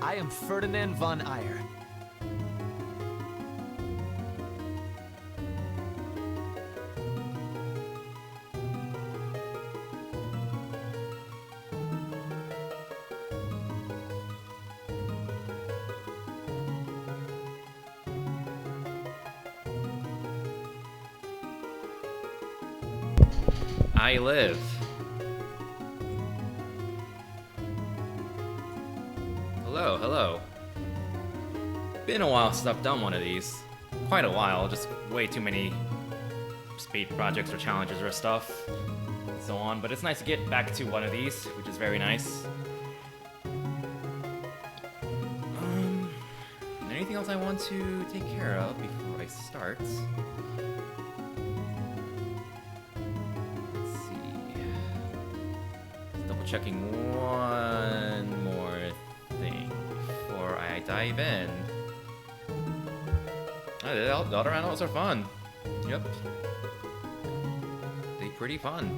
I am Ferdinand von Ayer. I live. Hello, hello. Been a while since I've done one of these. Quite a while, just way too many speed projects or challenges or stuff, and so on. But it's nice to get back to one of these, which is very nice. Anything else I want to take care of before I start? Checking one more thing before I dive in. Oh, the other animals are fun. Yep. They're pretty fun.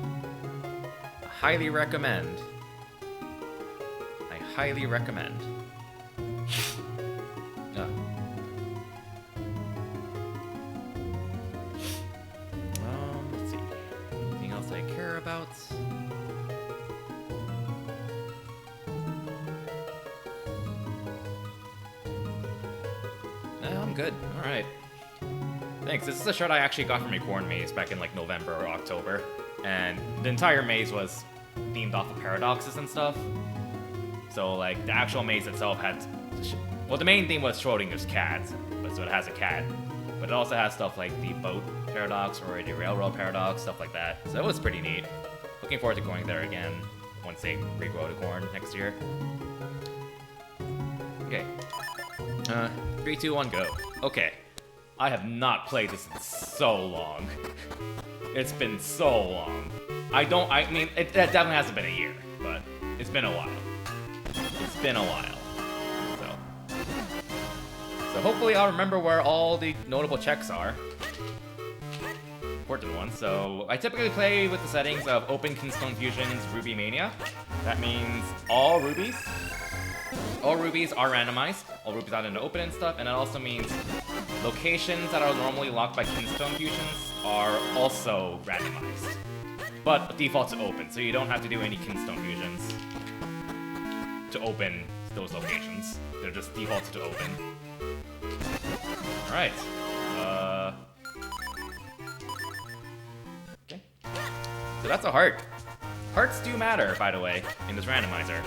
I highly recommend. I highly recommend. Let's see. Anything else I care about? Good. Alright. Thanks. This is a shirt I actually got from a corn maze back in like November or October. And the entire maze was themed off of paradoxes and stuff. So like the actual maze itself had... Well, the main theme was Schrodinger's cat. So it has a cat. But it also has stuff like the boat paradox or the railroad paradox, stuff like that. So it was pretty neat. Looking forward to going there again once they regrow the corn next year. Okay. 3, 2, 1, go. Okay. I have not played this in so long. It's been so long. I mean, it definitely hasn't been a year, but it's been a while. It's been a while. So hopefully I'll remember where all the notable checks are. Important ones. So I typically play with the settings of Open Kinstone Fusion's Ruby Mania. That means all rubies. All rubies are randomized. All rubies out in the open and stuff, and it also means locations that are normally locked by Kinstone Fusions are also randomized. But default to open, so you don't have to do any Kinstone Fusions to open those locations. They're just default to open. Alright. Okay. So that's a heart. Hearts do matter, by the way, in this randomizer.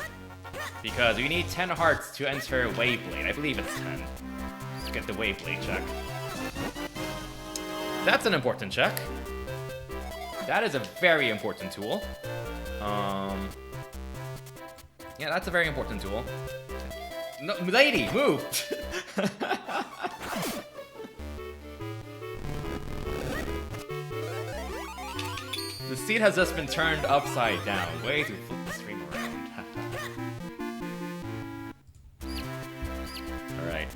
Because you need 10 hearts to enter Waveblade. I believe it's 10. To get the Waveblade check. That's an important check. That is a very important tool. Yeah, that's a very important tool. No, lady, move! The seat has just been turned upside down. Way to flip the stream around. Alright.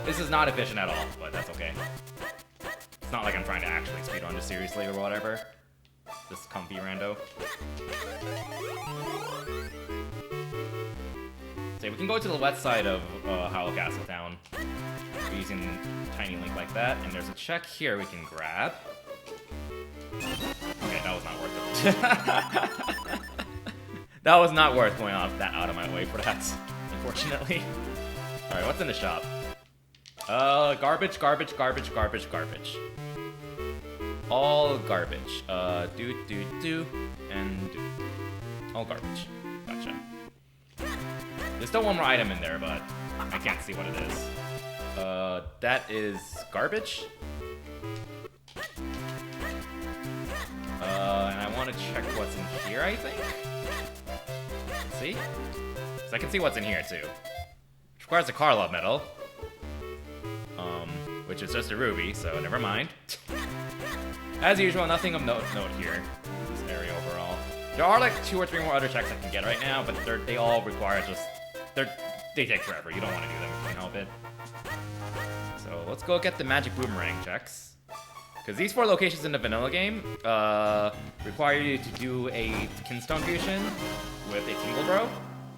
This is not efficient at all, but that's okay. It's not like I'm trying to actually speedrun this seriously or whatever. Just comfy rando. So we can go to the west side of Hollow Castle Town using a tiny link like that, and there's a check here we can grab. Okay, that was not worth it. That was not worth going out of my way for that, unfortunately. Alright, what's in the shop? Garbage, garbage, garbage, garbage, garbage. All garbage. Do, and do. All garbage. Gotcha. There's still one more item in there, but I can't see what it is. That is garbage? And I want to check what's in here, I think? Let's see? Because I can see what's in here, too. Which requires a Karlov medal. Which is just a ruby, so never mind. As usual, nothing of note here in this area overall. There are like 2 or 3 more other checks I can get right now, but they all require just... They take forever. You don't want to do them if you can help it. So let's go get the magic boomerang checks. Because these 4 locations in the vanilla game require you to do a Kinstone fusion with a single throw.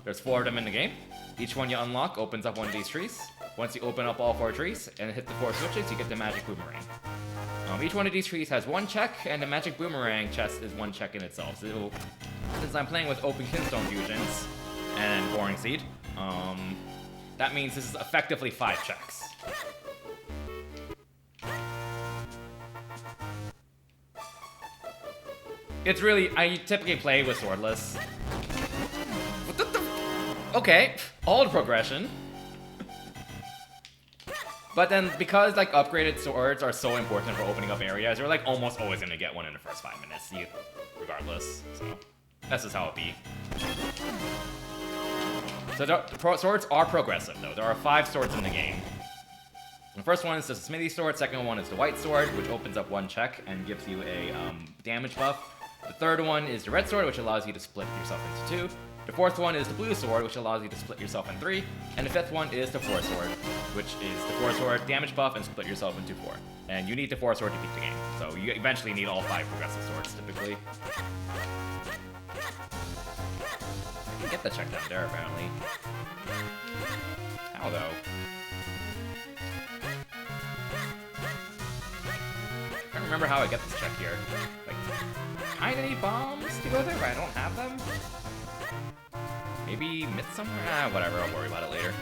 There's 4 of them in the game. Each one you unlock opens up one of these trees. Once you open up all 4 trees and hit the 4 switches, you get the magic boomerang. Each one of these trees has 1 check, and the magic boomerang chest is 1 check in itself. So since I'm playing with open Kinstone fusions and boring seed, that means this is effectively 5 checks. It's really, I typically play with swordless. What the okay, old progression. But then, because like upgraded swords are so important for opening up areas, you're like almost always gonna get one in the first 5 minutes, regardless. So that's just how it be. So the swords are progressive though. There are 5 swords in the game. The first one is the smithy sword. Second one is the white sword, which opens up 1 check and gives you a damage buff. The third one is the red sword, which allows you to split yourself into 2. The fourth one is the blue sword, which allows you to split yourself in 3. And the fifth one is the 4 sword, which is the 4 sword damage buff and split yourself into 4. And you need the 4 sword to beat the game. So you eventually need all 5 progressive swords, typically. I can get the check down there, apparently. How, though? I can't remember how I get this check here. Like, I need bombs to go there, but I don't have them? Maybe Midsummer? Whatever, I'll worry about it later.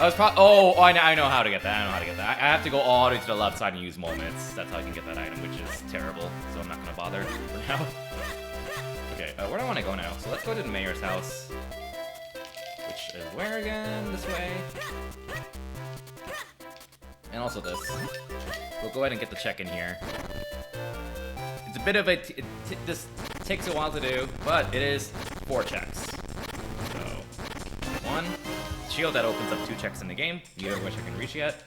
I know how to get that. I have to go all the way to the left side and use moments. That's how I can get that item, which is terrible. So I'm not gonna bother for now. Okay, where do I want to go now? So let's go to the mayor's house. Which is where again? This way. And also this. We'll go ahead and get the check in here. It's a bit of a... this takes a while to do, but it is 4 checks. So, 1. Shield that opens up 2 checks in the game. Neither of which I can reach yet.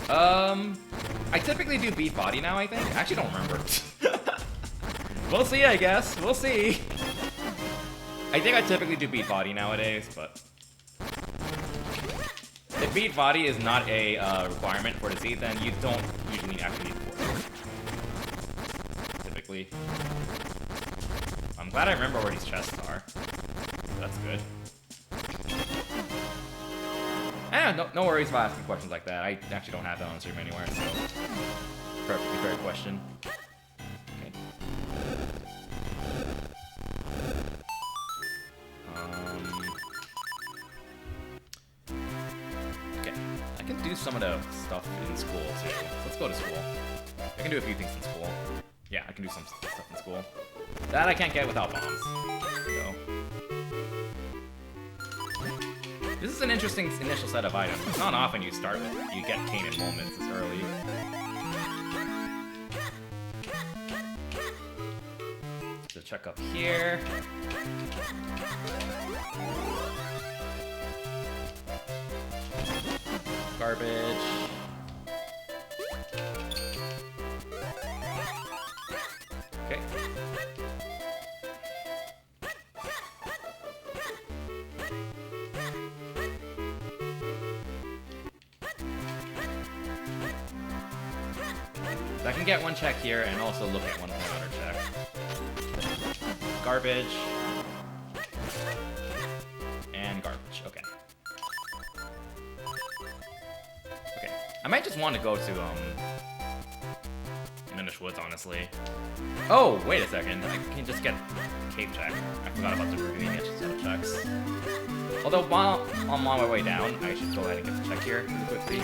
I typically do beat body now, I think. I actually don't remember. We'll see, I guess. We'll see. I think I typically do beat body nowadays, but... if beat body is not a requirement for the seed, then you don't usually actually need 4. Typically. I'm glad I remember where these chests are. That's good. No worries about asking questions like that. I actually don't have that on stream anywhere, so... perfectly fair question. Okay. Okay. I can do some of the stuff in school, too. Let's go to school. I can do a few things in school. Yeah, I can do some stuff in school. That I can't get without bombs. So... this is an interesting initial set of items. It's not often you start with, you get Kanan moments this early. So check up here. Garbage. Okay. So I can get 1 check here and also look at 1 another check. Garbage. And garbage. Okay. Okay. I might just want to go to, Minish Woods, honestly. Oh, wait a second. I can just get cave check. I forgot about the reviewing it set of checks. Although, while I'm on my way down, I should go ahead and get the check here really quickly.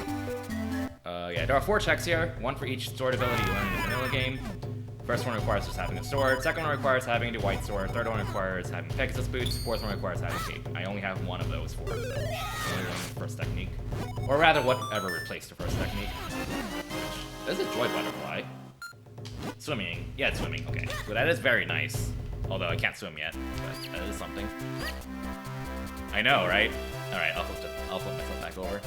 Yeah, there are 4 checks here, 1 for each sword ability you learn in the vanilla game. First one requires just having a sword, second one requires having the white sword, third one requires having Pegasus boots, fourth one requires having cape. I only have 1 of those 4, so only one is the first technique. Or rather, whatever replaced the first technique. There's a joy butterfly. Swimming. Yeah, it's swimming, okay. So that is very nice. Although I can't swim yet, but that is something. I know, right? Alright, I'll flip myself back over.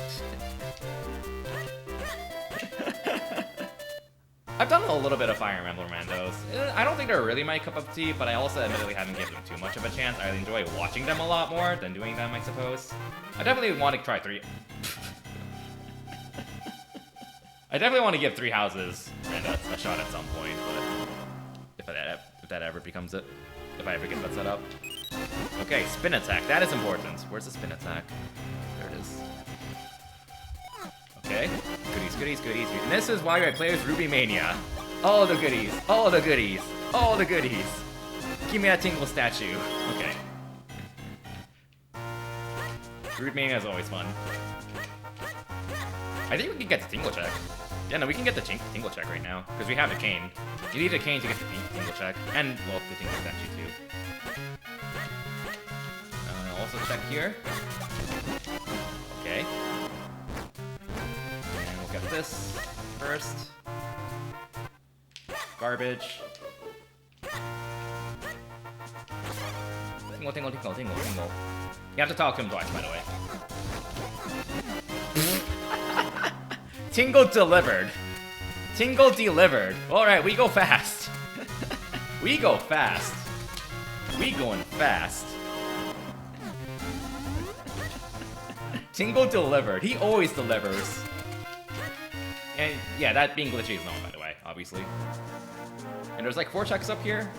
I've done a little bit of Fire Emblem Randos. I don't think they're really my cup of tea, but I also admittedly haven't given them too much of a chance. I enjoy watching them a lot more than doing them, I suppose. I definitely want to try 3. I definitely want to give 3 houses and a shot at some point, but if that ever becomes it, if I ever get that set up. Okay, spin attack. That is important. Where's the spin attack? There it is. Okay. Goodies, goodies, goodies. And this is why I play with Ruby Mania. All the goodies. All the goodies. All the goodies. Give me that Tingle statue. Okay. Ruby Mania is always fun. I think we can get the Tingle check. Yeah, no, we can get the Tingle check right now, because we have the cane. You need a cane to get the Tingle check, and, well, the Tingle statue too. Also check here. Okay. And we'll get this first. Garbage. Tingle, tingle, tingle, tingle, tingle. You have to talk to him twice, by the way. Tingle delivered. Tingle delivered. Alright, we go fast. We go fast. We going fast. Tingle delivered. He always delivers. And yeah, that being glitchy is known, by the way, obviously. And there's like 4 checks up here.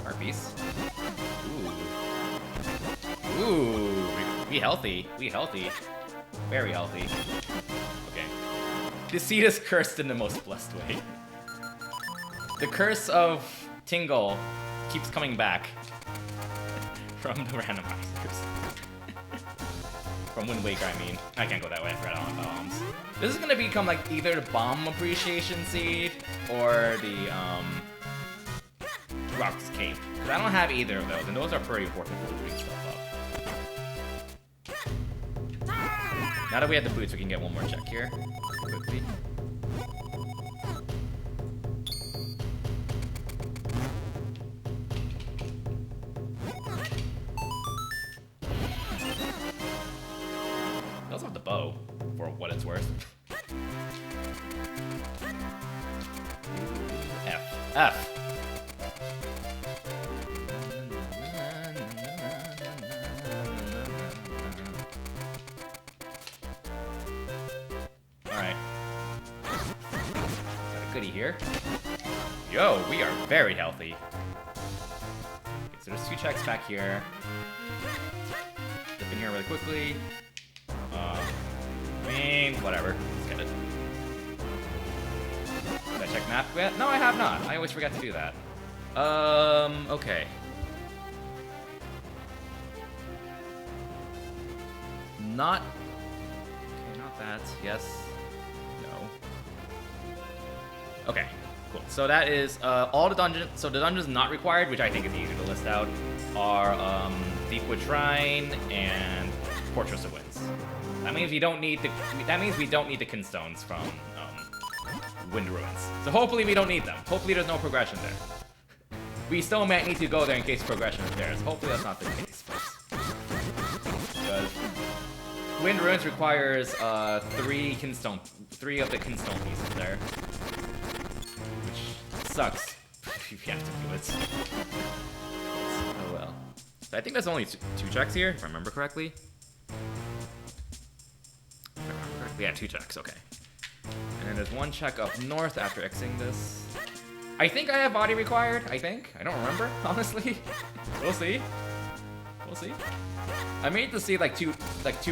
Harpies. Ooh. Ooh. We healthy. We healthy. Very healthy. Okay. The seed is cursed in the most blessed way. The curse of Tingle keeps coming back. From the randomizers. From Wind Waker, I mean. I can't go that way, I forgot all my bombs. This is gonna become like either the Bomb Appreciation Seed or the Rock's Cape. Because I don't have either of those, and those are pretty important for booting stuff up. Now that we have the boots, we can get one more check here. Quickly. I also have the bow, for what it's worth. F. Alright. Got a goodie here. Yo, we are very healthy. Okay, so there's 2 checks back here. Dip in here really quickly. Whatever. Let's get it. Did I check map yet? No, I have not. I always forget to do that. Okay. Not... Okay, not that. Yes. No. Okay, cool. So that is, all the dungeons... So the dungeons not required, which I think is easy to list out, are, Deepwood Shrine and Fortress of Winds. That means we don't need the Kinstones from Wind Ruins. So hopefully we don't need them. Hopefully there's no progression there. We still might need to go there in case progression is there. So hopefully that's not the case. Because Wind Ruins requires 3 of the Kinstone pieces there, which sucks if you have to do it. Oh well. So I think there's only 2 checks here, if I remember correctly. Yeah, 2 checks, okay. And then there's 1 check up north after Xing this. I think I have body required, I think. I don't remember, honestly. We'll see. We'll see. I made the seed like two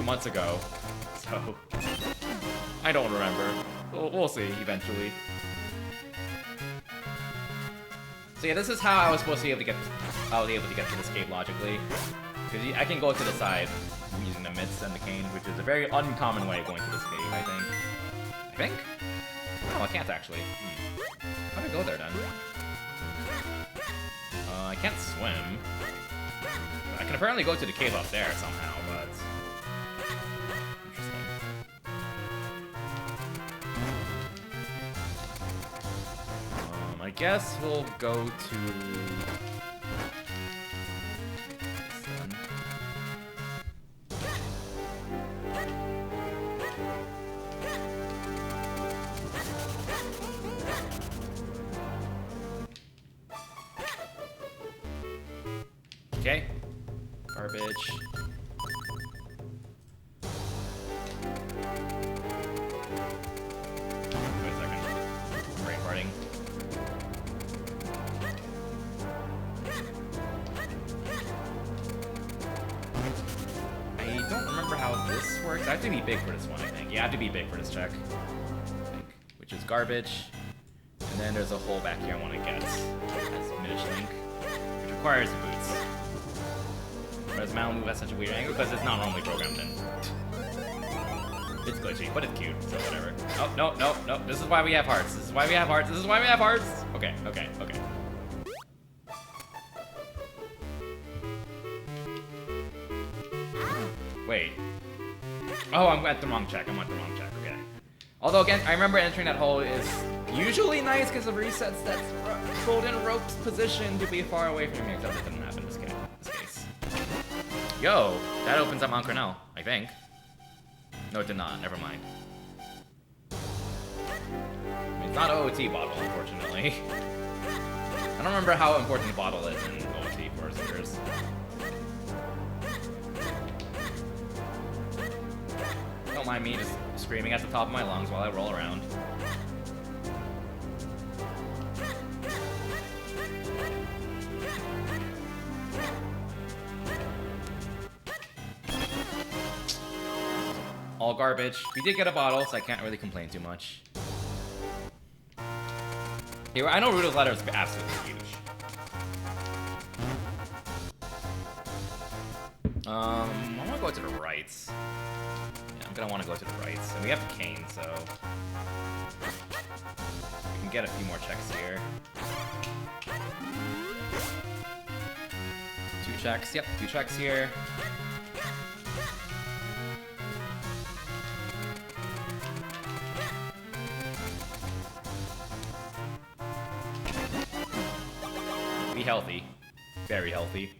months ago, so I don't remember. We'll see eventually. So yeah, this is how I was supposed to be able to get to this cave logically. Because I can go to the side using the mitts and the cane, which is a very uncommon way of going to this cave, I think. I think? No, I can't actually. How do I go there then? I can't swim. I can apparently go to the cave up there somehow, but... Interesting. I guess we'll go to... Okay. Garbage. to be big for this one, I think. You have to be big for this check. I think. Which is garbage. And then there's a hole back here I want to get. That's Minish Link. Which requires boots. Whereas Mountain move has such a weird angle because it's not normally programmed in. It's glitchy, but it's cute, so whatever. Oh, no, no, no. This is why we have hearts. This is why we have hearts. This is why we have hearts. Okay, okay, okay. Wait. Oh, I'm at the wrong check. I'm at the wrong check. Okay. Although, again, I remember entering that hole is usually nice because it resets that golden rope's position to be far away from me, except it didn't happen in this case. Yo, that opens up Mount Cornell, I think. No, it did not. Never mind. I mean, it's not an OOT bottle, unfortunately. I don't remember how important the bottle is in OOT for Seekers. Don't mind me just screaming at the top of my lungs while I roll around. All garbage. We did get a bottle, so I can't really complain too much. Here, I know Rudolph's letter is absolutely huge. I want to go to the right. Yeah, I'm gonna want to go to the right. And we have the cane, so we can get a few more checks here. 2 checks. Yep, 2 checks here. Be healthy. Very healthy.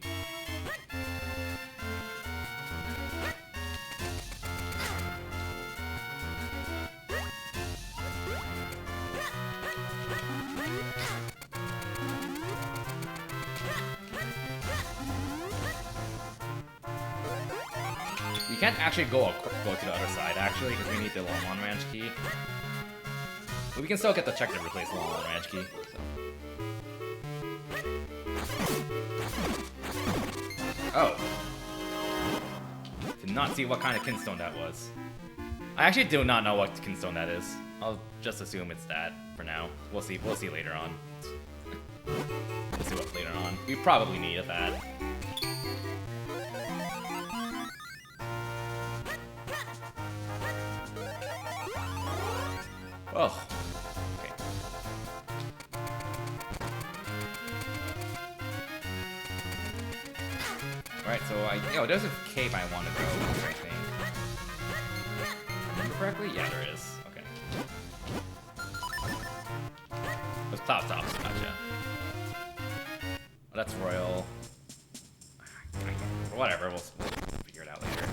We can't actually go to the other side, actually, because we need the long range key. But we can still get the check to replace the long range key. So. Oh. Did not see what kind of kinstone that was. I actually do not know what kinstone that is. I'll just assume it's that for now. We'll see later on. We'll see what's later on. We probably need that. Oh. Okay. Alright, so there's a cave I want to go, I think. Remember correctly? Yeah, there is. Okay. Those cloud tops, gotcha. Oh, that's royal. Whatever, we'll figure it out later.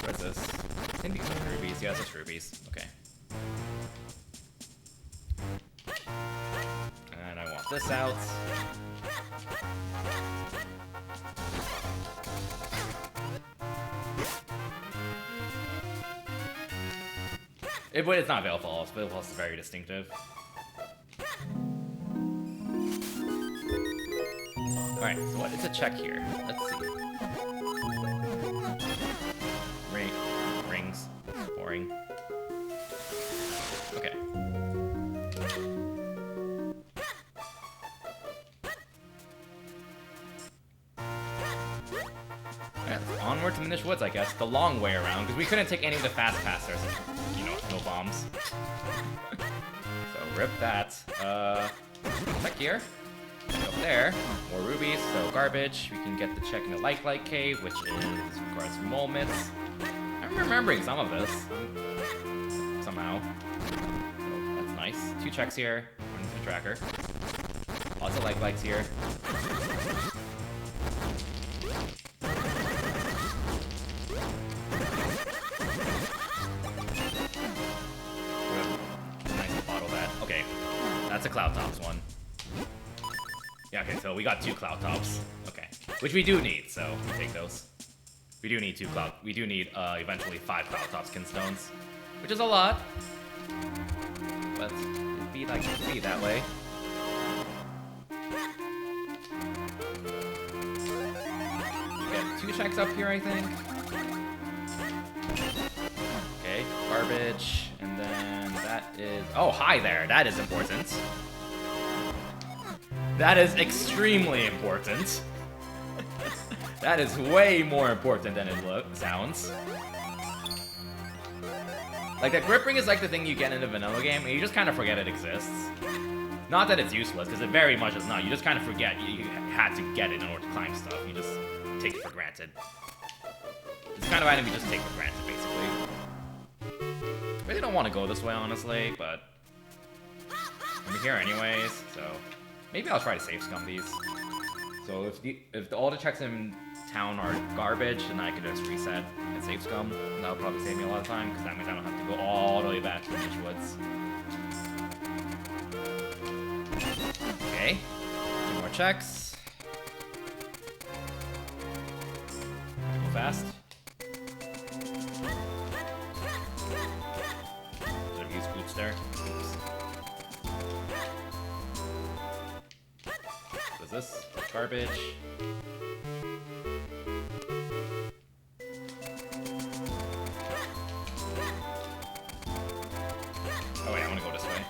What is this? I think these are rubies. Yeah, it's just rubies. Okay. And I want this out. But it's not Veil Falls. Veil Falls is very distinctive. Alright, so what is a check here? Let's see. Rings. Boring. Okay. Onward to Minish Woods, I guess. The long way around, because we couldn't take any of the fast passers. No bombs. So, rip that. Check here. Up there. More rubies, so garbage. We can get the check in the Light Cave, which requires mole mitts. I'm remembering some of this. Somehow. So, that's nice. 2 checks here. One to the tracker. Lots of lights here. That's a Cloud Tops one. Yeah, okay, so we got 2 Cloud Tops. Okay. Which we do need, so we take those. We do need eventually 5 Cloud Tops Kinstones. Which is a lot. But it'd be that way. We got 2 checks up here, I think. garbage, and then that is... Oh, hi there. That is important. That is extremely important. That is way more important than it sounds. Like, that grip ring is like the thing you get in a vanilla game, and you just kind of forget it exists. Not that it's useless, because it very much is not. You just kind of forget you had to get it in order to climb stuff. You just take it for granted. It's the kind of item you just take for granted, basically. Really don't want to go this way, honestly, but I'm here anyways, so maybe I'll try to save scum these. So if all the checks in town are garbage, then I could just reset and save scum. And that'll probably save me a lot of time, because that means I don't have to go all the way back to the Minish Woods. Okay, 2 more checks. Go fast. Should have used boots there. Oops. What is this? Garbage. Oh wait, I want to go this way.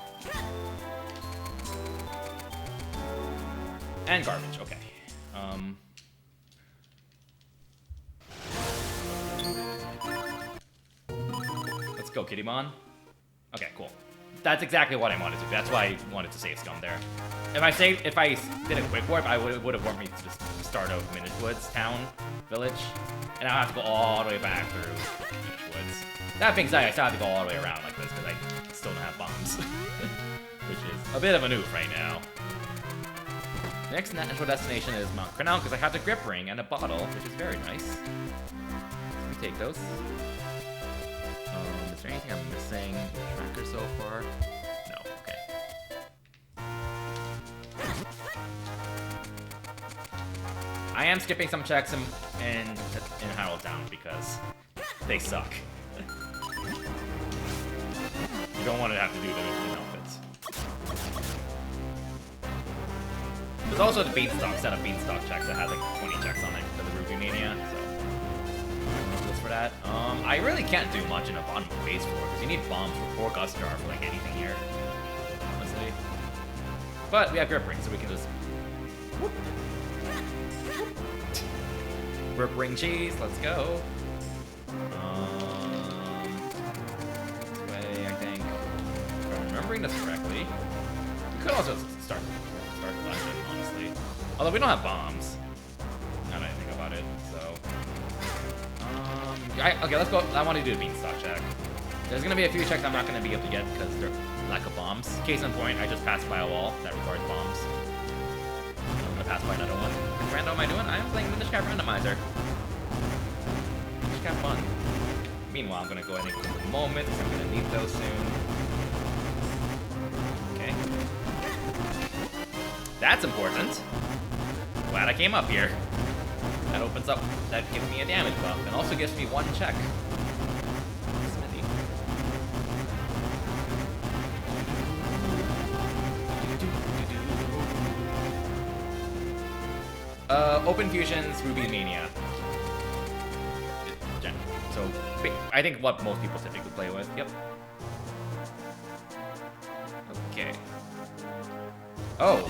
And garbage, okay. Let's go, Kittymon. Okay, cool. That's exactly what I wanted to do. That's why I wanted to save scum there. If I did a quick warp, I would have warped me to just start out Minish Woods town, village, and I'll have to go all the way back through Minish Woods. That being said, I still have to go all the way around like this because I still don't have bombs, which is a bit of an oof right now. The next natural destination is Mount Crown because I have the grip ring and a bottle, which is very nice. We take those. Is there anything I'm missing? Tracker so far? No. Okay. I am skipping some checks in Harold Town because they suck. You don't want to have to do them in outfits. There's also the Beanstalk set of Beanstalk checks that has like 20 checks on it for the Ruby Mania, so for that. I really can't do much in a bottom phase 4 because you need bombs for Gust Jar for like anything here, honestly. But we have grip ring, so we can just whoop. Grip ring cheese. Let's go. This way, I think. If I'm remembering this correctly, we could also start the dungeon, honestly. Although we don't have bombs. Now that I think about it, so. Okay, let's go. I want to do a Beanstalk check. There's going to be a few checks I'm not going to be able to get because they're lack of bombs. Case in point, I just passed by a wall that requires bombs. I'm going to pass by another one. Which rando am I doing? I'm playing Minish Randomizer. Minish fun. Meanwhile, I'm going to go ahead and get the moment because I'm going to need those soon. Okay. That's important. Glad I came up here. That opens up, that gives me a damage buff, and also gives me 1 check. Smithy. Open Fusions, Ruby Mania. So, I think what most people typically play with, yep. Okay. Oh.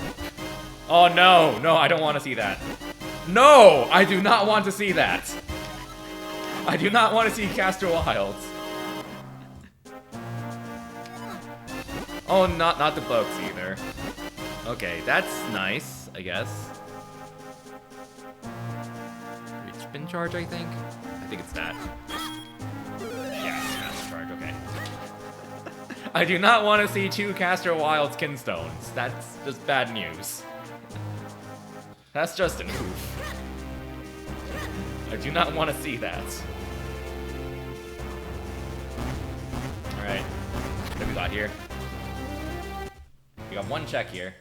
Oh no, no, I don't want to see that. No! I do not want to see that! I do not want to see Castor Wilds. Oh, not the bugs either. Okay, that's nice, I guess. Reach spin charge, I think? I think it's that. Yeah, Smash charge, okay. I do not want to see 2 Castor Wilds Kinstones. That's just bad news. That's just an oof. I do not want to see that. Alright. What have we got here? We got 1 check here.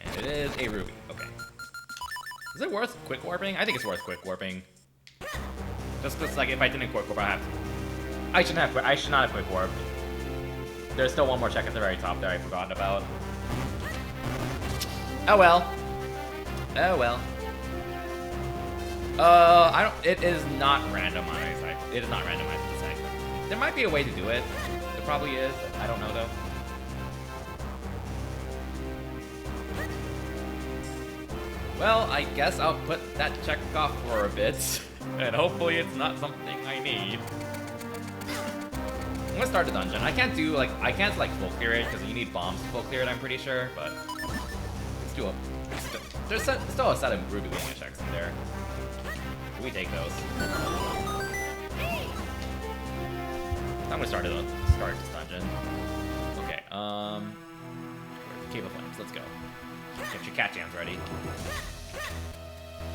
And it is a ruby. Okay. Is it worth quick warping? I think it's worth quick warping. Just because, like, if I didn't quick warp, I should not have quick warp. There's still 1 more check at the very top there I forgot about. Oh well. Oh well. It is not randomized. It is not randomized to the segment. There might be a way to do it. There probably is. I don't know though. Well, I guess I'll put that check off for a bit, and hopefully it's not something I need. I'm gonna start the dungeon. I can't full clear it because you need bombs to full clear it, I'm pretty sure, but let's do a... There's still a set of Ruby Wing checks in there. We take those. I'm gonna start this dungeon. Okay, Cave of Flames, let's go. Get your cat jams ready.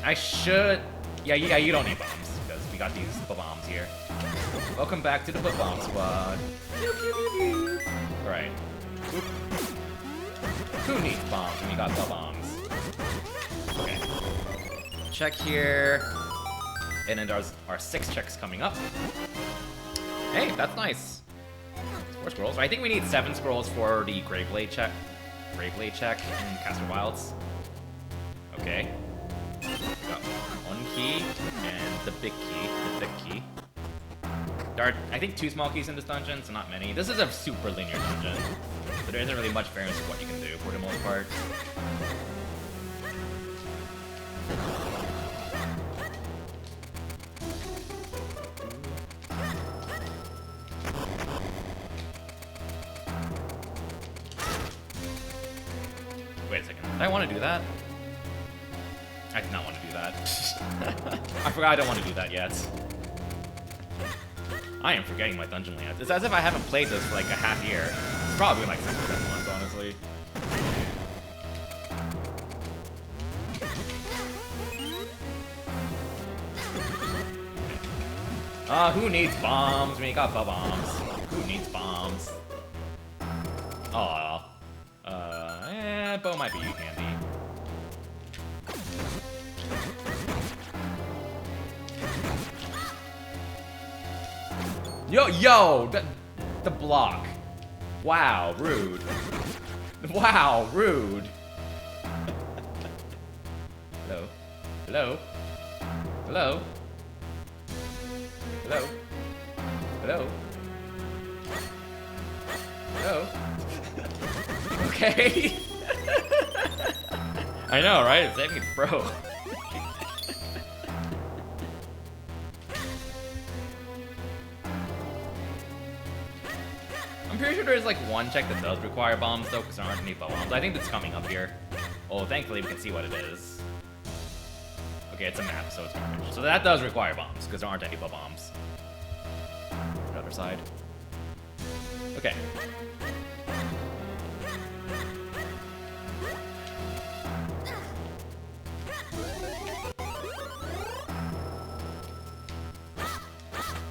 I should... Yeah, you don't need bombs, because we got these bombs here. Welcome back to the bomb squad. Alright. Who needs bombs when you got the bombs? Okay. Check here. And then there's our 6 checks coming up. Hey, that's nice. 4 scrolls. I think we need 7 scrolls for the Graveblade check. Graveblade check and Caster Wilds. Okay. We got 1 key and the big key, the thick key. There are, I think, 2 small keys in this dungeon, so not many. This is a super linear dungeon, so there isn't really much variance of what you can do for the most part. Wait a second. Did I want to do that? I did not want to do that. I forgot I don't want to do that yet. I am forgetting my dungeon layout. It's as if I haven't played this for like a half year. It's probably been like 6 or 7 months, honestly. Who needs bombs when you got the bombs? Who needs bombs? Aw. Bow might be handy. Yo, the block. Wow, rude. Wow, rude. Hello? Hello? Hello? Hello? Hello? Hello? Okay. I know, right? It's saving it, bro. I'm pretty sure there's like 1 check that does require bombs though, because there aren't any bombs. I think that's coming up here. Oh, thankfully we can see what it is. Okay, it's a map, so it's garbage. So that does require bombs, because there aren't any bombs. The other side. Okay.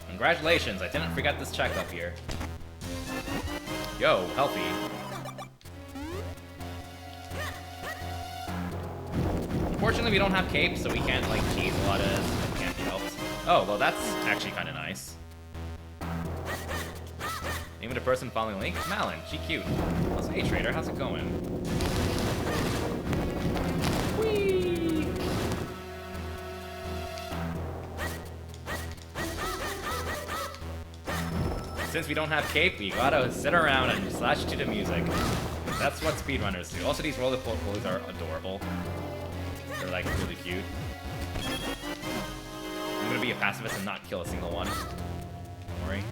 Congratulations, I didn't forget this check up here. Yo, healthy. Unfortunately, we don't have cape, so we can't, like, cheese a lot of this. It can't be helped. Oh, well, that's actually kind of nice. Name of the person following link? Malin, she cute. Also, hey, trader, how's it going? Whee! Since we don't have cape, we gotta sit around and slash to the music. That's what speedrunners do. Also, these roller coasters are adorable. They're like really cute. I'm gonna be a pacifist and not kill a single one. Don't worry.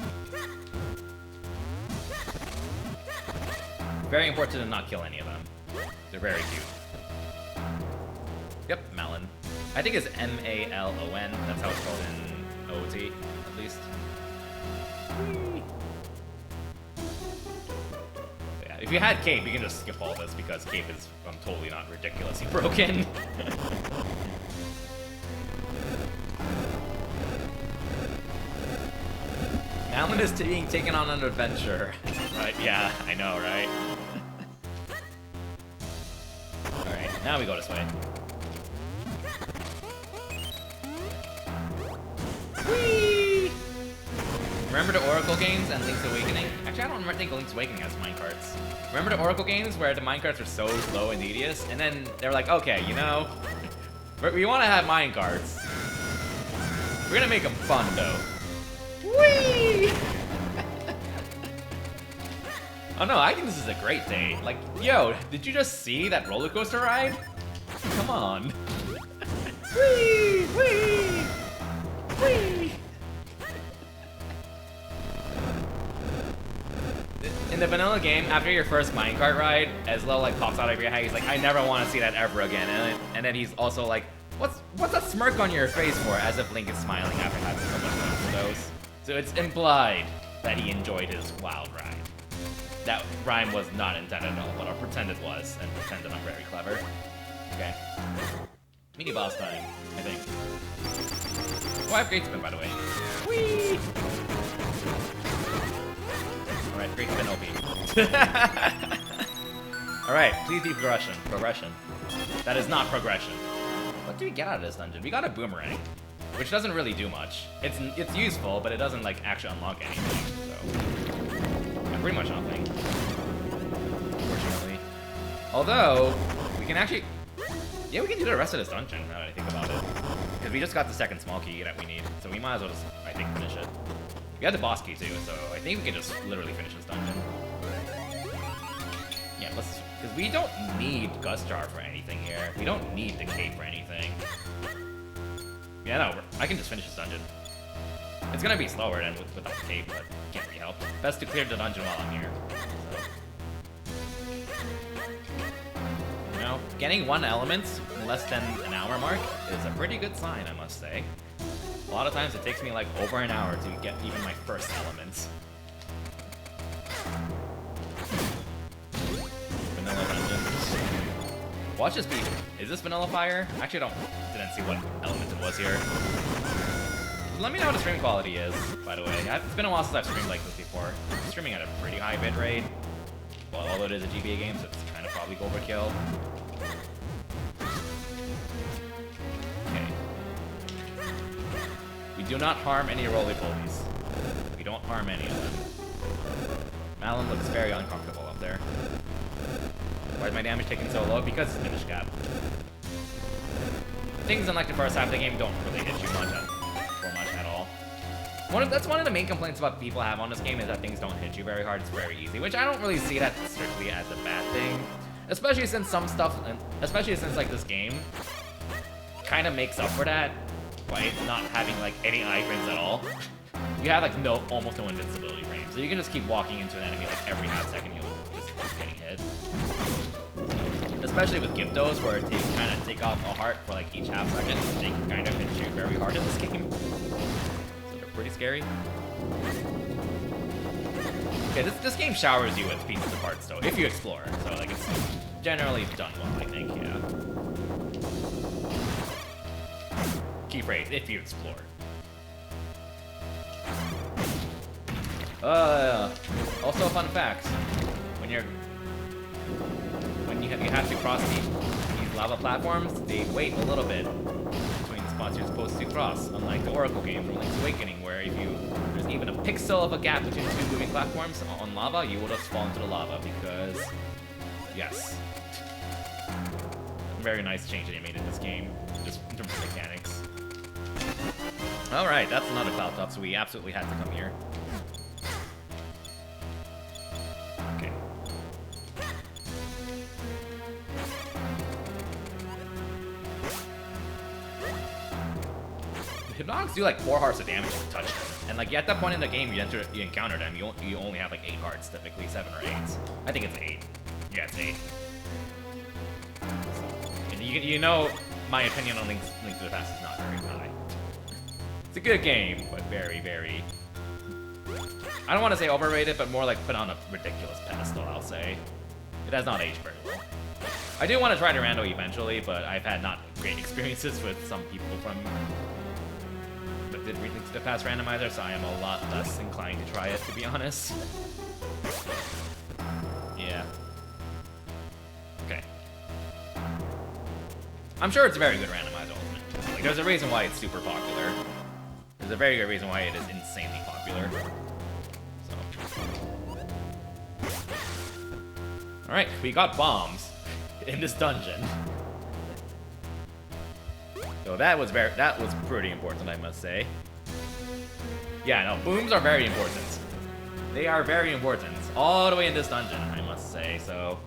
Very important to not kill any of them. They're very cute. Yep, Malon. I think it's M-A-L-O-N. That's how it's called in OOT, at least. Yeah, if you had cape, you can just skip all this because cape is totally not ridiculously broken. Malin is being taken on an adventure. Right? Yeah, I know, right? Alright, now we go this way. Whee! Remember the Oracle games and Link's Awakening? Actually, I don't think Link's Awakening has minecarts. Remember the Oracle games where the minecarts were so slow and tedious, and then they were like, okay, you know, we want to have minecarts. We're gonna make them fun, though. Whee! Oh no, I think this is a great day. Like, yo, did you just see that roller coaster ride? Come on. Whee! Whee! Whee! In the vanilla game, after your first minecart ride, Ezlo like pops out of your head. He's like, I never want to see that ever again. And then he's also like, what's that smirk on your face for? As if Link is smiling after having so much fun with those. So it's implied that he enjoyed his wild ride. That rhyme was not intended at all, but I'll pretend it was, and pretend that I'm very clever. Okay. Mini boss time, I think. Oh, I have great spin, by the way. Whee! Alright, great spin OP. Alright, please be progression. Progression. That is not progression. What do we get out of this dungeon? We got a boomerang, which doesn't really do much. It's useful, but it doesn't like actually unlock anything, so... Yeah, pretty much nothing. Unfortunately. Although, we can actually... Yeah, we can do the rest of this dungeon, now that I think about it. Because we just got the second small key that we need, so we might as well just, I think, finish it. We got the boss key too, so I think we can just literally finish this dungeon. Yeah, let's... Because we don't need Gust Jar for anything here. We don't need the cape for anything. Yeah, no, I can just finish this dungeon. It's gonna be slower than without the cape, but can't be helped. Best to clear the dungeon while I'm here. So. You know, getting one element in less than an hour mark is a pretty good sign, I must say. A lot of times it takes me like over an hour to get even my first elements. Vanilla dungeon. Watch this be. Is this vanilla fire? Actually, didn't see what element it was here. Let me know what the stream quality is, by the way. It's been a while since I've streamed like this before. I'm streaming at a pretty high bitrate. Well, although it is a GBA game, so it's kind of probably overkill. Okay. We do not harm any roly-polies. We don't harm any of them. Malin looks very uncomfortable up there. Why is my damage taken so low? Because it's Minish cap. Things in like the first half of the game don't really hit you much at all. That's one of the main complaints about people have on this game is that things don't hit you very hard. It's very easy, which I don't really see that strictly as a bad thing. Especially since some stuff, especially since like this game kind of makes up for that by not having like any iframes at all. You have like almost no invincibility frames, so you can just keep walking into an enemy like every half second you'll just keep getting hit. Especially with Gyptos, where they kind of take off a heart for like each half second, they can kind of hit you very hard in this game. So they're pretty scary. Okay, this game showers you with pieces of parts though, if you explore. So like it's generally done well, I think, yeah. Key phrase, if you explore. Also a fun fact, when you have to cross these lava platforms, they wait a little bit between the spots you're supposed to cross, unlike the Oracle game from Link's Awakening, where if there's even a pixel of a gap between two moving platforms on lava, you will just fall into the lava because, yes. Very nice change that they made in this game, just in terms of mechanics. Alright, that's another cloud top, so we absolutely had to come here. Okay. The Hypnotics do like 4 hearts of damage if you touch them. And like at that point in the game you encounter them, you only have like 8 hearts, typically 7 or 8. I think it's 8. Yeah, it's 8. And you know my opinion on Link to the Past is not very high. It's a good game, but very, very... I don't want to say overrated, but more like put on a ridiculous pedestal, I'll say. It has not aged very well. I do want to try to rando eventually, but I've had not great experiences with some people from that did Link to the Past Randomizer, so I am a lot less inclined to try it, to be honest. Yeah. Okay. I'm sure it's a very good randomizer ultimate. Like, there's a reason why it's super popular. There's a very good reason why it is insanely popular. So. Alright, we got bombs in this dungeon. So that was pretty important, I must say. Yeah, no, booms are very important. They are very important. all the way in this dungeon, I must say, so...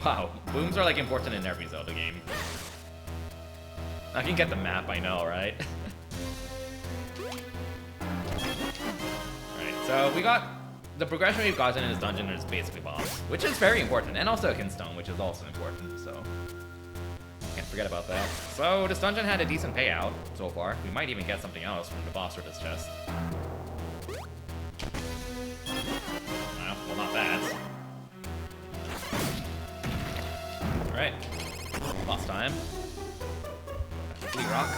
Wow, booms are like important in every Zelda game. I can get the map, I know, right? Alright, so we got... The progression we've gotten in this dungeon is basically boss, which is very important, and also a Kinstone, which is also important, so... Can't forget about that. So, this dungeon had a decent payout so far. We might even get something else from the boss or this chest. Well, not that. Alright. Lost time. Complete rock.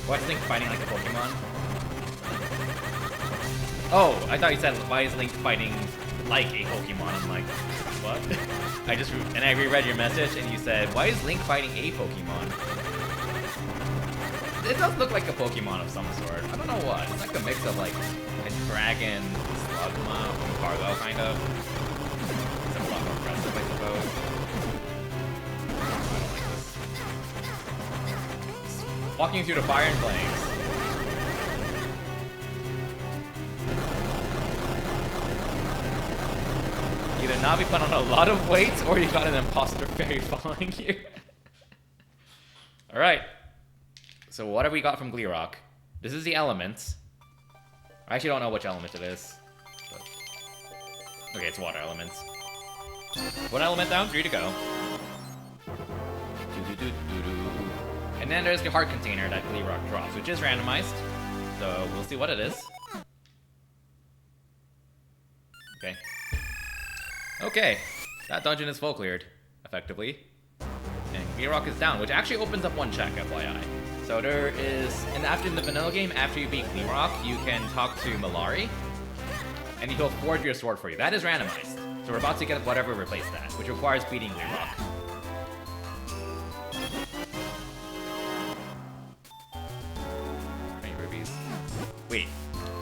Why is Link fighting like a Pokemon? Oh, I thought you said, why is Link fighting like a Pokemon? I'm like, what? I reread your message and you said, why is Link fighting a Pokemon? It does look like a Pokemon of some sort. I don't know what. It's like a mix of like a dragon, Slugma from Cargo, kind of. It's a lot more impressive, I suppose. Walking through the fire and flames. Either Navi put on a lot of weight, or you got an imposter fairy following you. Alright. So what have we got from Gleerock? This is the elements. I actually don't know which element it is. But... Okay, it's water elements. One element down, 3 to go. And then there's the heart container that Gleerock drops, which is randomized. So we'll see what it is. Okay. Okay. That dungeon is full cleared, effectively. And Gleerock is down, which actually opens up one check, FYI. So there is, after the vanilla game, after you beat Gleerock, you can talk to Malari, and he'll forge your sword for you. That is randomized. So we're about to get whatever replaced that, which requires beating Gleerock. Wait,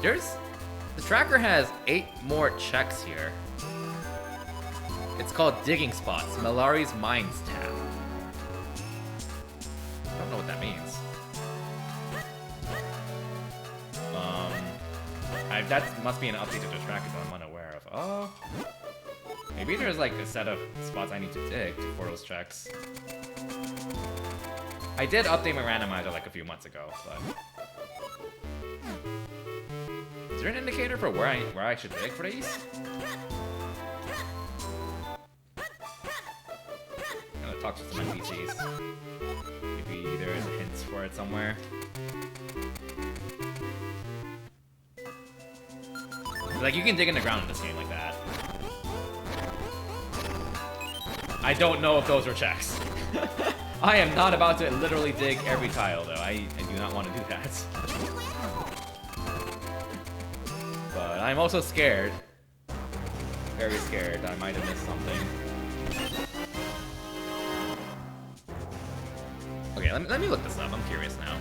the tracker has 8 more checks here. It's called Digging Spots, Malari's Mines tab. I don't know what that means. That must be an update to the tracker that I'm unaware of. Oh, maybe there's like a set of spots I need to dig for those checks. I did update my randomizer like a few months ago, but... Is there an indicator for where I should dig for these? I'm gonna talk to some NPCs. Maybe there is a hint for it somewhere. Like, you can dig in the ground in this game like that. I don't know if those are checks. I am not about to literally dig every tile, though. I do not want to do that. But I'm also scared. Very scared that I might have missed something. Okay, let me look this up. I'm curious now.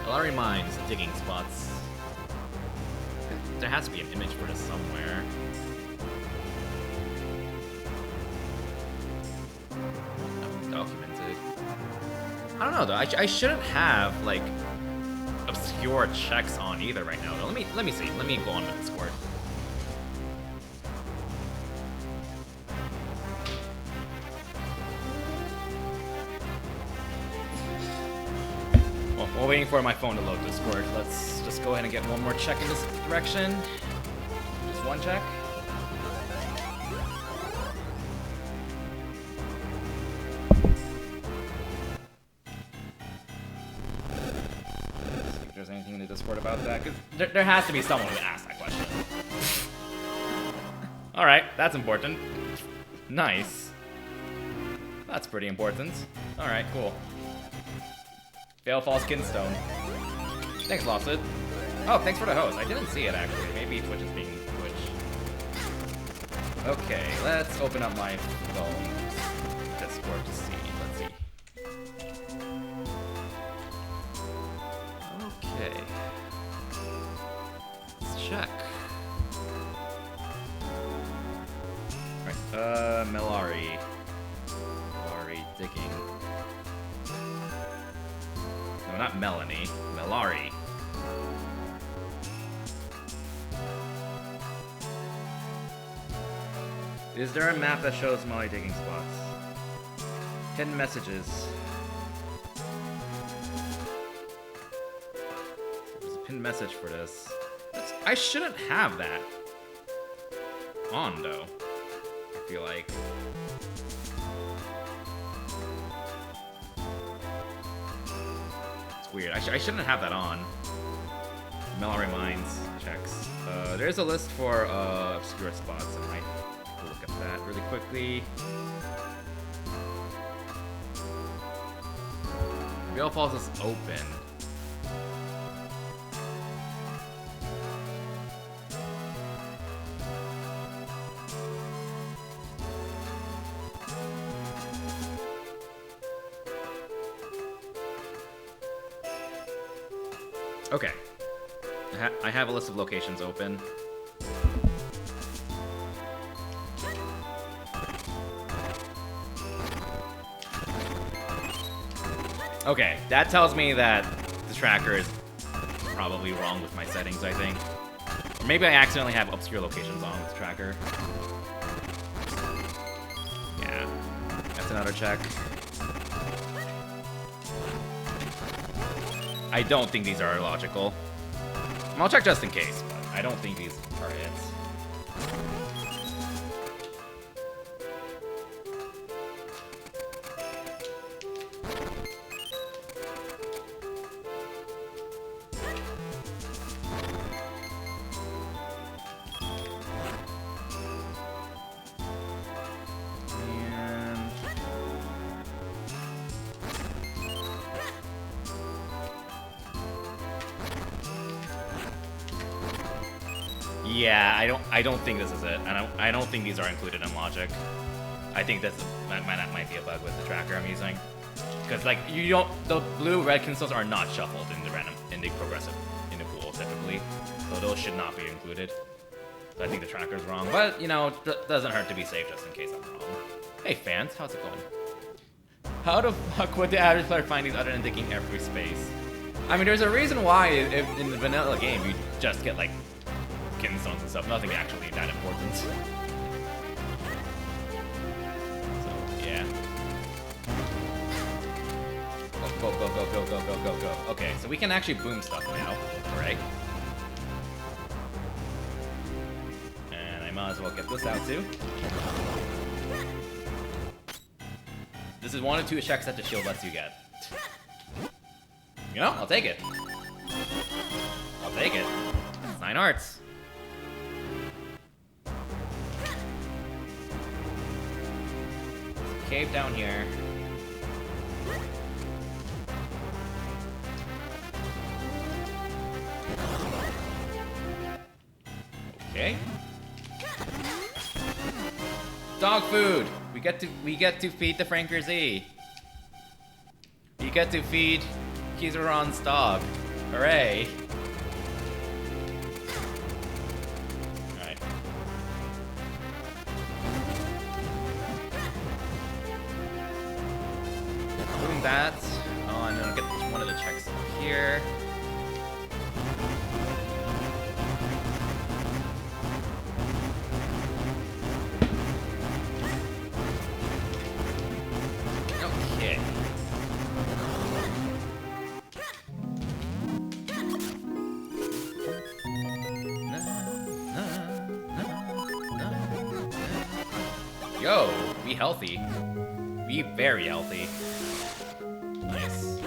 Malari Mines, digging spots. There has to be an image for this somewhere. Documented. I don't know though. I shouldn't have like obscure checks on either right now. Though. Let me see. Let me go on the Discord. While waiting for my phone to load Discord, let's just go ahead and get one more check in this direction. Just one check. See if there's anything in the Discord about that, because there has to be someone who asked that question. Alright, that's important. Nice. That's pretty important. Alright, cool. Fail Falls Kinstone. Thanks, Lawsuit. Oh, thanks for the host. I didn't see it, actually. Maybe Twitch is being Twitch. Okay, let's open up my phone Discord to see. Let's see. Okay. Let's check. Alright, Melari. Melari digging. No, not Melanie. Melari. Is there a map that shows Melari digging spots? Hidden messages. There's a pinned message for this. I shouldn't have that on, though. I feel like. Weird. I shouldn't have that on. Melari Mines checks. There's a list for obscure spots. I might look at that really quickly. Veil Falls is open. Okay. I have a list of locations open. Okay, that tells me that the tracker is probably wrong with my settings, I think. Or maybe I accidentally have obscure locations on with the tracker. Yeah, that's another check. I don't think these are illogical. I'll check just in case, but I don't think these are hits. Yeah, I don't think this is it. I don't think these are included in logic. I think that might be a bug with the tracker I'm using. Because like the blue red crystals are not shuffled in the progressive in the pool typically, so those should not be included. So I think the tracker's wrong, but you know, doesn't hurt to be safe just in case I'm wrong. Hey fans, how's it going? How the fuck would the average player find these other than digging every space? I mean, there's a reason why if in the vanilla game you just get like kinstones and stuff, nothing actually that important. So, yeah. Go, go, go, go, go, go, go, go. Okay, so we can actually boom stuff now, right? And I might as well get this out too. This is one of two checks that the shield lets you get. You know, I'll take it. I'll take it. It's 9 hearts. Cave down here. Okay. Dog food. We get to feed the Franker Z. We get to feed Kizaron's dog. Hooray. Alright. Doing that. Oh, I'm gonna get one of the checks here. Okay. Yo, be healthy. Be very healthy. Nice.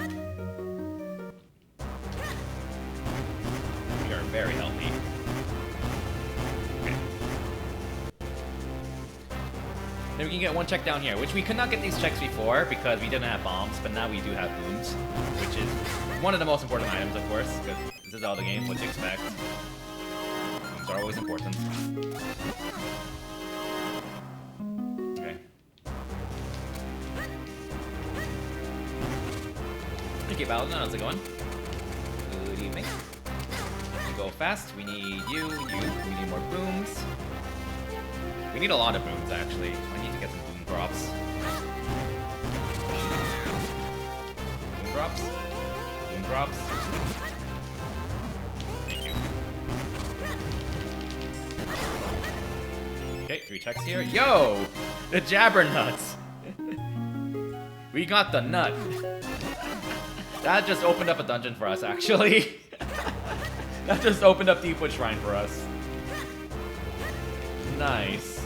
We are very healthy. Okay. Then we can get one check down here, which we could not get these checks before because we didn't have bombs, but now we do have booms, which is one of the most important items, of course, because this is all the game, what you expect. Booms are always important. Okay. Okay, Paladin, how's it going? Good evening. We go fast, we need you, we need more booms. We need a lot of booms, actually. I need to get some boom drops. Boom drops? Boom drops? Thank you. Okay, 3 checks here. Yo! The Jabbernuts! We got the nut. That just opened up a dungeon for us, actually. That just opened up Deepwood Shrine for us. Nice.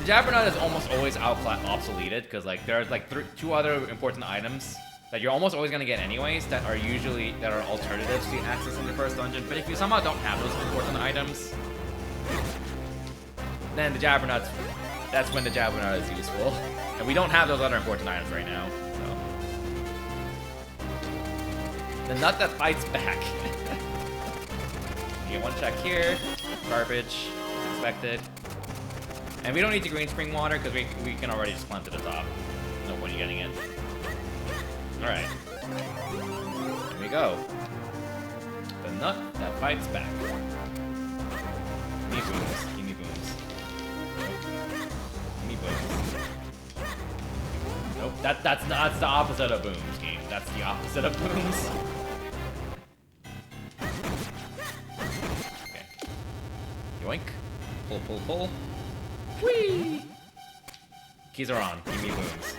The Jabbernut is almost always obsoleted, because like there's like 2 other important items that you're almost always gonna get anyways that are alternatives to accessing the first dungeon. But if you somehow don't have those important items, then the Jabbernut's, that's when the Jabbernut is useful. And we don't have those other important items right now. The nut that fights back. You get 1 check here. Garbage, as expected. And we don't need the green spring water because we can already just climb to the top. No point in getting it. Alright. Here we go. The nut that fights back. Give me booms. Give me booms. Nope. Give me booms. Nope. That's the opposite of booms, game. That's the opposite of booms. Okay. Yoink. Pull, pull, pull. Whee! Keys are on. Give me booms.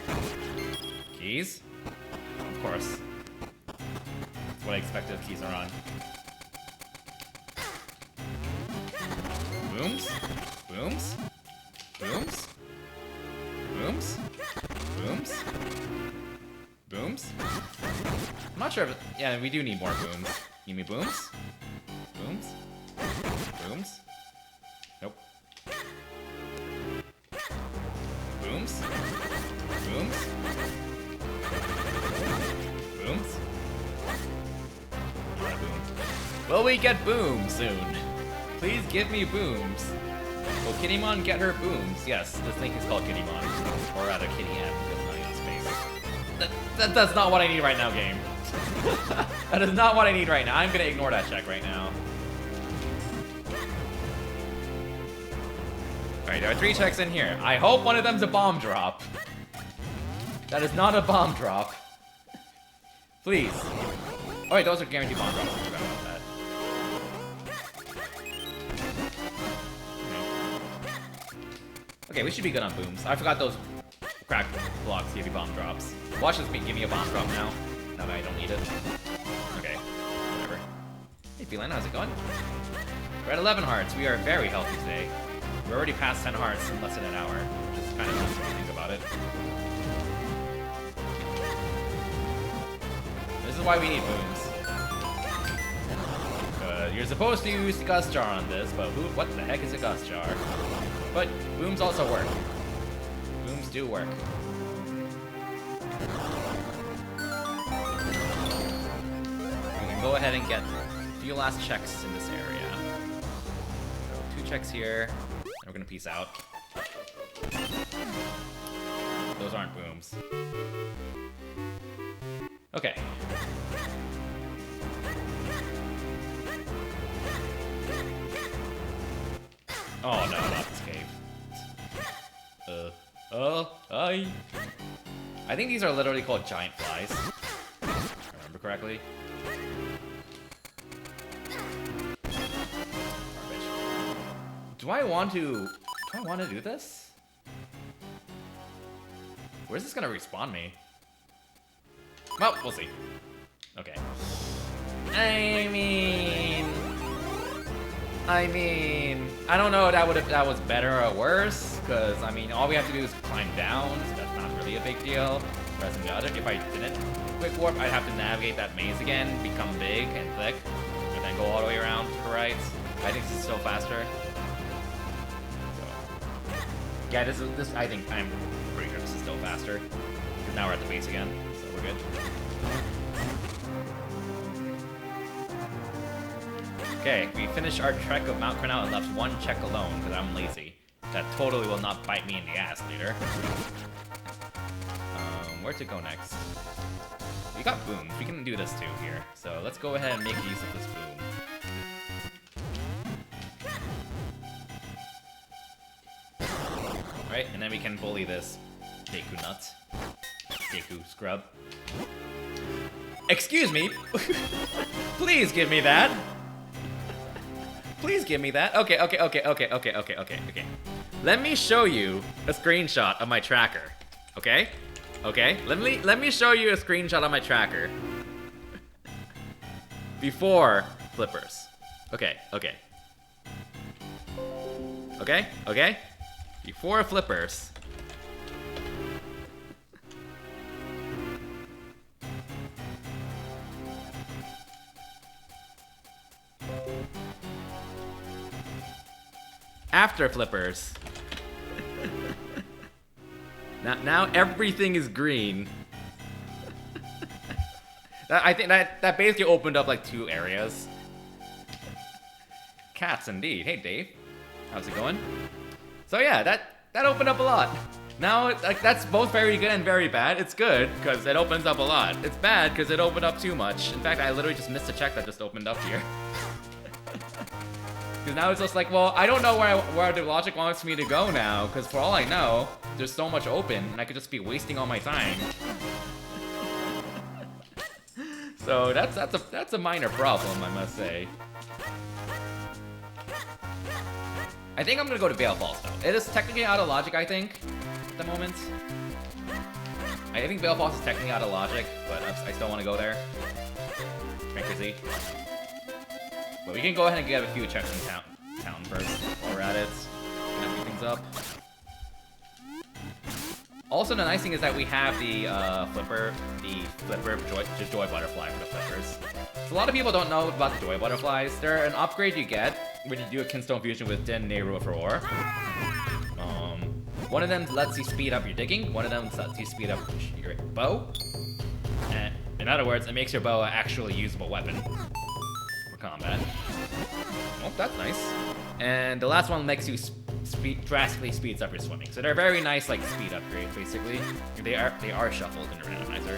Keys? Of course. That's what I expected. Keys are on. Booms? Booms? Booms? Booms? Booms? Booms? I'm not sure if yeah, we do need more booms. Give me booms? Booms? Booms? Nope. Booms? Booms? Booms? Not a boom. Will we get booms soon? Please give me booms. Will Kittymon get her booms? Yes, this thing is called Kittymon. Or rather, Kitty M, because I'm not in space. That's not what I need right now, game. That is not what I need right now. I'm gonna ignore that check right now. Alright, there are 3 checks in here. I hope one of them's a bomb drop. That is not a bomb drop. Please. Oh wait, those are guaranteed bomb drops. I forgot about that. Okay, we should be good on booms. I forgot those crack blocks give you bomb drops. Watch this give me a bomb drop now. Now that I don't need it. Okay, whatever. Hey, Feline, how's it going? We're at 11 hearts. We are very healthy today. We're already past 10 hearts in less than an hour, which is kind of nuts if you think about it. This is why we need booms. You're supposed to use the Gust Jar on this, but what the heck is a Gust Jar? But booms also work. Booms do work. We can go ahead and get a few last checks in this area. So 2 checks here. We're gonna peace out. Those aren't booms. Okay. Oh no, not this cave. I think these are literally called giant flies. If I remember correctly. Do I want to do this? Where's this gonna respawn me? Well, we'll see. Okay. I mean, I mean, I don't know if that was better or worse, because, I mean, all we have to do is climb down, so that's not really a big deal. Whereas in the other, if I didn't quick warp, I'd have to navigate that maze again, become big and thick, and then go all the way around to the right. I think this is still faster. So, yeah, this I think I'm pretty sure this is still faster. Because now we're at the base again, so we're good. Okay, we finished our trek of Mount Cornell and left one check alone, because I'm lazy. That totally will not bite me in the ass later. Where to go next? We got booms. We can do this too here. So let's go ahead and make use of this boom. Alright, and then we can bully this Deku nut. Deku scrub. Excuse me! Please give me that! Please give me that. Okay. Let me show you a screenshot of my tracker. Okay? Okay? Let me show you a screenshot of my tracker. Before flippers. Okay. Before flippers. After flippers. now everything is green. I think that basically opened up like 2 areas. Cats indeed. Hey Dave, how's it going? So yeah, that opened up a lot. Now like that's both very good and very bad. It's good because it opens up a lot. It's bad because it opened up too much. In fact, I literally just missed a check that just opened up here. Because now it's just like, well, I don't know where the logic wants me to go now, because for all I know, there's so much open, and I could just be wasting all my time. So that's a minor problem, I must say. I think I'm gonna go to Vale Falls though. It is technically out of logic, I think, at the moment. I think Vale Falls is technically out of logic, but I still want to go there. Crazy. But we can go ahead and get a few checks in town first while we're at it. Clean things up. Also, the nice thing is that we have the flipper joy butterfly for the flippers. So a lot of people don't know about the joy butterflies. They're an upgrade you get when you do a Kinstone Fusion with Din, Nehru, for Ore. One of them lets you speed up your digging. One of them lets you speed up your bow. And in other words, it makes your bow an actually usable weapon for combat. Oh, that's nice. And the last one makes you drastically speeds up your swimming. So they're very nice, like, speed upgrades, basically. They are shuffled in the randomizer.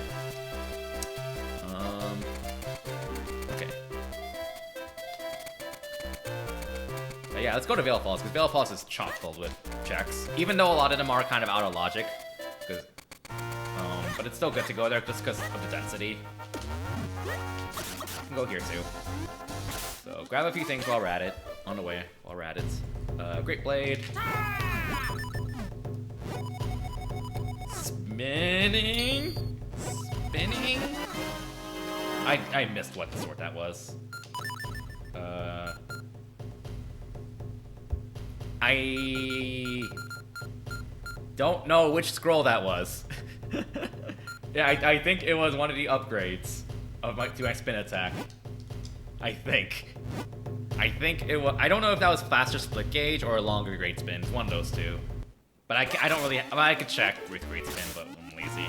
Okay. But yeah, let's go to Vale Falls, because Vale Falls is chock full with checks. Even though a lot of them are kind of out of logic. But it's still good to go there just because of the density. You can go here too. So grab a few things while we're at it. On the way, while we're at it. Great Blade. Spinning. I missed what sort that was. I don't know which scroll that was. Yeah, I think it was one of the upgrades of my spin attack. I think it was. I don't know if that was faster split gauge or a longer great spin. It's one of those two. But I don't really. I could check with great spin, but I'm lazy,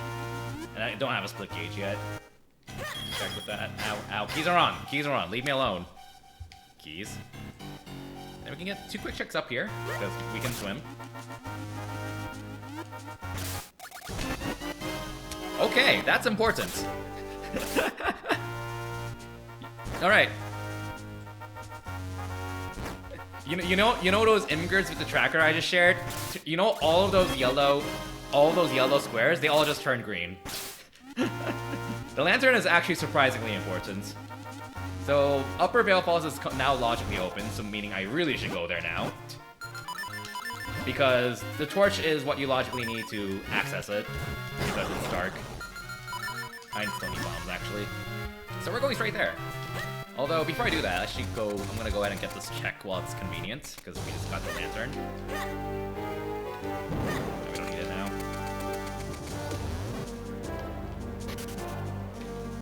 and I don't have a split gauge yet. Check with that. Ow! Keys are on. Keys are on. Leave me alone. Keys. And we can get 2 quick checks up here because we can swim. Okay, that's important. All right. You know those immigrants with the tracker I just shared? You know all of those yellow squares? They all just turned green. The lantern is actually surprisingly important. So Upper Vale Falls is now logically open, so meaning I really should go there now. Because the torch is what you logically need to access it, because it's dark. I still need bombs, actually. So we're going straight there. Although, before I do that, I'm gonna go ahead and get this check while it's convenient, because we just got the lantern. We don't need it now.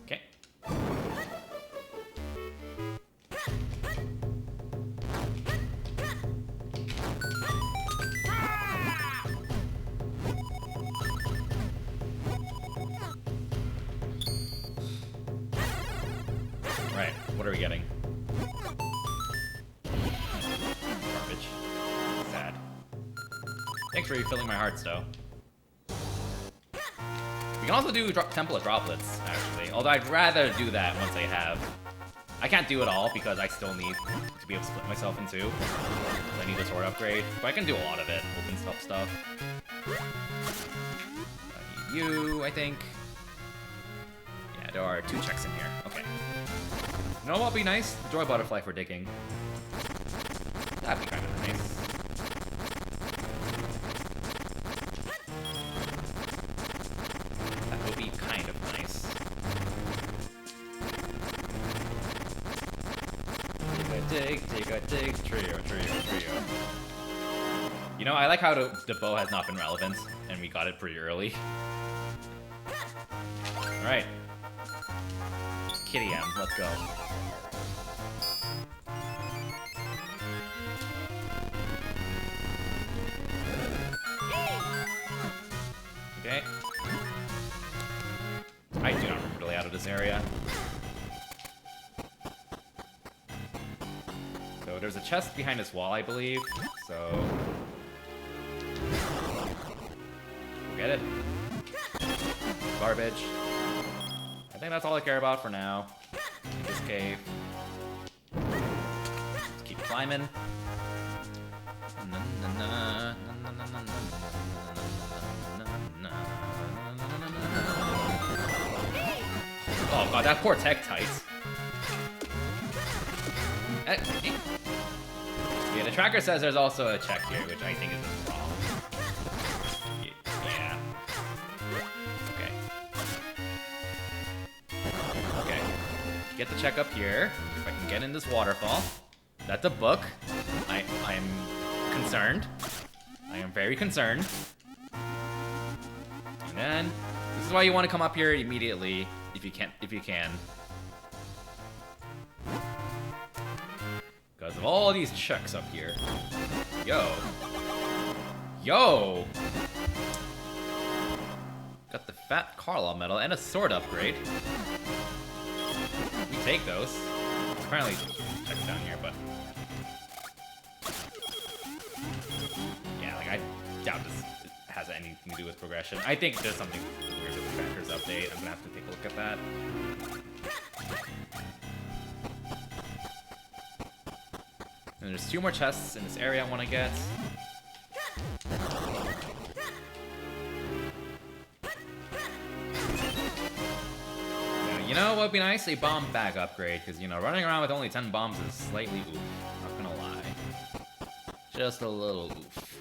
Okay. Right, what are we getting? Garbage. Sad. Thanks for refilling my hearts, though. We can also do Temple of Droplets, actually. Although I'd rather do that once I have... I can't do it all because I still need to be able to split myself in two. I need a sword upgrade. But I can do a lot of it. Open stuff. I need you, I think. Yeah, there are 2 checks in here. Okay. You know what would be nice? The Joy Butterfly for digging. That'd be kind of nice. That would be kind of nice. Dig a dig, trio. You know, I like how the bow has not been relevant, and we got it pretty early. Alright. Kitty M, let's go. Okay. I do not remember the layout of this area. So there's a chest behind this wall, I believe. So get it. Garbage. I think that's all I care about for now. This cave. Just keep climbing. Oh god, that poor Tektite. Yeah, the tracker says there's also a check here, which I think is just wrong. Yeah. Okay. Get the check up here. If I can get in this waterfall. That's a book. I am concerned. I am very concerned. And then this is why you want to come up here immediately if you can. Because of all these checks up here. Yo! Got the Fat Carla medal and a sword upgrade. We take those. Apparently, checks down here, but... yeah, like, I doubt this has anything to do with progression. I think there's something weird with the tracker's update. I'm gonna have to take a look at that. And there's 2 more chests in this area I want to get. Now, you know what would be nice? A bomb bag upgrade, because, you know, running around with only 10 bombs is slightly oof. Not gonna lie. Just a little oof.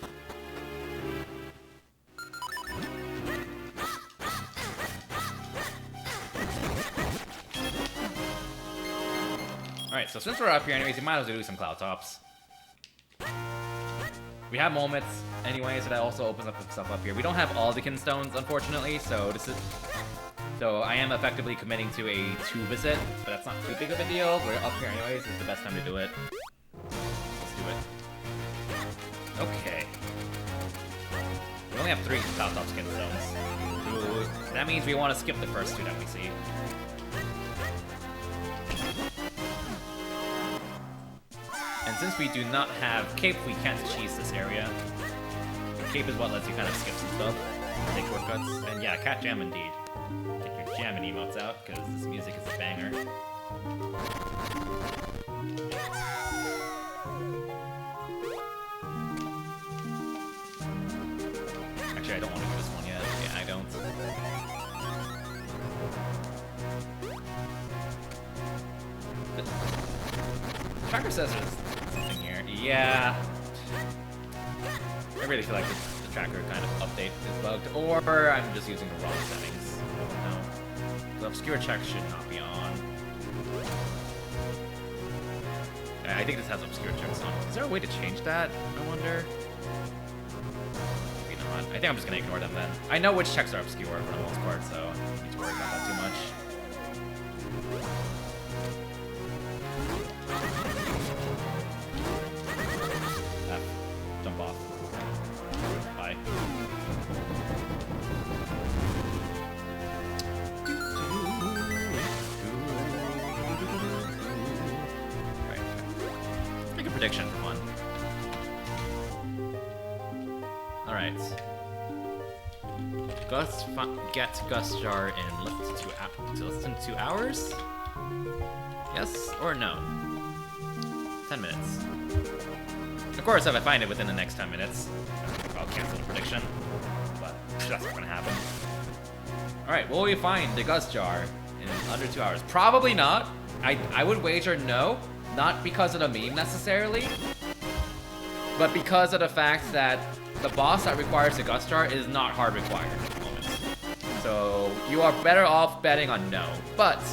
Alright, so since we're up here anyways, we might as well do some cloud tops. We have moments anyways, so that also opens up stuff up here. We don't have all the kinstones, unfortunately, so I am effectively committing to a 2 visit, but that's not too big of a deal. We're up here anyways, it's the best time to do it. Let's do it. Okay. We only have 3 cloud top kinstones. Ooh, that means we want to skip the first 2 that we see. And since we do not have Cape, we can't cheese this area. Cape is what lets you kind of skip some stuff, take shortcuts, and yeah, Cat Jam indeed. Get your jamming emotes out, because this music is a banger. Actually, I don't want to do this one yet. Yeah, I don't. The tracker says there's something here. Yeah. I really feel like the tracker kind of update is bugged, or I'm just using the wrong settings. I don't know. The obscure check should not be on. I think this has obscure checks on. Is there a way to change that? I wonder. Maybe not. I think I'm just gonna ignore them then. I know which checks are obscure for the most part, so I don't need to worry about that too much. F. Jump off. Bye. Prediction for fun. Alright. Get Gus Jar in less than 2 hours? Yes or no? 10 minutes. Of course, if I find it within the next 10 minutes, I'll cancel the prediction. But that's not gonna happen. Alright, will we find the Gus Jar in under 2 hours? Probably not. I would wager no. Not because of the meme necessarily, but because of the fact that the boss that requires the Gus Jar is not hard required at the moment. So you are better off betting on no, but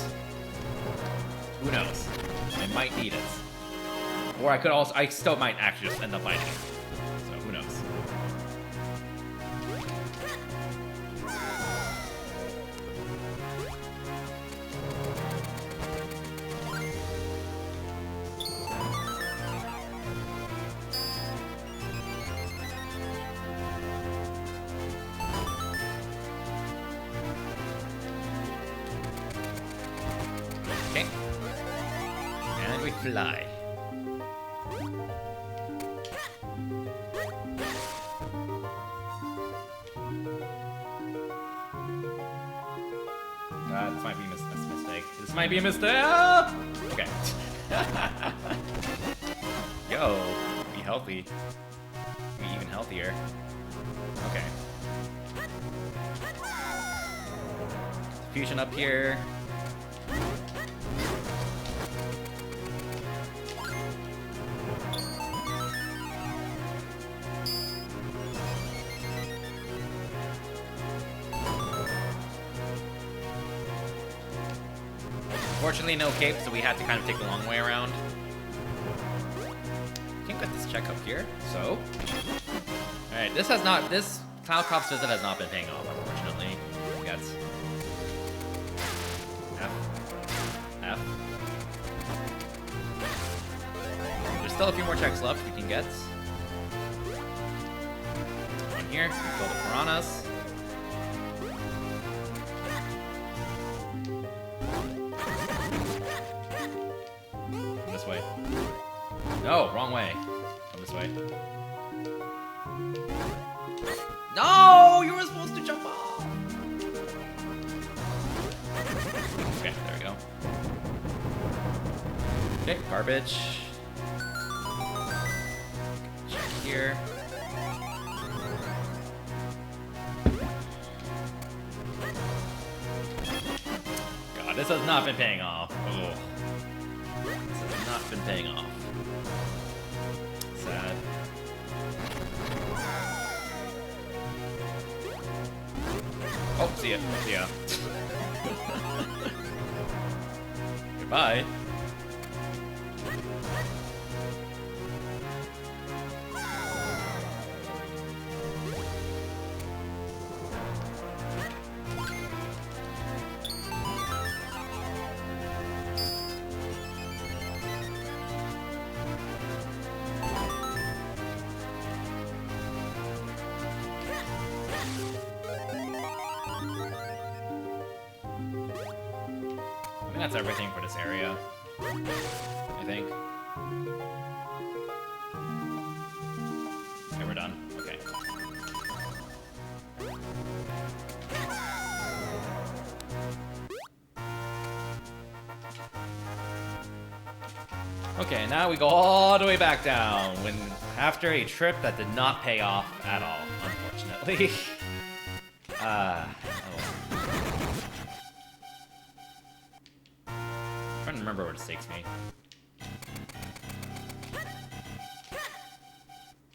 who knows? I might need it. Or I still might actually just end up fighting it. So who knows? Fly. This might be a mistake. This might be a mistake. Okay. Yo, be healthy. Be even healthier. Okay. Fusion up here. Unfortunately, no cape, so we had to kind of take the long way around. Can't get this check up here, so. Alright, this Cloud Cop's visit has not been paying off, unfortunately. We got F. There's still a few more checks left we can get. One here, kill the piranhas. No, wrong way. Come this way. No, you were supposed to jump off. Okay, there we go. Okay, garbage. Check here. God, this has not been paying off. Ugh. This has not been paying off. Sad. Oh, see ya. See ya. Goodbye. That's everything for this area, I think. Okay, we're done. Okay. Okay, now we go all the way back down after a trip that did not pay off at all, unfortunately. Oh. I'm trying to remember where it takes me.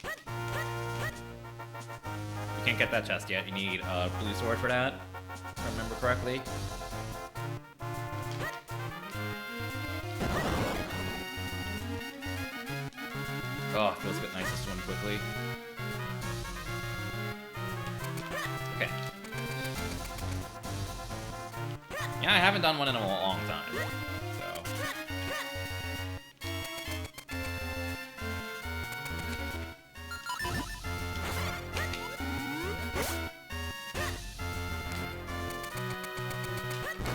You can't get that chest yet. You need a blue sword for that, if I remember correctly. Oh, it feels good nice to swim quickly. Okay. Yeah, I haven't done one in a long time, so...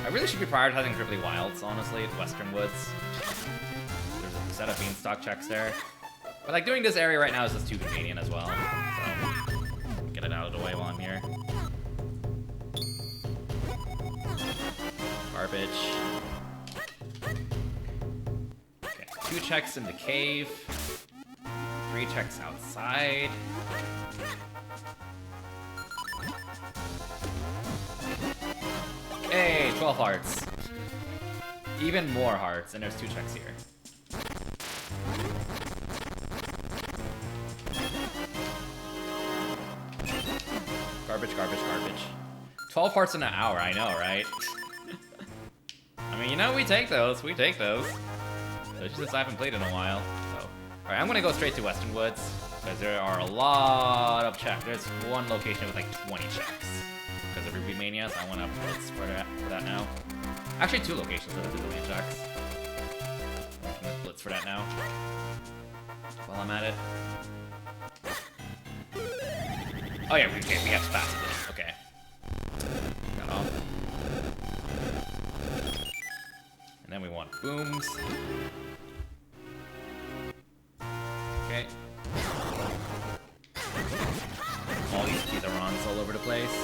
I really should be prioritizing Dribbly Wilds, honestly, Western Woods. There's a set of Beanstalk checks there. But like doing this area right now is just too convenient as well. So get it out of the way while I'm here. Garbage. Okay, 2 checks in the cave. 3 checks outside. Hey, 12 hearts. Even more hearts, and there's 2 checks here. Garbage, garbage, garbage. 12 hearts in an hour, I know, right? I mean, you know, we take those, Especially since I haven't played in a while, so. Alright, I'm gonna go straight to Western Woods, because there are a lot of checks. There's one location with like 20 checks. Because of Ruby Manias, I want to blitz for that now. Actually, 2 locations with the Ruby checks. I'm gonna blitz for that now. While I'm at it. Oh yeah, we have fast blitz. Okay. Got off. And then we want booms. Okay. All these Pizarrons all over the place.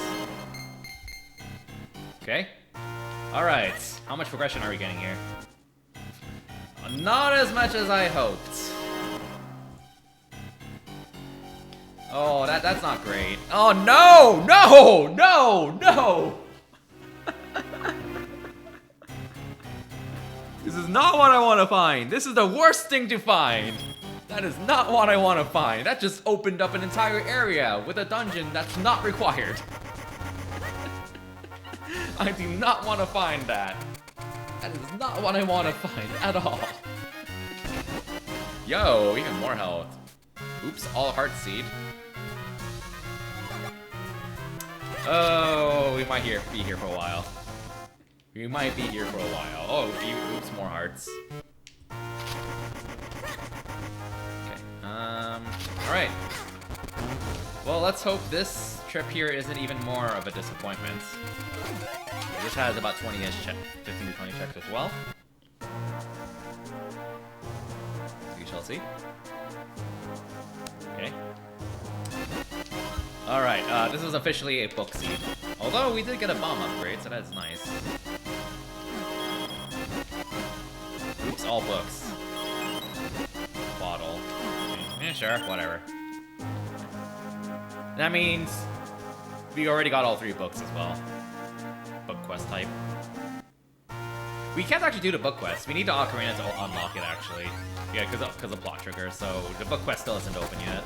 Okay. Alright. How much progression are we getting here? Not as much as I hoped. Oh, that's not great. Oh, no! No! No! No! This is not what I want to find. This is the worst thing to find. That is not what I want to find. That just opened up an entire area with a dungeon that's not required. I do not want to find that. That is not what I want to find at all. Yo, even more health. Oops, all heart seed. Oh, we might be here for a while. We might be here for a while. Oh, oops, more hearts. Okay, alright. Well, let's hope this trip here isn't even more of a disappointment. This has about 20-ish checks, 15 to 20 checks as well. We shall see. Okay. Alright, this is officially a book seed. Although we did get a bomb upgrade, so that's nice. Oops, all books. Bottle. Yeah, sure, whatever. That means we already got all 3 books as well. Book quest type. We can't actually do the book quest. We need the Ocarina to unlock it, actually. Yeah, because of plot trigger, so the book quest still isn't open yet.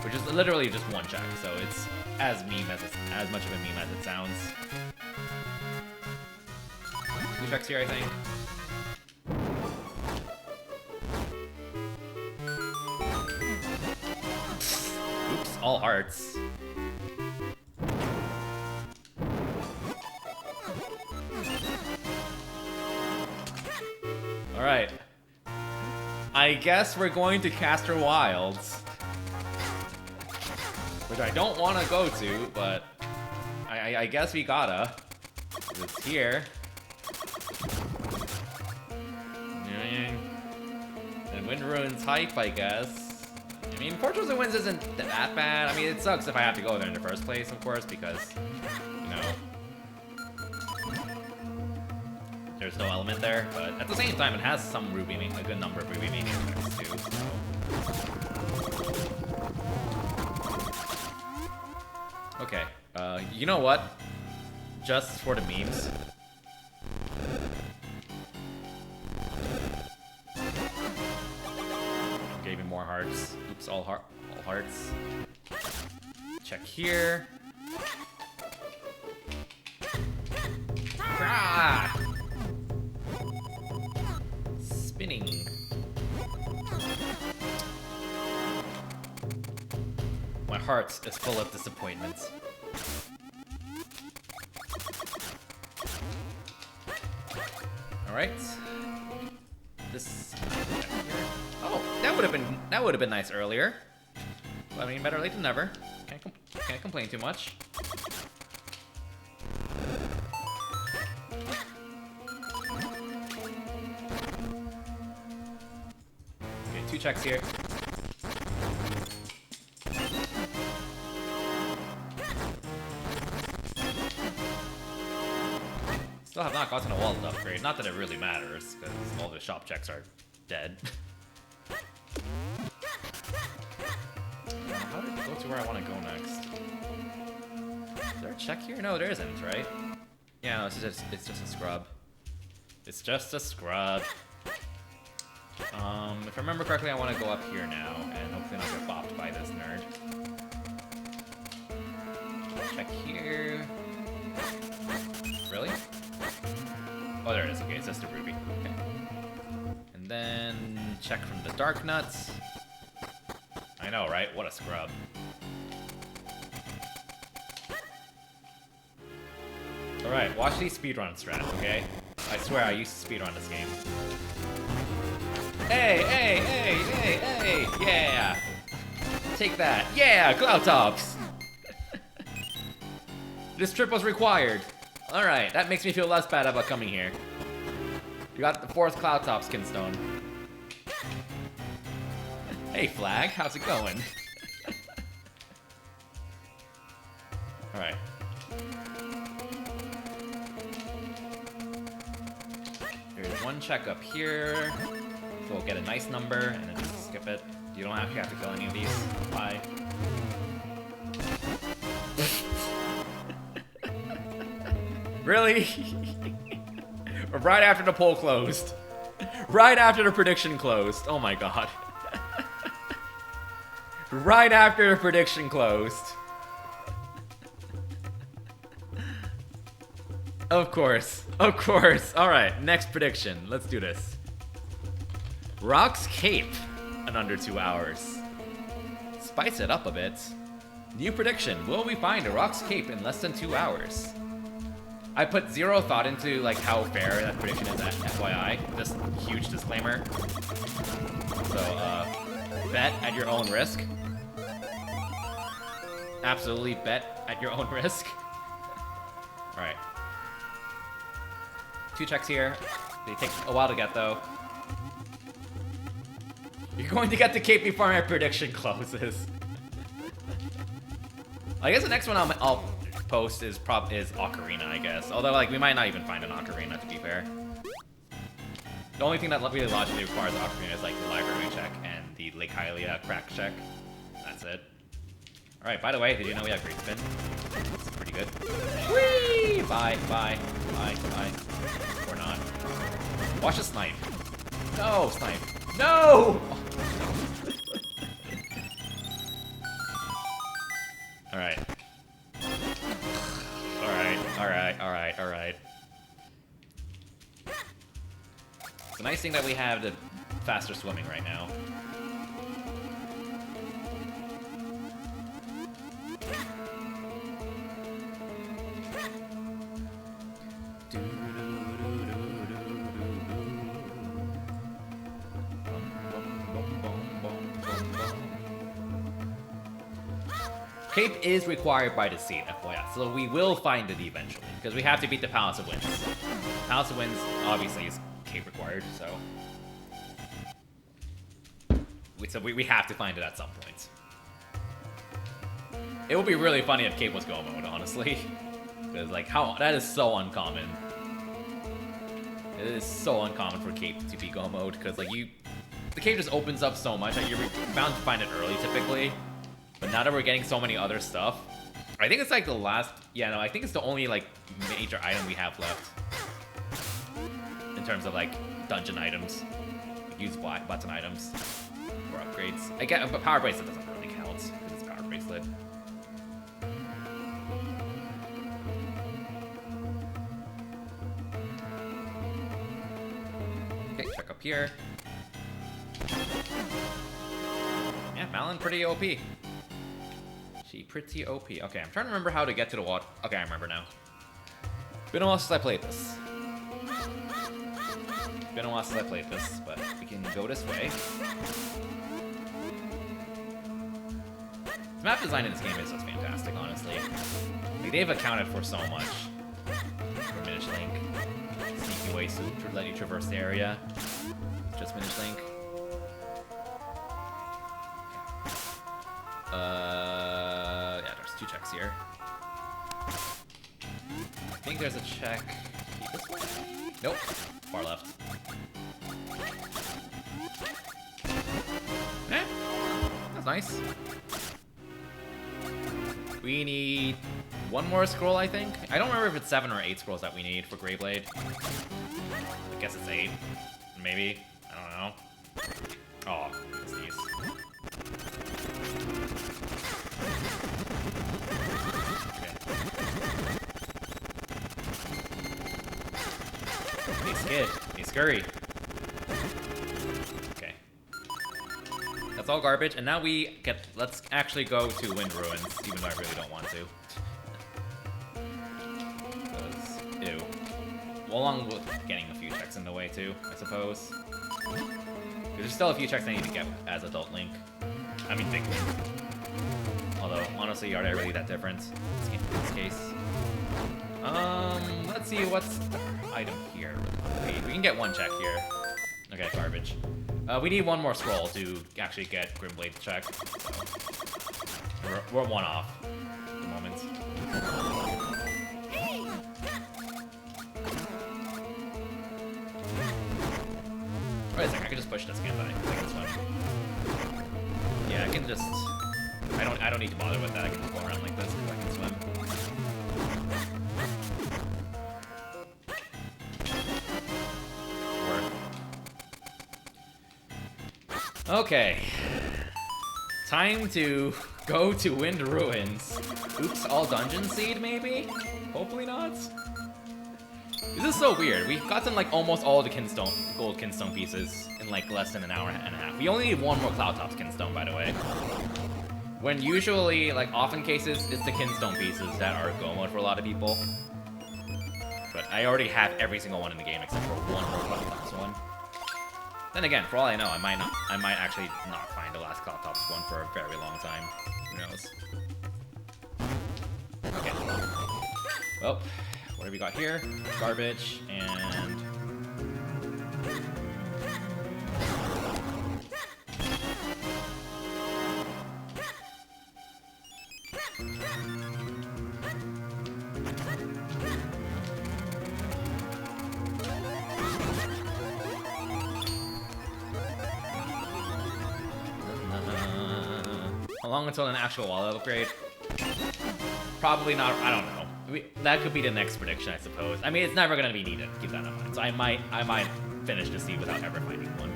Which is literally just 1 check, so it's as much of a meme as it sounds. 2 checks here, I think. Oops, all hearts. Alright. I guess we're going to Castor Wilds. Which I don't want to go to, but I guess we gotta. It's here. And Wind Ruins hype, I guess. I mean, Fortress of Winds isn't that bad. I mean, it sucks if I have to go there in the first place, of course, because, you know, there's no element there. But at the same time, it has some Ruby, a good number of Ruby Mania checks too. So. Okay, you know what? Just for the memes. Gave me more hearts. Oops, all hearts. Check here. Ah! My heart is full of disappointments. Alright. This... Oh, that would have been nice earlier. But, I mean, better late than never. Can't complain too much. Okay, 2 checks here. Still have not gotten a wallet upgrade. Not that it really matters, because all the shop checks are dead. How did it go to where I want to go next? Is there a check here? No, there isn't, right? Yeah, no, it's just a scrub. It's just a scrub. If I remember correctly, I want to go up here now, and hopefully not get bopped by this nerd. Check here. Really? Oh, there it is. Okay, it's just a ruby. Okay. And then check from the dark nuts. I know, right? What a scrub. Alright, watch these speedrun strats, okay? I swear I used to speedrun this game. Hey, hey, hey, hey, hey! Yeah! Take that. Yeah! Cloud tops! This trip was required. Alright, that makes me feel less bad about coming here. You got the 4th cloud top skin stone. Hey Flag, how's it going? Alright. There's 1 check up here. So we'll get a nice number and then just skip it. You don't actually have to kill any of these. Bye. Really? Right after the poll closed. Right after the prediction closed. Oh my god. Right after the prediction closed. Of course. Of course. Alright, next prediction. Let's do this. Rock's Cape in under 2 hours. Spice it up a bit. New prediction. Will we find a Rock's Cape in less than 2 hours? I put 0 thought into like how fair that prediction is at FYI. Just huge disclaimer. So, bet at your own risk. Absolutely bet at your own risk. Alright. 2 checks here. They take a while to get though. You're going to get the cape before my prediction closes. I guess the next one I'll post is Ocarina, I guess. Although, like, we might not even find an Ocarina, to be fair. The only thing that really logically requires Ocarina is, like, the library check and the Lake Hylia crack check. That's it. Alright, by the way, did you know we have Great Spin? It's pretty good. Whee! Bye, bye, bye, bye. Or not. Watch the snipe. No, snipe. No! Alright. Alright. The nice thing that we have the faster swimming right now. Cape is required by the seed, FYI, so we will find it eventually, because we have to beat the Palace of Winds. Palace of Winds, obviously, is Cape required, so... we have to find it at some point. It would be really funny if Cape was Go mode, honestly. Because, like, that is so uncommon. It is so uncommon for Cape to be Go mode, because, like, the Cape just opens up so much that you're bound to find it early, typically. But now that we're getting so many other stuff, I think it's like the last, yeah, no, I think it's the only like major item we have left in terms of like dungeon items, like, use button items or upgrades. I get, but Power Bracelet doesn't really count because it's Power Bracelet. Okay, check up here. Yeah, Malin pretty OP. She pretty OP. Okay, I'm trying to remember how to get to the water. Okay, I remember now. Been a while since I played this. But we can go this way. The map design in this game is just fantastic, honestly. Like, they've accounted for so much for Minish Link. Sneaky ways to let you traverse the area. Just Minish Link. Yeah, there's 2 checks here. I think there's a check this way? Nope. Far left. Eh, that's nice. We need 1 more scroll, I think. I don't remember if it's 7 or 8 scrolls that we need for Greyblade. I guess it's 8. Maybe. I don't know. Oh, it's these. Hey, Skid. Hey, Scurry. Okay. That's all garbage, and now let's actually go to Wind Ruins, even though I really don't want to. Ew. Well, along with getting a few checks in the way, too, I suppose. There's still a few checks I need to get as Adult Link. I mean, Big Link. Although, honestly, are they really that different in this case? Let's see what's the item here. Okay, we can get 1 check here. Okay, garbage. We need 1 more scroll to actually get Grimblade to check. So we're 1 off at the moment. Wait a second, I can just push this, can't I? I can swim. Yeah, I can just. I don't need to bother with that. I can just go around like this because I can swim. Okay. Time to go to Wind Ruins. Oops, all dungeon seed, maybe? Hopefully not. This is so weird. We've gotten like almost all the gold Kinstone pieces in like less than an hour and a half. We only need 1 more Cloudtop's Kinstone, by the way. When usually, like often cases, it's the Kinstone pieces that are go mode for a lot of people. But I already have every single one in the game except for 1 more Cloudtop's one. Then again, for all I know, I might actually not find the last Cloudtop's one for a very long time. Who knows? Okay. Well, what have we got here? Garbage, and... How long until an actual wallet upgrade? Probably not, I don't know. That could be the next prediction, I suppose. I mean, it's never gonna be needed, keep that in mind. So I might finish the seed without ever finding one.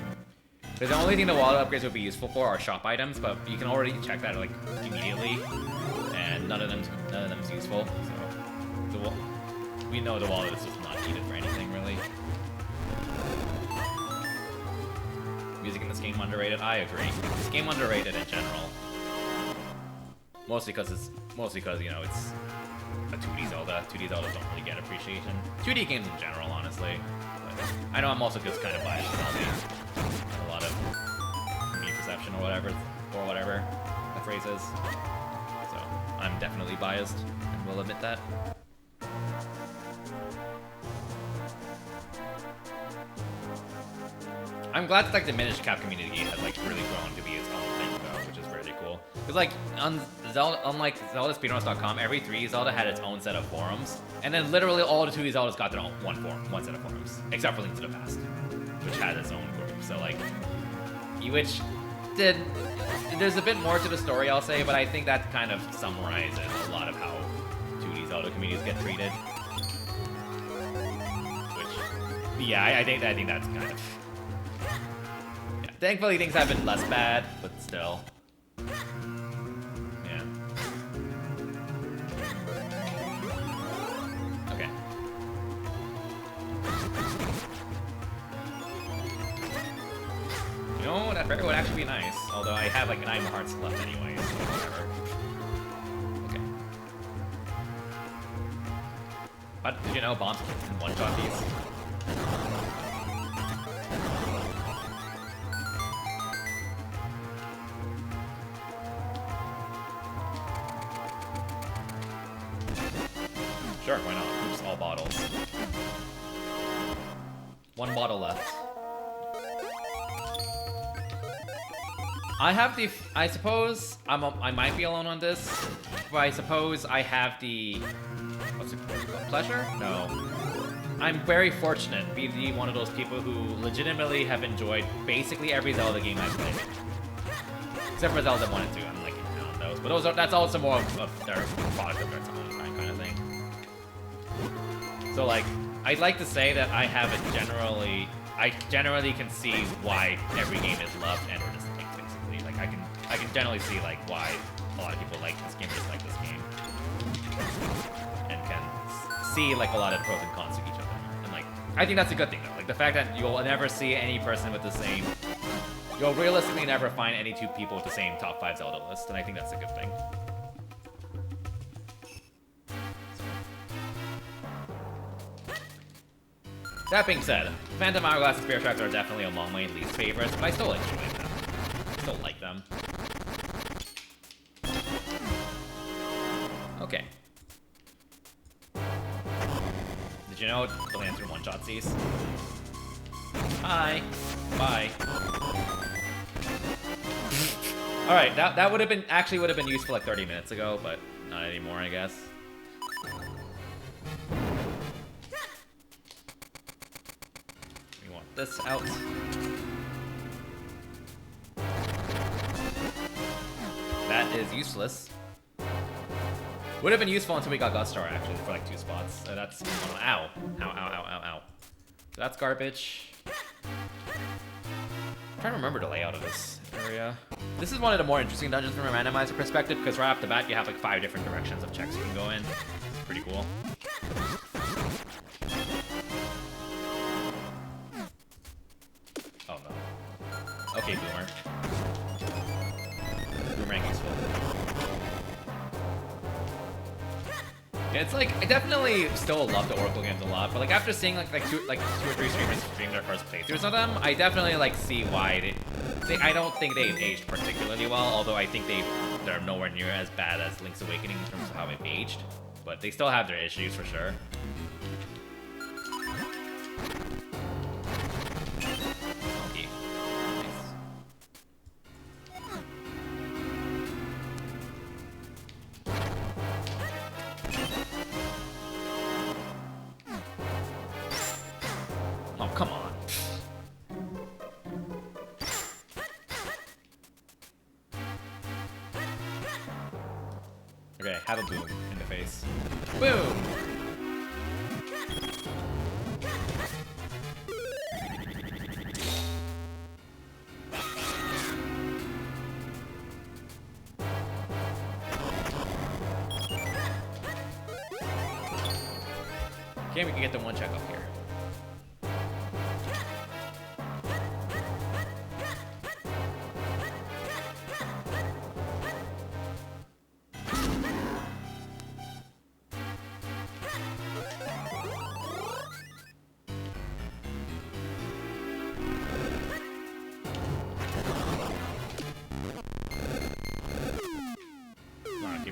Because the only thing the wallet upgrades would be useful for are shop items, but you can already check that like immediately, and none of them's useful. So we know the wallet is just not needed for anything really. Music in this game underrated. I agree. This game underrated in general. Mostly because you know it's a 2D Zelda. 2D Zeldas don't really get appreciation. 2D games in general, honestly. But I know I'm also just kind of biased with all these. A lot of me perception or whatever the phrase is. So I'm definitely biased, and will admit that. I'm glad that like the Minish Cap community has like really grown to be its own thing though, which is really cool. Because like on Zelda, unlike ZeldaSpeedrunners.com, every 3D Zelda had its own set of forums, and then literally all the 2D Zeldas got their own one set of forums, except for Link to the Past, which had its own group. So like, there's a bit more to the story, I'll say, but I think that kind of summarizes a lot of how 2D Zelda communities get treated. Which, yeah, I think that's kind of. Thankfully, things have been less bad, but still. Yeah. Okay. You know, that fairy would actually be nice. Although I have like 9 more hearts left anyway, so whatever. But did you know bombs can one-shot these? Sure, why not? Oops, all bottles. One bottle left. I suppose I might be alone on this, but I suppose I have the, what's it called? Pleasure? No. I'm very fortunate to be one of those people who legitimately have enjoyed basically every Zelda game I've played. Except for Zelda 1 and 2, I'm like, on those. But that's also more of their product of their time kind of thing. So like, I'd like to say that I generally can see why every game is loved and or disliked, basically. Like I can generally see like why a lot of people like this game or dislike this game. And can see like a lot of pros and cons to each of them. And like, I think that's a good thing though. Like the fact that you'll never see any person with the same, you'll realistically never find any two people with the same top 5 Zelda list, and I think that's a good thing. That being said, Phantom Hourglass and Spirit Tracks are definitely among my least favorites, but I still enjoy them. I still like them. Okay. Did you know the Lantern one-shot these? Hi. Bye. Alright, that would have been useful like 30 minutes ago, but not anymore, I guess. This out. That is useless. Would have been useful until we got Gustar actually for like 2 spots. So that's ow. Ow, ow, ow, ow, ow. So that's garbage. I'm trying to remember the layout of this area. This is one of the more interesting dungeons from a randomizer perspective, because right off the bat you have like 5 different directions of checks you can go in. It's pretty cool. Oh no. Okay, Boomer. Boomerang useful. Yeah, it's like, I definitely still love the Oracle games a lot, but like after seeing like two or three streamers stream their first playthroughs of them, I definitely like see why I don't think they've aged particularly well, although I think they're nowhere near as bad as Link's Awakening in terms of how they've aged, but they still have their issues for sure. Come on. Okay, have a boom in the face. Boom! Okay, we can get the one check up here.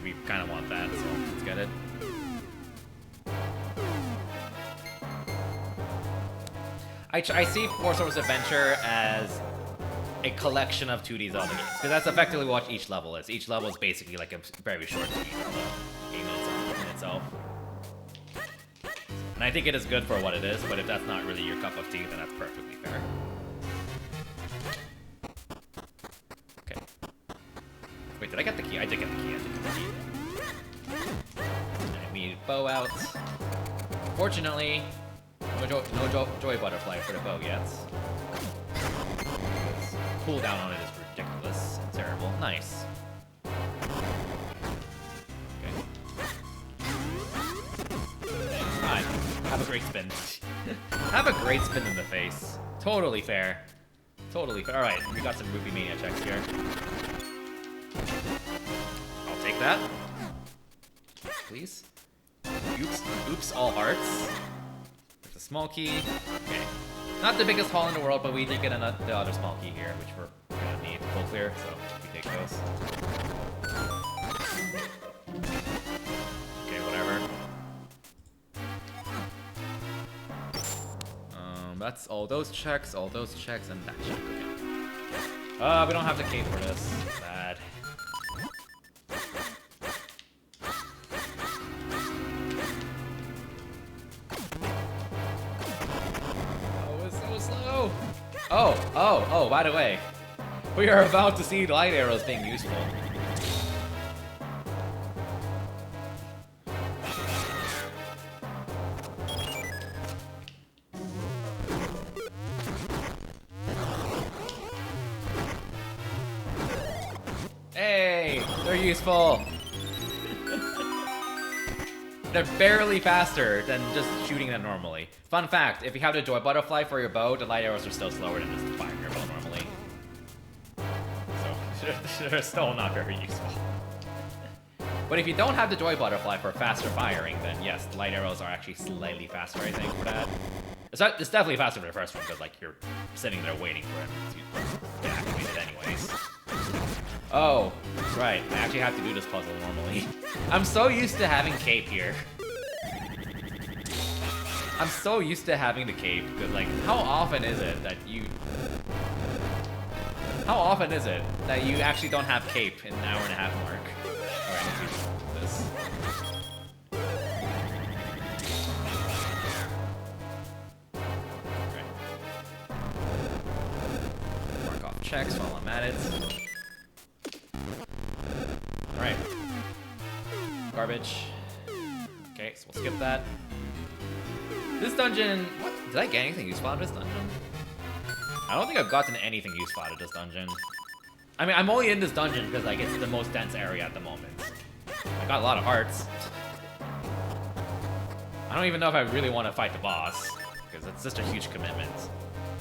We kind of want that, so let's get it. I see Four Swords Adventure as a collection of 2D Zelda games, because that's effectively what each level is. Each level is basically like a very short 2D Zelda game in itself. And I think it is good for what it is, but if that's not really your cup of tea, then that's perfectly fair. Okay. Wait, did I get the key? I did get the key. I need bow out. Fortunately, no joy butterfly for the bow yet. Cooldown on it is ridiculous and terrible. Nice. Okay. Fine. Have a great spin. Have a great spin in the face. Totally fair. Totally fair. Alright, we got some Rupee Mania checks here. I'll take that. Please. Oops, all hearts. There's a small key. Okay. Not the biggest haul in the world, but we did get the other small key here, which we're gonna need full clear, so we take those. Okay, whatever. That's all those checks, and that check. Okay. We don't have the key for this. Sad. Oh, by the way, we are about to see light arrows being useful. Hey, they're useful. They're barely faster than just shooting them normally. Fun fact, if you have the Joy Butterfly for your bow, the light arrows are still slower than just firing your bow normally. So, they're still not very useful. But if you don't have the Joy Butterfly for faster firing, then yes, the light arrows are actually slightly faster, I think, for that. It's definitely faster for the first one, because, like, you're sitting there waiting for him to get activated anyways. Oh, right, I actually have to do this puzzle normally. I'm so used to having cape here. I'm so used to having the cape, because, like, how often is it that you actually don't have cape in an hour and a half mark? Alright, let's do this. Okay. Mark off checks while I'm at it. Alright. Garbage. Okay, so we'll skip that. This dungeon... What? Did I get anything useful out of this dungeon? I don't think I've gotten anything useful out of this dungeon. I mean, I'm only in this dungeon because, like, it's the most dense area at the moment. I got a lot of hearts. I don't even know if I really want to fight the boss, because it's just a huge commitment.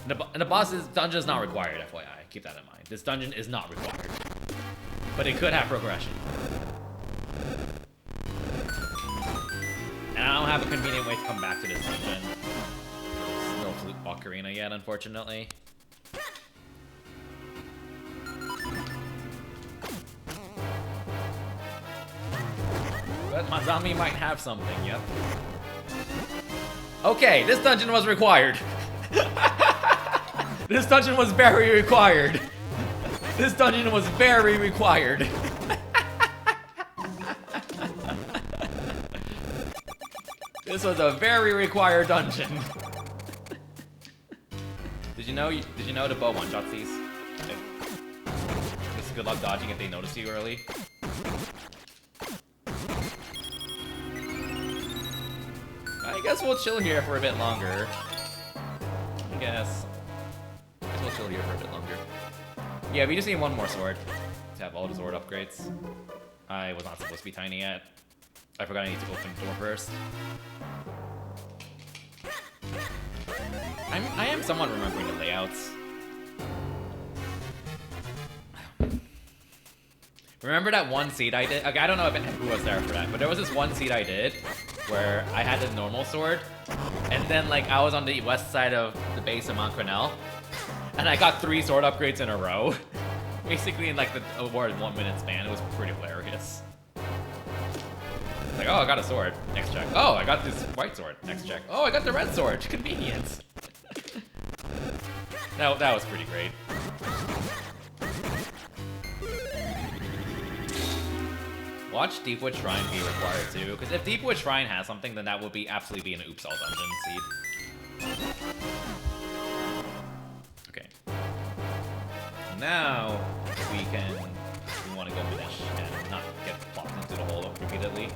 And the boss's dungeon is not required, FYI. Keep that in mind. This dungeon is not required. But it could have progression. And I don't have a convenient way to come back to this dungeon. There's no Flute Ocarina yet, unfortunately. But Mazami might have something, yep. Okay, this dungeon was required. This dungeon was very required. This dungeon was very required. This was a very required dungeon. Did you know the bow one-shots these? Just good luck dodging if they notice you early. I guess we'll chill here for a bit longer. I guess we'll chill here for a bit longer. Yeah, we just need one more sword to have all the sword upgrades. I was not supposed to be tiny yet. I forgot I need to open the door first. I am somewhat remembering the layouts. Remember that one seed I did? Okay, I don't know who was there for that, but there was this one seed I did where I had the normal sword, and then like I was on the west side of the base of Mount Cornell, and I got 3 sword upgrades in a row. Basically in like the award 1 minute span. It was pretty hilarious. Like, oh, I got a sword. Next check. Oh, I got this white sword. Next check. Oh, I got the red sword. Convenience. That was pretty great. Watch Deepwood Shrine be required too, because if Deepwood Shrine has something, then that would be absolutely be an Oops All Dungeon seed. Okay. Now we want to go Minish and not get plopped into the hole repeatedly.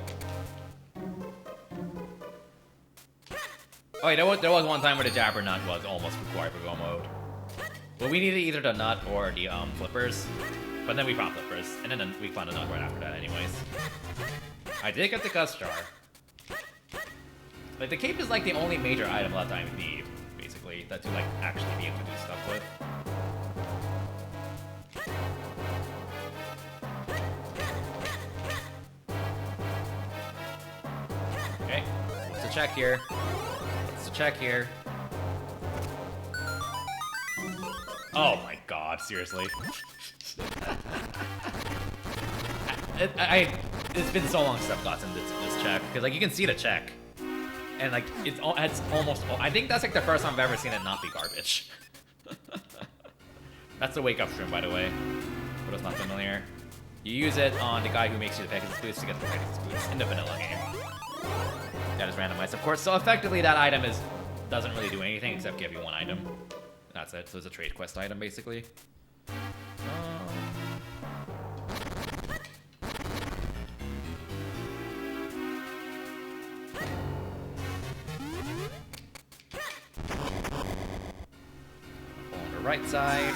Oh yeah, there was one time where the Jabber Nut was almost required for go mode. But we needed either the nut or the flippers. But then we found flippers, and then we found a nut right after that anyways. I did get the Gust Jar. Like, the cape is like the only major item left I need, basically, that to like actually be able to do stuff with. Okay, check here? What's the check here? Oh my god, seriously. It's been so long since I've gotten this check, because like you can see the check, and like it's almost. I think that's like the first time I've ever seen it not be garbage. That's the wake up stream, by the way. For those not familiar, you use it on the guy who makes you the Pegasus boots to get the Pegasus boots in the vanilla game. That is randomized, of course. So effectively, that item doesn't really do anything except give you one item. That's it. So it's a trade quest item, basically. On the right side.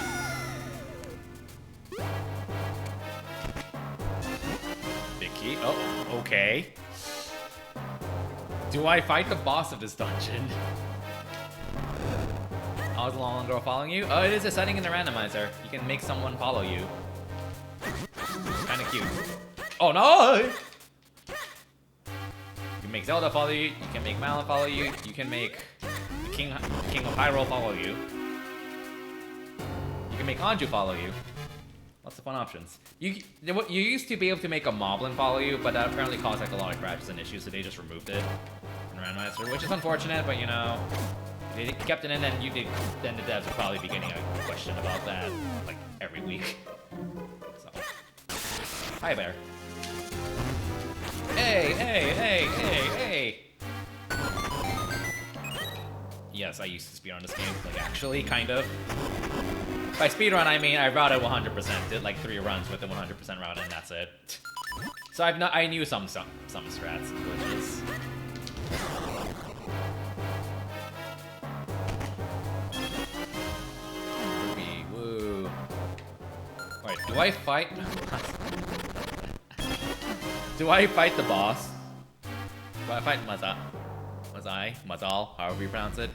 Big key. Oh, okay. Do I fight the boss of this dungeon? I was no longer following you. Oh, it is a setting in the randomizer. You can make someone follow you. It's kind of cute. Oh no! You can make Zelda follow you. You can make Malon follow you. You can make the King of Hyrule follow you. You can make Anju follow you. Lots of fun options. You used to be able to make a Moblin follow you, but that apparently caused like a lot of crashes and issues, so they just removed it in randomizer, which is unfortunate. But you know. They kept it in, and then the devs would probably be getting a question about that like every week. So, hi there. Hey! Yes, I used to speedrun this game, like actually, kind of. By speedrun, I mean I routed 100%, did like 3 runs with the 100% route, and that's it. So I knew some strats, which is. Alright, do I fight? Do I fight the boss? Do I fight Mazal, however you pronounce it?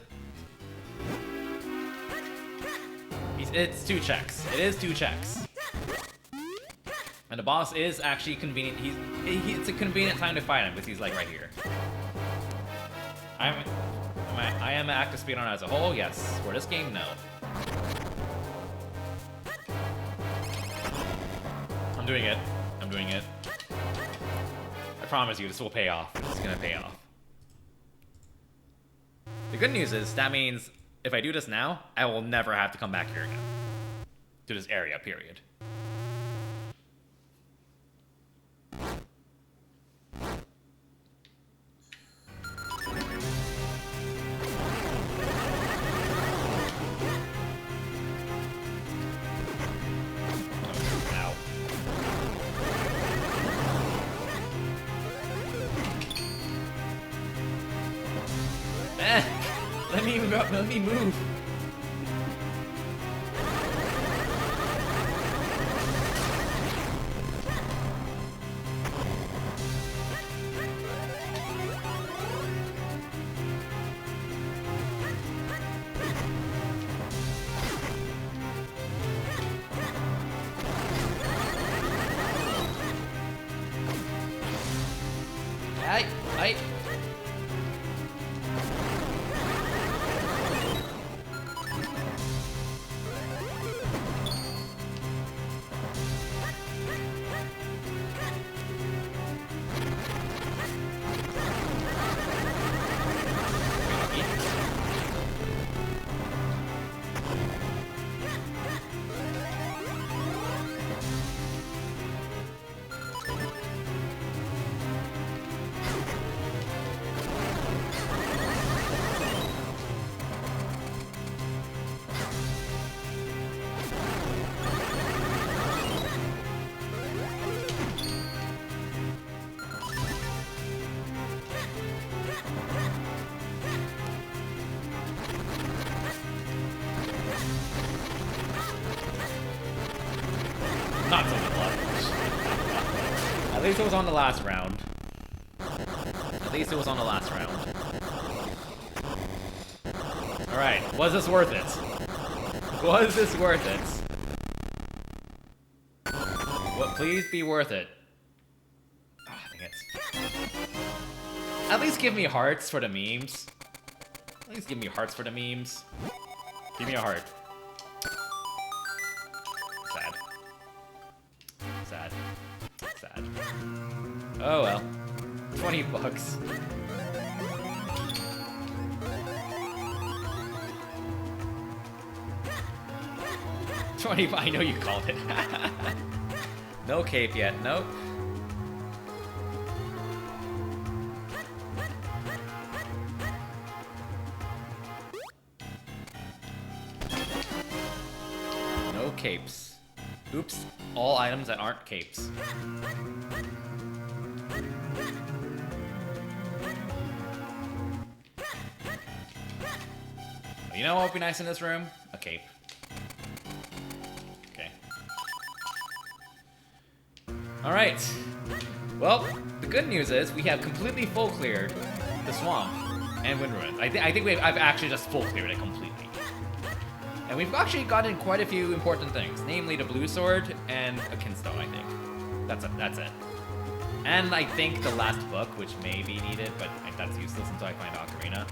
It's 2 checks. It is 2 checks. And the boss is actually convenient. It's a convenient time to fight him because he's like right here. I am an active speedrunner as a whole, yes. For this game, no. I'm doing it. I promise you, this will pay off. It's gonna pay off. The good news is, that means if I do this now, I will never have to come back here again. To this area, period. Let me move. Hey. Not so much. At least it was on the last round. Alright, was this worth it? Was this worth it? Well, please be worth it. Ah, dang it. At least give me hearts for the memes. At least give me hearts for the memes. Give me a heart. Sad. Sad. Sad. Oh well. 20 bucks. I know you called it. No cape yet. Nope. No capes. Oops. All items that aren't capes. You know what would be nice in this room? A cape. Okay. Alright. Well, the good news is we have completely full cleared the swamp and Wind Ruins. I think I've actually just full cleared it completely. And we've actually gotten quite a few important things, namely the blue sword and a kinstone, I think. That's it. And I think the last book, which may be needed, but that's useless until I find Ocarina.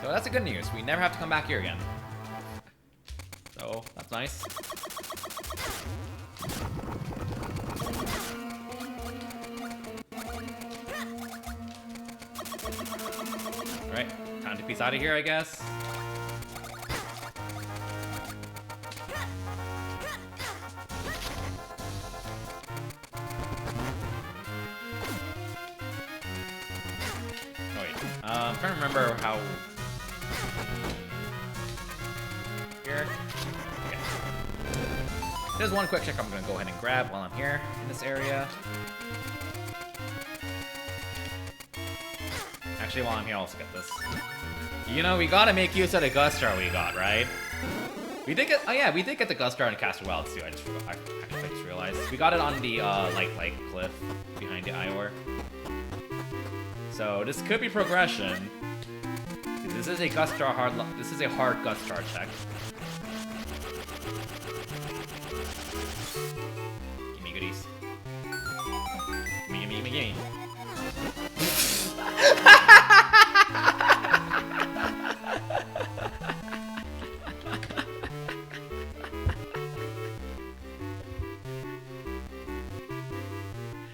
So that's the good news. We never have to come back here again. So that's nice. Alright, time to piece out of here, I guess. Oh wait, I'm trying to remember how... Here. Okay. There's one quick check I'm gonna go ahead and grab while I'm here in this area. Actually, while I'm here, I'll also get this. You know, we gotta make use of the Gust Jar we got, right? We did get, oh yeah, we did get the Gust Jar in Castle Wilds too. I just realized. We got it on the, like cliff behind the Ior. So this could be progression. This is a Gust Jar this is a hard Gust Jar check. Gimme goodies. Gimme.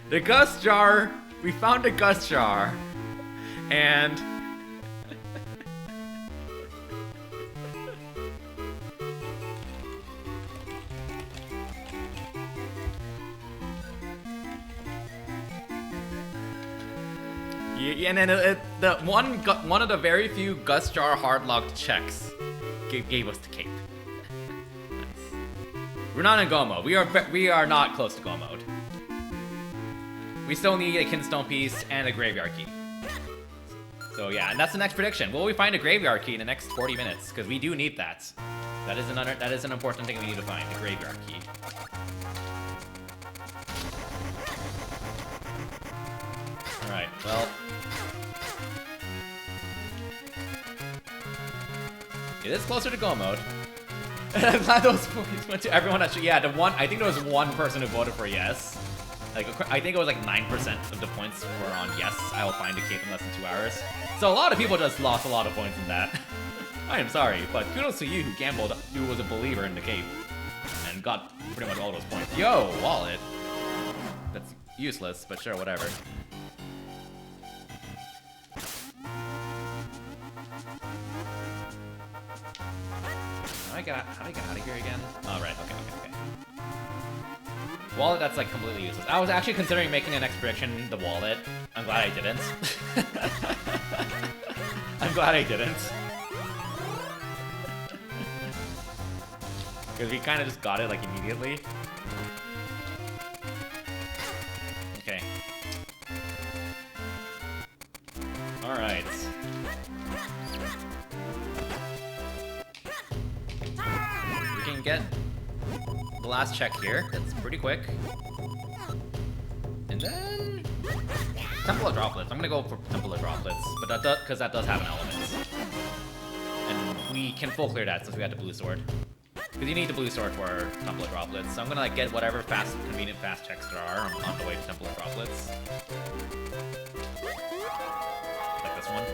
The Gust Jar! We found a Gust Jar! And... yeah, and then the one of the very few Gust Jar hard-locked checks gave us the cape. Nice. We're not in Go mode. We are not close to Go mode. We still need a Kinstone piece and a Graveyard Key. So yeah, and that's the next prediction. Will we find a Graveyard Key in the next 40 minutes? Because we do need that. That is an important thing we need to find, the Graveyard Key. Alright, well... it is closer to Go mode. I'm glad those points went to everyone that should. Yeah, I think there was one person who voted for yes. Like, I think it was like 9% of the points were on yes, I will find a cape in less than 2 hours. So a lot of people just lost a lot of points in that. I am sorry, but kudos to you who gambled, who was a believer in the cape. And got pretty much all those points. Yo, wallet! That's useless, but sure, whatever. How do I get out of here again? Oh, right, okay. Wallet, that's like completely useless. I was actually considering making the next prediction the wallet. I'm glad I didn't. I'm glad I didn't. Because we kind of just got it like immediately. Okay. Alright. We can get the last check here. That's pretty quick. And then Temple of Droplets. I'm gonna go for Temple of Droplets, but that does, because that does have an element, and we can full clear that since we got the blue sword. Because you need the blue sword for Temple of Droplets. So I'm gonna like get whatever convenient fast checks there are on the way to Temple of Droplets. Like this one.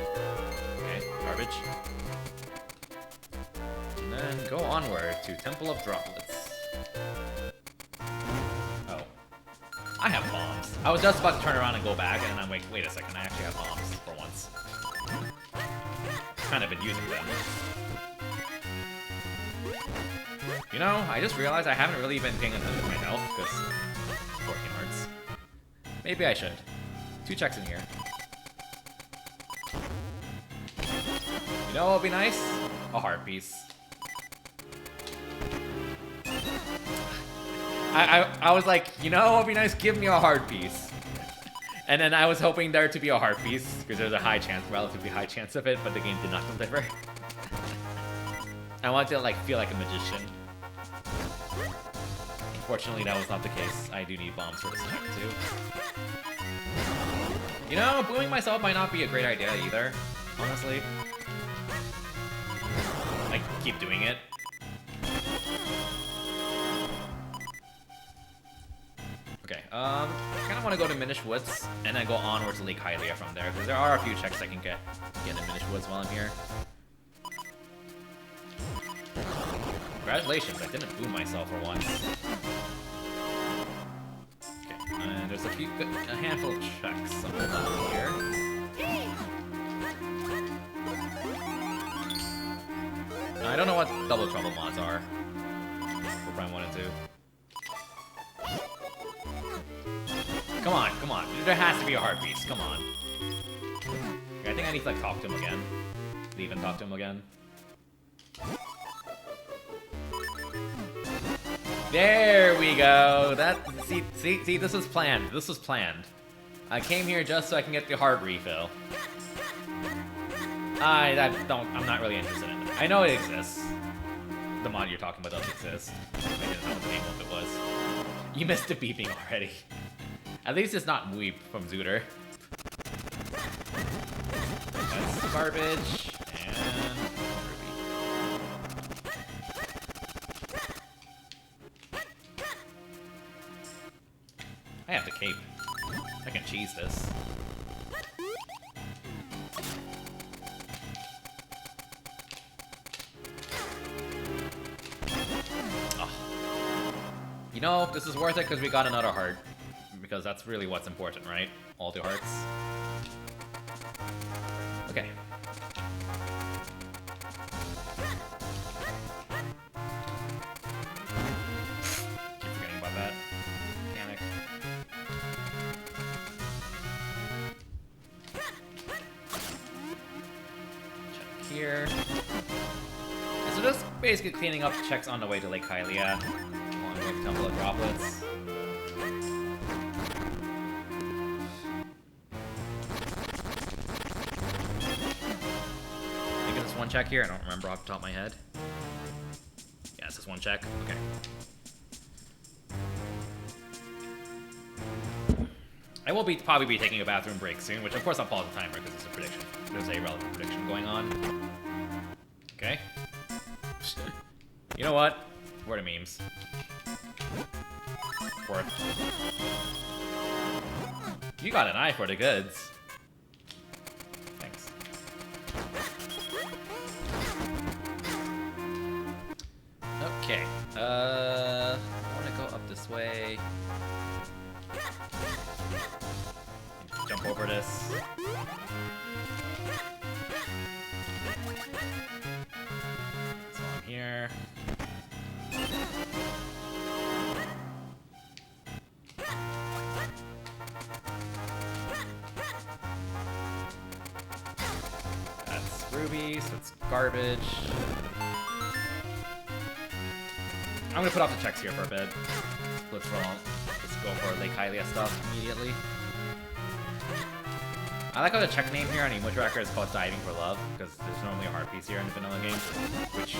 Okay, garbage. And then go onward to Temple of Droplets. Oh. I have bombs. I was just about to turn around and go back, and I'm like, wait a second, I actually have bombs for once. Kind of been using them. You know, I just realized I haven't really been paying attention to my health, because 14 hearts. Maybe I should. 2 checks in here. You know what would be nice? A heart piece. I was like, you know what would be nice? Give me a heart piece. And then I was hoping there to be a heart piece, because there's a high chance, relatively high chance of it, but the game did not deliver. I wanted to like feel like a magician. Unfortunately, that was not the case. I do need bombs for this check too. You know, booming myself might not be a great idea either, honestly. I keep doing it. Okay, I kind of want to go to Minish Woods and then go onward to Lake Hylia from there, because there are a few checks I can get in Minish Woods while I'm here. Congratulations, I didn't boom myself for once. Okay, and there's a handful of checks somewhere down here. I don't know what Double Trouble mods are for Prime 1 and 2. Come on, come on. There has to be a heart piece. Come on. Okay, I think I need to like talk to him again. Leave and talk to him again. There we go. See, this was planned. This was planned. I came here just so I can get the heart refill. I'm not really interested in it. I know it exists. The mod you're talking about does exist. I didn't know what the name of it was. You missed the beeping already. At least it's not Weep from Zooter. That's garbage. And I have the cape. I can cheese this. Oh. You know, this is worth it because we got another heart. Because that's really what's important, right? All the hearts. Okay. Keep forgetting about that. Mechanic. Check here. And so just basically cleaning up checks on the way to Lake Hylia. On the way to Temple of Droplets. One check here? I don't remember off the top of my head. Yeah, it's just one check. Okay. I will probably be taking a bathroom break soon, which of course I'll pause the timer because it's a prediction. There's a relevant prediction going on. Okay. You know what? Word of memes. Worth. You got an eye for the goods. Okay, I want to go up this way. Jump over this. So I'm here. That's ruby, so it's garbage. I'm gonna put off the checks here for a bit. Let's go for Lake Hylia stuff immediately. I like how the check name here on Emo Tracker is called Diving for Love, because there's normally a heart piece here in the vanilla game, which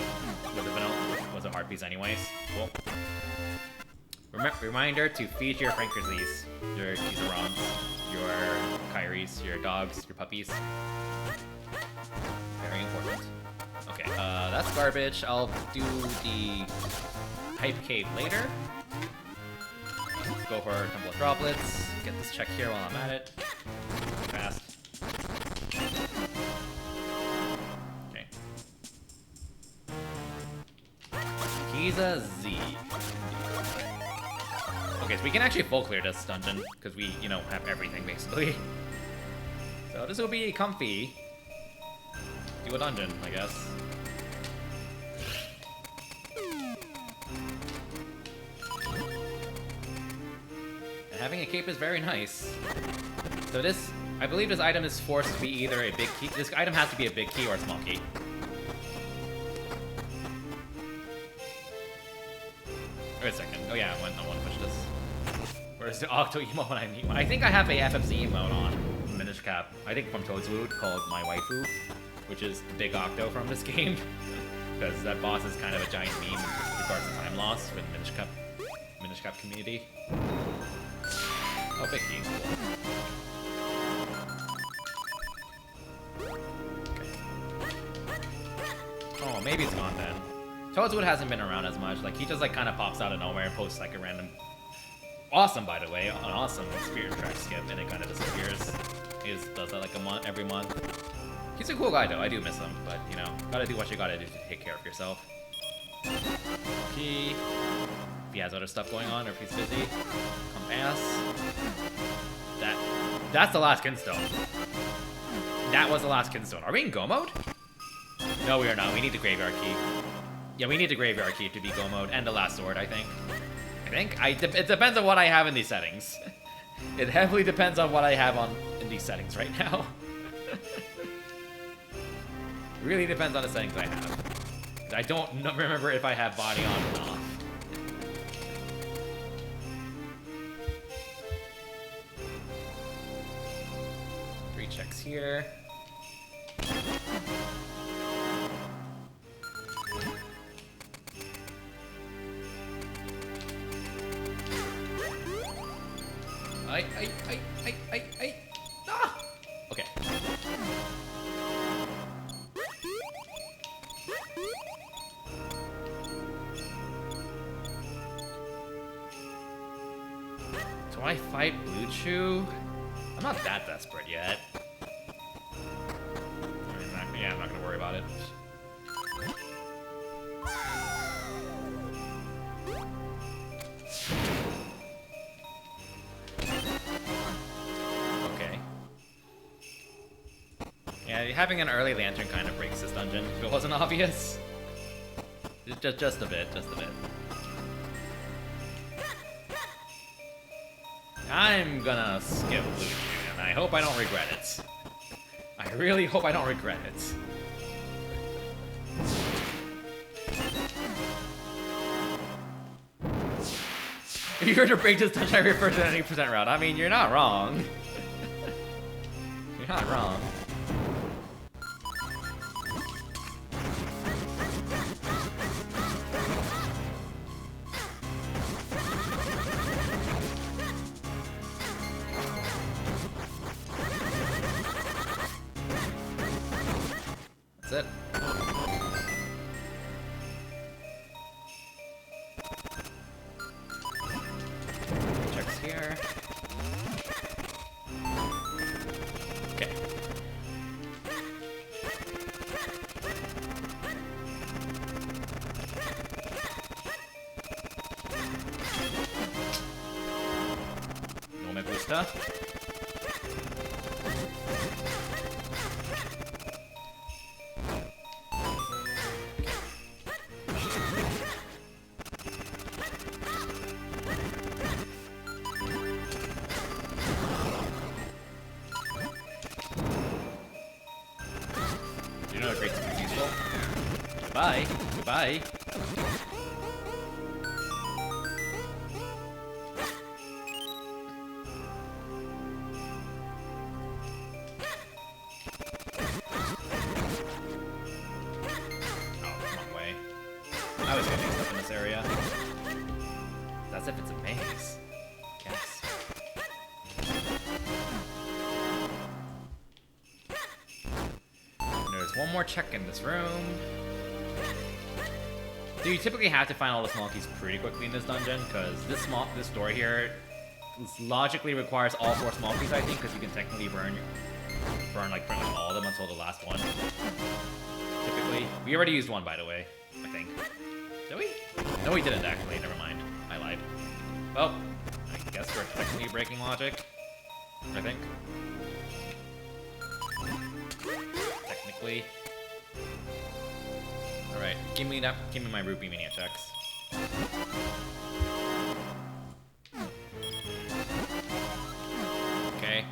was a heart piece anyways. Cool. Reminder to feed your Frankersies, your Kizarons, your Kyries, your dogs, your puppies. Very important. Okay, that's garbage. I'll do the Hype Cave later. Let's go for Temple of Droplets. Get this check here while I'm at it. Fast. Okay. Giza Z. Okay, so we can actually full clear this dungeon, because we, you know, have everything, basically. So this will be comfy. Do a dungeon, I guess. And having a cape is very nice. So this, I believe this item is forced to be either a big key. This item has to be a big key or a small key. Wait a second. Oh yeah, I want to push this. Where's the Octo emote when I need one? I think I have a FFZ emote on Minish Cap. I think from Toadswood called My Waifu, which is the big Octo from this game. Because that boss is kind of a giant meme with regards to time loss for the Minish Cap community. Oh, big key. Cool. Okay. Oh, maybe it's gone then. Toadswood hasn't been around as much. Like, he just, like, kind of pops out of nowhere and posts, like, a random... Awesome, by the way. An awesome Spirit Track skip, and it kind of disappears. He just does that, like, every month. He's a cool guy, though. I do miss him. But, you know, gotta do what you gotta do to take care of yourself. Key. If he has other stuff going on, or if he's busy. Compass. That's the last Kinstone. That was the last Kinstone. Are we in Go mode? No, we are not. We need the Graveyard Key. Yeah, we need the Graveyard Key to be Go mode, and the last sword, I think. It depends on what I have in these settings. It heavily depends on what I have in these settings right now. Really depends on the settings I have. I don't remember if I have body on or not. 3 checks here. Ah! Okay. Do I fight Blue Chew? I'm not that desperate yet. I'm not gonna worry about it. Okay. Yeah, having an early lantern kind of breaks this dungeon, if it wasn't obvious. Just a bit, just a bit. I'm gonna skip Blue Chew, and I hope I don't regret it. I really hope I don't regret it. If you were to break this dungeon, I refer to an 80% route. I mean, you're not wrong. You're not wrong. That's it. Checks here. Okay. No me gusta. You know what great is useful? Goodbye. Goodbye. Oh, wrong way. I was getting stuff in this area. That's if it's a maze. Yes. There's one more check in this room. So you typically have to find all the small keys pretty quickly in this dungeon, because this door here logically requires all 4 small keys, I think, because you can technically burn like pretty much all of them until the last one. Typically. We already used one, by the way, I think. Did we? No, we didn't, actually. Never mind. I lied. Well, I guess we're technically breaking logic. I think. Technically. Alright, give me my rupee mania checks. Okay.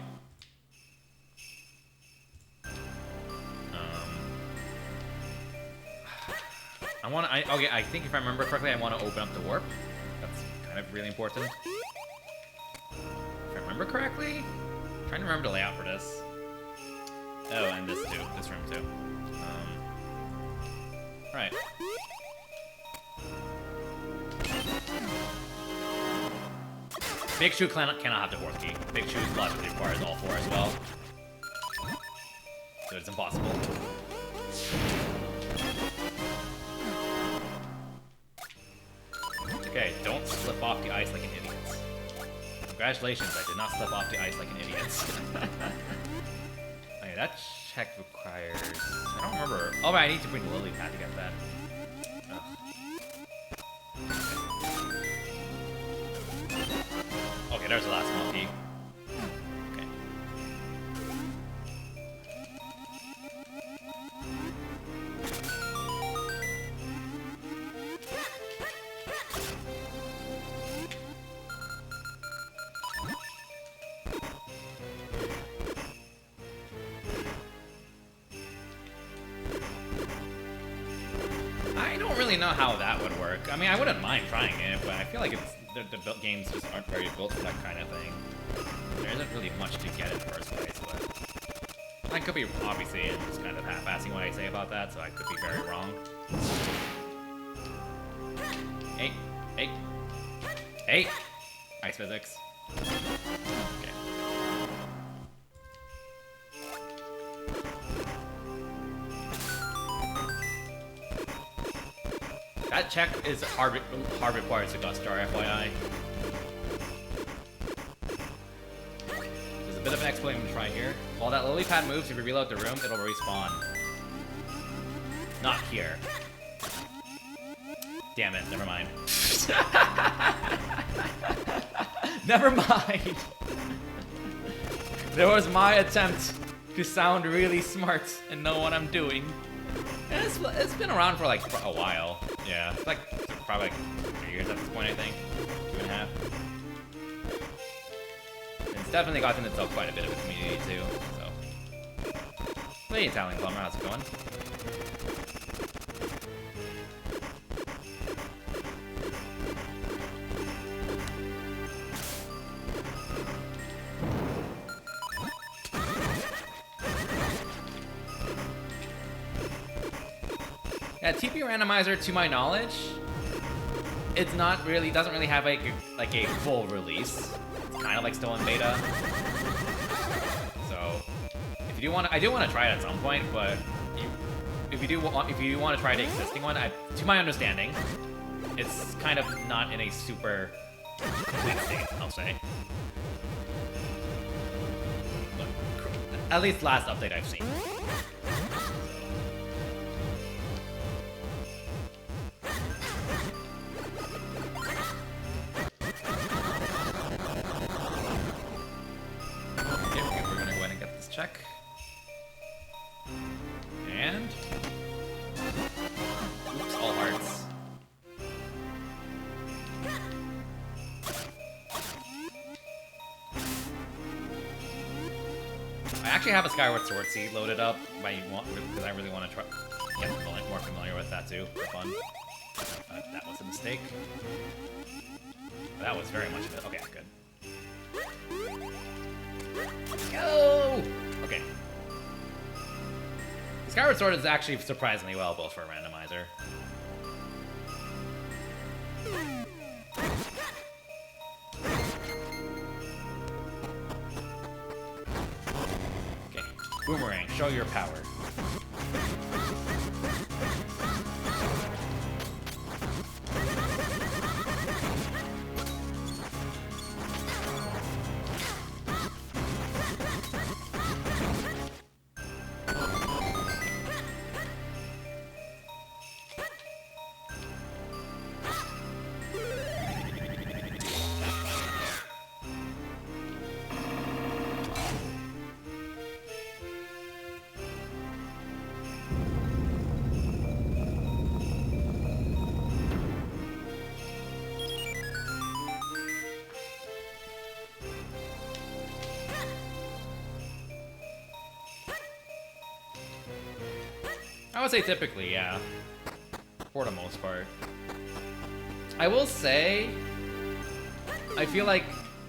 Okay, I think if I remember correctly, I want to open up the warp. That's kind of really important. If I remember correctly? I'm trying to remember the layout for this. Oh, and this too. This room too. Alright. Big Shoe cannot have the 4th key. Big Shoe logically requires all 4 as well. So it's impossible. Okay, don't slip off the ice like an idiot. Congratulations, I did not slip off the ice like an idiot. Okay, that check requires... I don't remember... Oh, I need to bring the lily pad to get that. Okay, there's the last small key. Okay. I don't really know how that would work. I mean, I wouldn't mind trying it, but I feel like it's the games just aren't very built for that kind of thing. There isn't really much to get in the first place, but I could be obviously just kind of half-assing what I say about that, so I could be very wrong. Hey, hey, hey! Ice physics. Okay. That check is hard requires a Gust Jar, FYI. There's a bit of an exploit I'm gonna try here. While that lily pad moves, if you reload the room, it'll respawn. Not here. Damn it, never mind. Never mind! There was my attempt to sound really smart and know what I'm doing. And it's been around for like a while. Yeah, it's like probably like 3 years at this point, I think. 2.5. And it's definitely gotten itself quite a bit of a community too, so. Hey, Italian Plumber, how's it going? Yeah, TP Randomizer, to my knowledge, it's not really, doesn't really have like a full release. It's kind of like still in beta. So, if you do want, I do want to try it at some point, but if you want to try the existing one, to my understanding, it's kind of not in a super complete state, I'll say. But, at least last update I've seen. Check. And... Oops, all hearts. I actually have a Skyward Sword seed loaded up, because I really want to get more familiar with that too, for fun. That was a mistake. That was very much of it. Okay, good. Let's go! Okay. Skyward Sword is actually surprisingly well built for a randomizer. Okay. Boomerang, show your power. I would say typically, yeah. For the most part. I will say, I feel like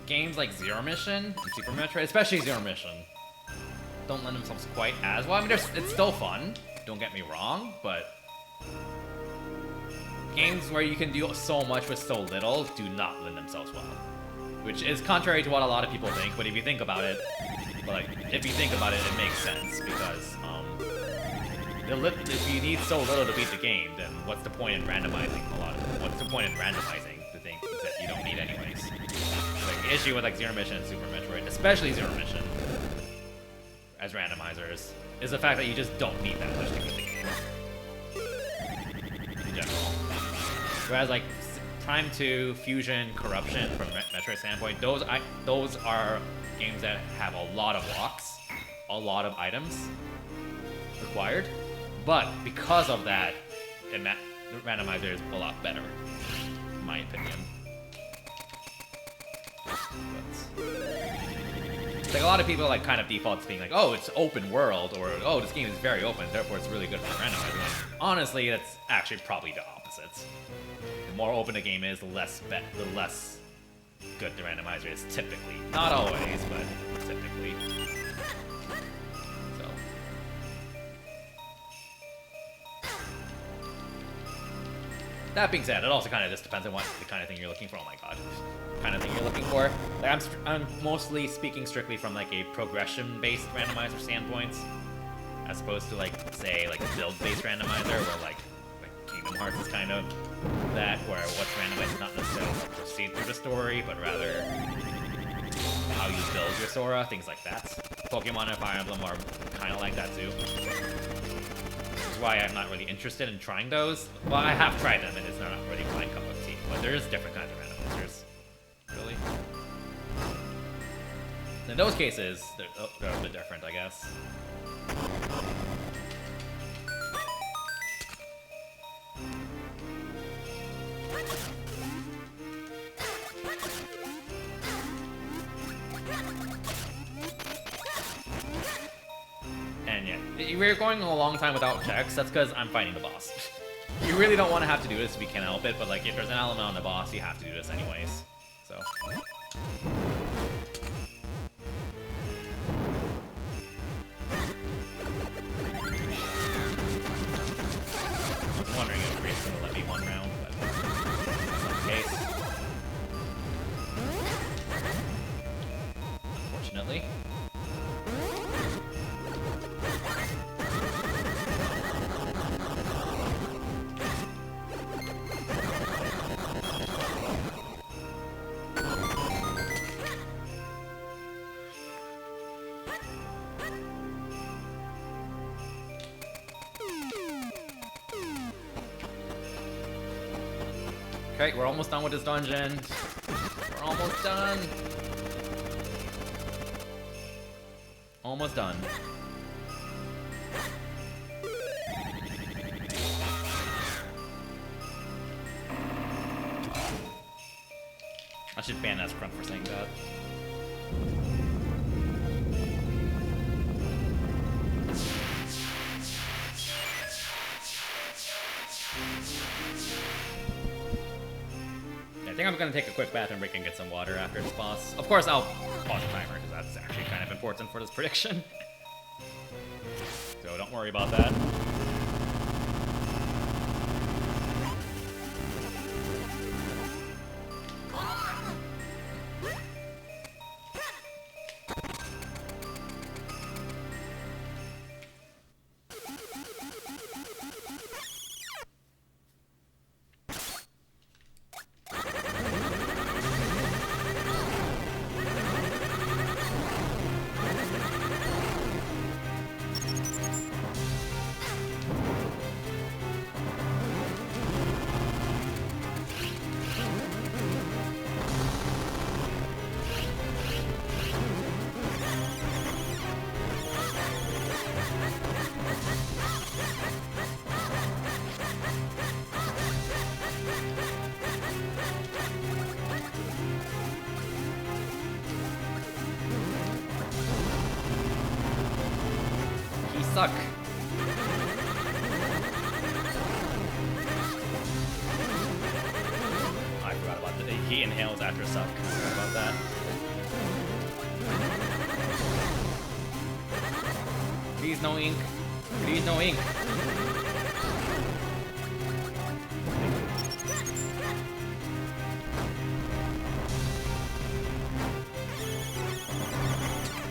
games like Zero Mission and Super Metroid, especially Zero Mission, don't lend themselves quite as well. I mean, it's still fun, don't get me wrong, but games where you can do so much with so little do not lend themselves well. Which is contrary to what a lot of people think, but if you think about it, it makes sense, because if you need so little to beat the game, then what's the point in randomizing what's the point in randomizing the things that you don't need anyways? Like, the issue with like Zero Mission and Super Metroid, especially Zero Mission, as randomizers, is the fact that you just don't need that much to beat the game. In general. Whereas like Prime 2, Fusion, Corruption, from Metroid standpoint, those are games that have a lot of walks, a lot of items required, but because of that, the randomizer is a lot better, in my opinion. It's like a lot of people like kind of default to being like, oh, it's open world, or oh, this game is very open, therefore it's really good for randomizing. Honestly, that's actually probably the opposite. The more open a game is, the less good the randomizer is, typically. Not always, but typically. So. That being said, it also kind of just depends on what the kind of thing you're looking for. Oh my god. Kind of thing you're looking for. Like, I'm mostly speaking strictly from like a progression-based randomizer standpoint, as opposed to like, say, like a build-based randomizer, where like Kingdom Hearts is kind of that, where what's randomized is not necessarily what proceed through the story, but rather how you build your Sora, things like that. Pokemon and Fire Emblem are kind of like that too. Which is why I'm not really interested in trying those. Well, I have tried them, and it's not really my cup of tea, but there is different kinds of randomizers. Really. In those cases, they're a bit different, I guess. And yeah, if we're going a long time without checks, that's because I'm fighting the boss. You really don't want to have to do this if you can't help it, but like if there's an element on the boss, you have to do this anyways. So. I was wondering if Grace would let me one round, but that's not the case. Unfortunately. Okay, we're almost done with this dungeon. We're almost done. Almost done. I should ban that grunt for saying that. I think I'm gonna take a quick bathroom break and get some water after this boss. Of course, I'll pause the timer, because that's actually kind of important for this prediction. So don't worry about that. Suck. after suck. Sorry about that. Please no ink. Please no ink.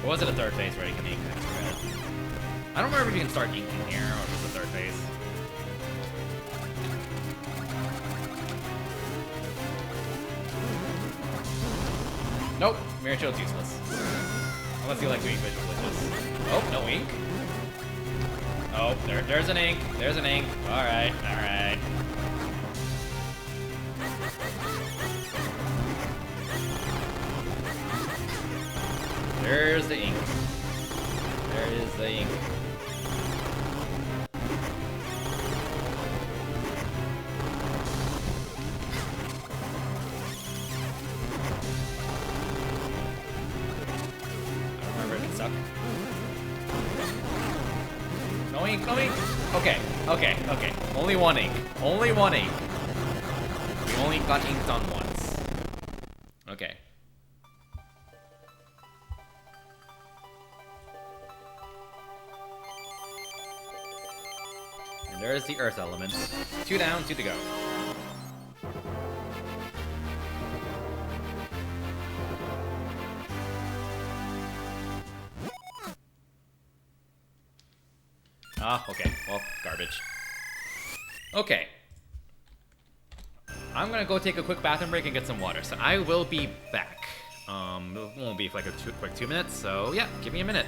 Or was it a third phase where you can ink? I don't remember if you can start inking here, or if it's a third phase. Nope, Mirror Shield's useless. Unless you like doing visual glitches. Oh, no ink. Oh, there's an ink. There's an ink. Alright, alright. There's the ink. There is the ink. I don't remember if it sucked. No ink, no ink. Okay, okay, okay. Only one ink. Only one ink. We only got inked on once. Okay. And there's the earth element. 2 down, 2 to go. Ah, okay. Well, garbage. Okay. I'm gonna go take a quick bathroom break and get some water, so I will be back. It won't be for like a quick 2 minutes, so yeah, give me a minute.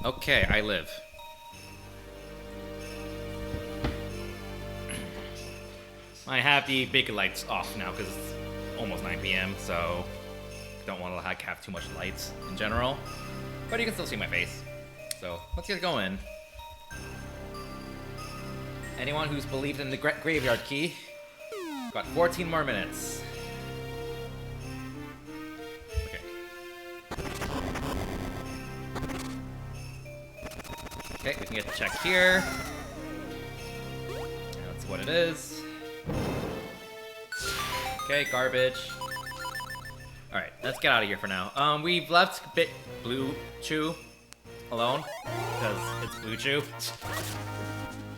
Okay, I live. I have the big lights off now because it's almost 9 p.m., so don't want to have too much lights in general. But you can still see my face. So let's get going. Anyone who's believed in the graveyard key, got 14 more minutes. Okay, we can get the check here. That's what it is. Okay, garbage. Alright, let's get out of here for now. We've left Blue Chew alone, because it's Blue Chew.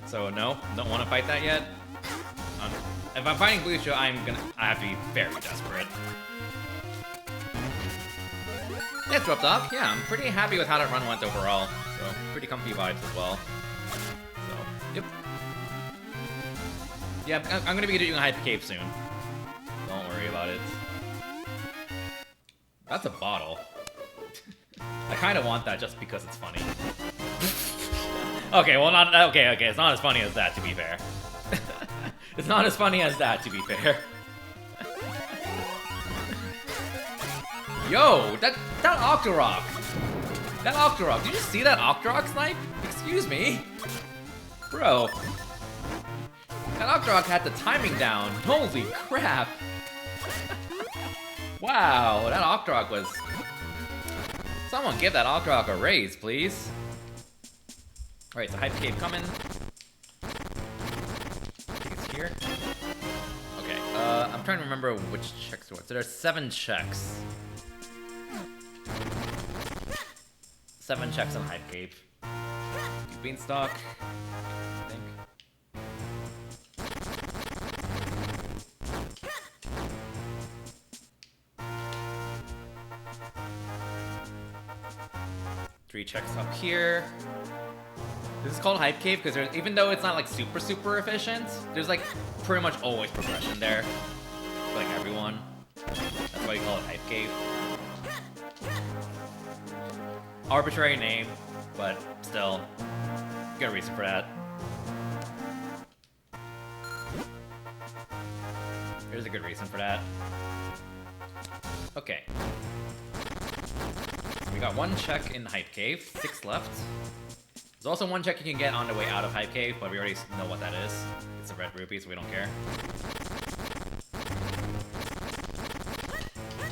So no, don't want to fight that yet. if I'm fighting Blue Show, I have to be very desperate. Yeah, Drop Dog. Yeah, I'm pretty happy with how that run went overall. So, pretty comfy vibes as well. So, yep. Yeah, I'm gonna be doing a Hype Cave soon. Don't worry about it. That's a bottle. I kind of want that just because it's funny. Okay, well, not okay. It's not as funny as that, to be fair. It's not as funny as that, to be fair. Yo, that Octorok. That Octorok. Did you see that Octorok snipe? Excuse me, bro. That Octorok had the timing down. Holy crap. Wow, that Octorok was... Someone give that Octorok a raise, please. Alright, so Hype Cave coming. I think it's here. Okay, I'm trying to remember which checks were. So there's 7 checks. 7 checks on Hype Cave. Beanstalk, I think. Three checks up here. This is called Hype Cave because there's, even though it's not like super efficient, there's like pretty much always progression there. For, like everyone. That's why you call it Hype Cave. Arbitrary name, but still, good reason for that. There's a good reason for that. Okay. We got 1 check in Hype Cave, 6 left. There's also 1 check you can get on the way out of Hype Cave, but we already know what that is. It's a red rupee, so we don't care.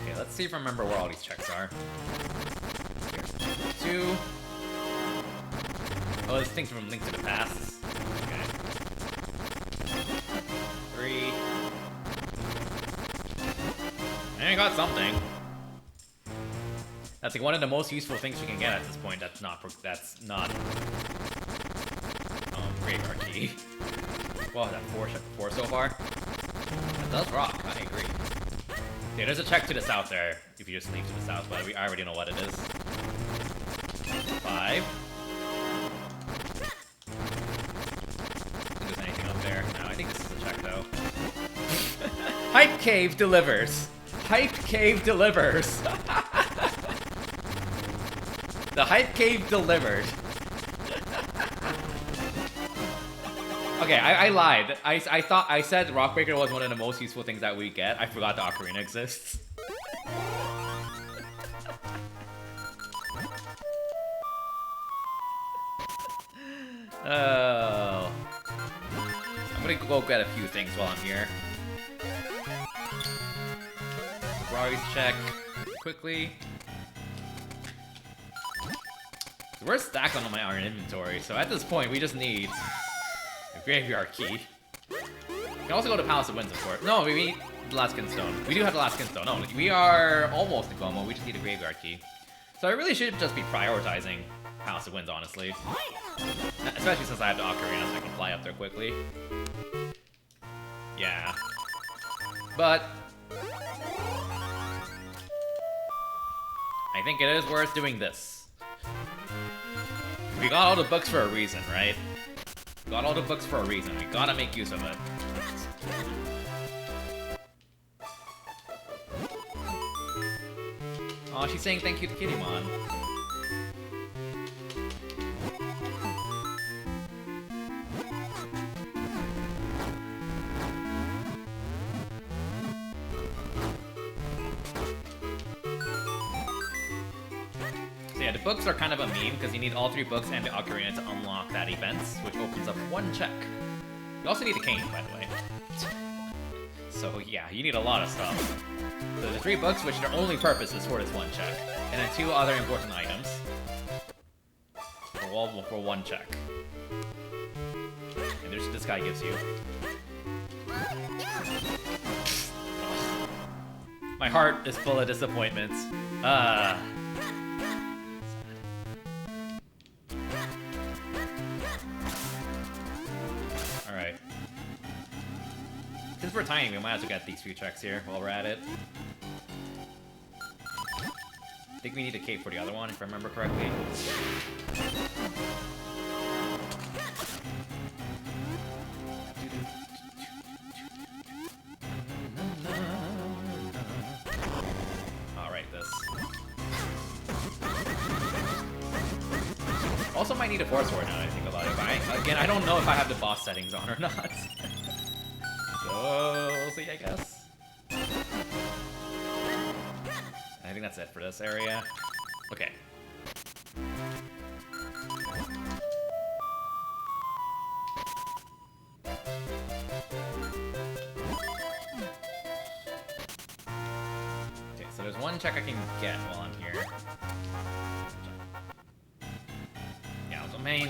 Okay, let's see if I remember where all these checks are. Here. 2. Oh, this thing's from Link to the Past. Okay. 3. And I got something. That's like one of the most useful things you can get at this point. That's not graveyard key. Well, that 4 so far. That does rock. I agree. Okay, there's a check to the south there. If you just leave to the south, but I already know what it is. 5. If there's anything up there. No, I think this is a check though. Hype Cave delivers. Hype Cave delivers. The Hype Cave delivered. Okay, I lied. I said Rock Breaker was one of the most useful things that we get. I forgot the Ocarina exists. Oh. I'm gonna go get a few things while I'm here. Rari's check quickly. So we're stacked on my iron inventory, so at this point we just need a graveyard key. We can also go to Palace of Winds, of course. No, we need the last skin stone. We do have the last skin stone. No, we are almost in Como. We just need a graveyard key. So I really should just be prioritizing Palace of Winds, honestly. Especially since I have the Ocarina, so I can fly up there quickly. Yeah. But I think it is worth doing this. We got all the books for a reason, right? We got all the books for a reason. We gotta make use of it. Oh, she's saying thank you to Kittymon. Yeah, the books are kind of a meme because you need all 3 books and the Ocarina to unlock that event, which opens up 1 check. You also need a cane, by the way. So yeah, you need a lot of stuff. So the 3 books, which their only purpose is for this 1 check, and then 2 other important items for 1 check. And there's this guy gives you. Oh. My heart is full of disappointments. Since super tiny. We might have to get these few checks here while we're at it. I think we need a cape for the other one, if I remember correctly. Alright, this. Also might need a force sword now that I think about it. But again, I don't know if I have the boss settings on or not. So, we'll see, I guess. I think that's it for this area. Okay. Okay, so there's one check I can get while I'm here. Yeah, so main.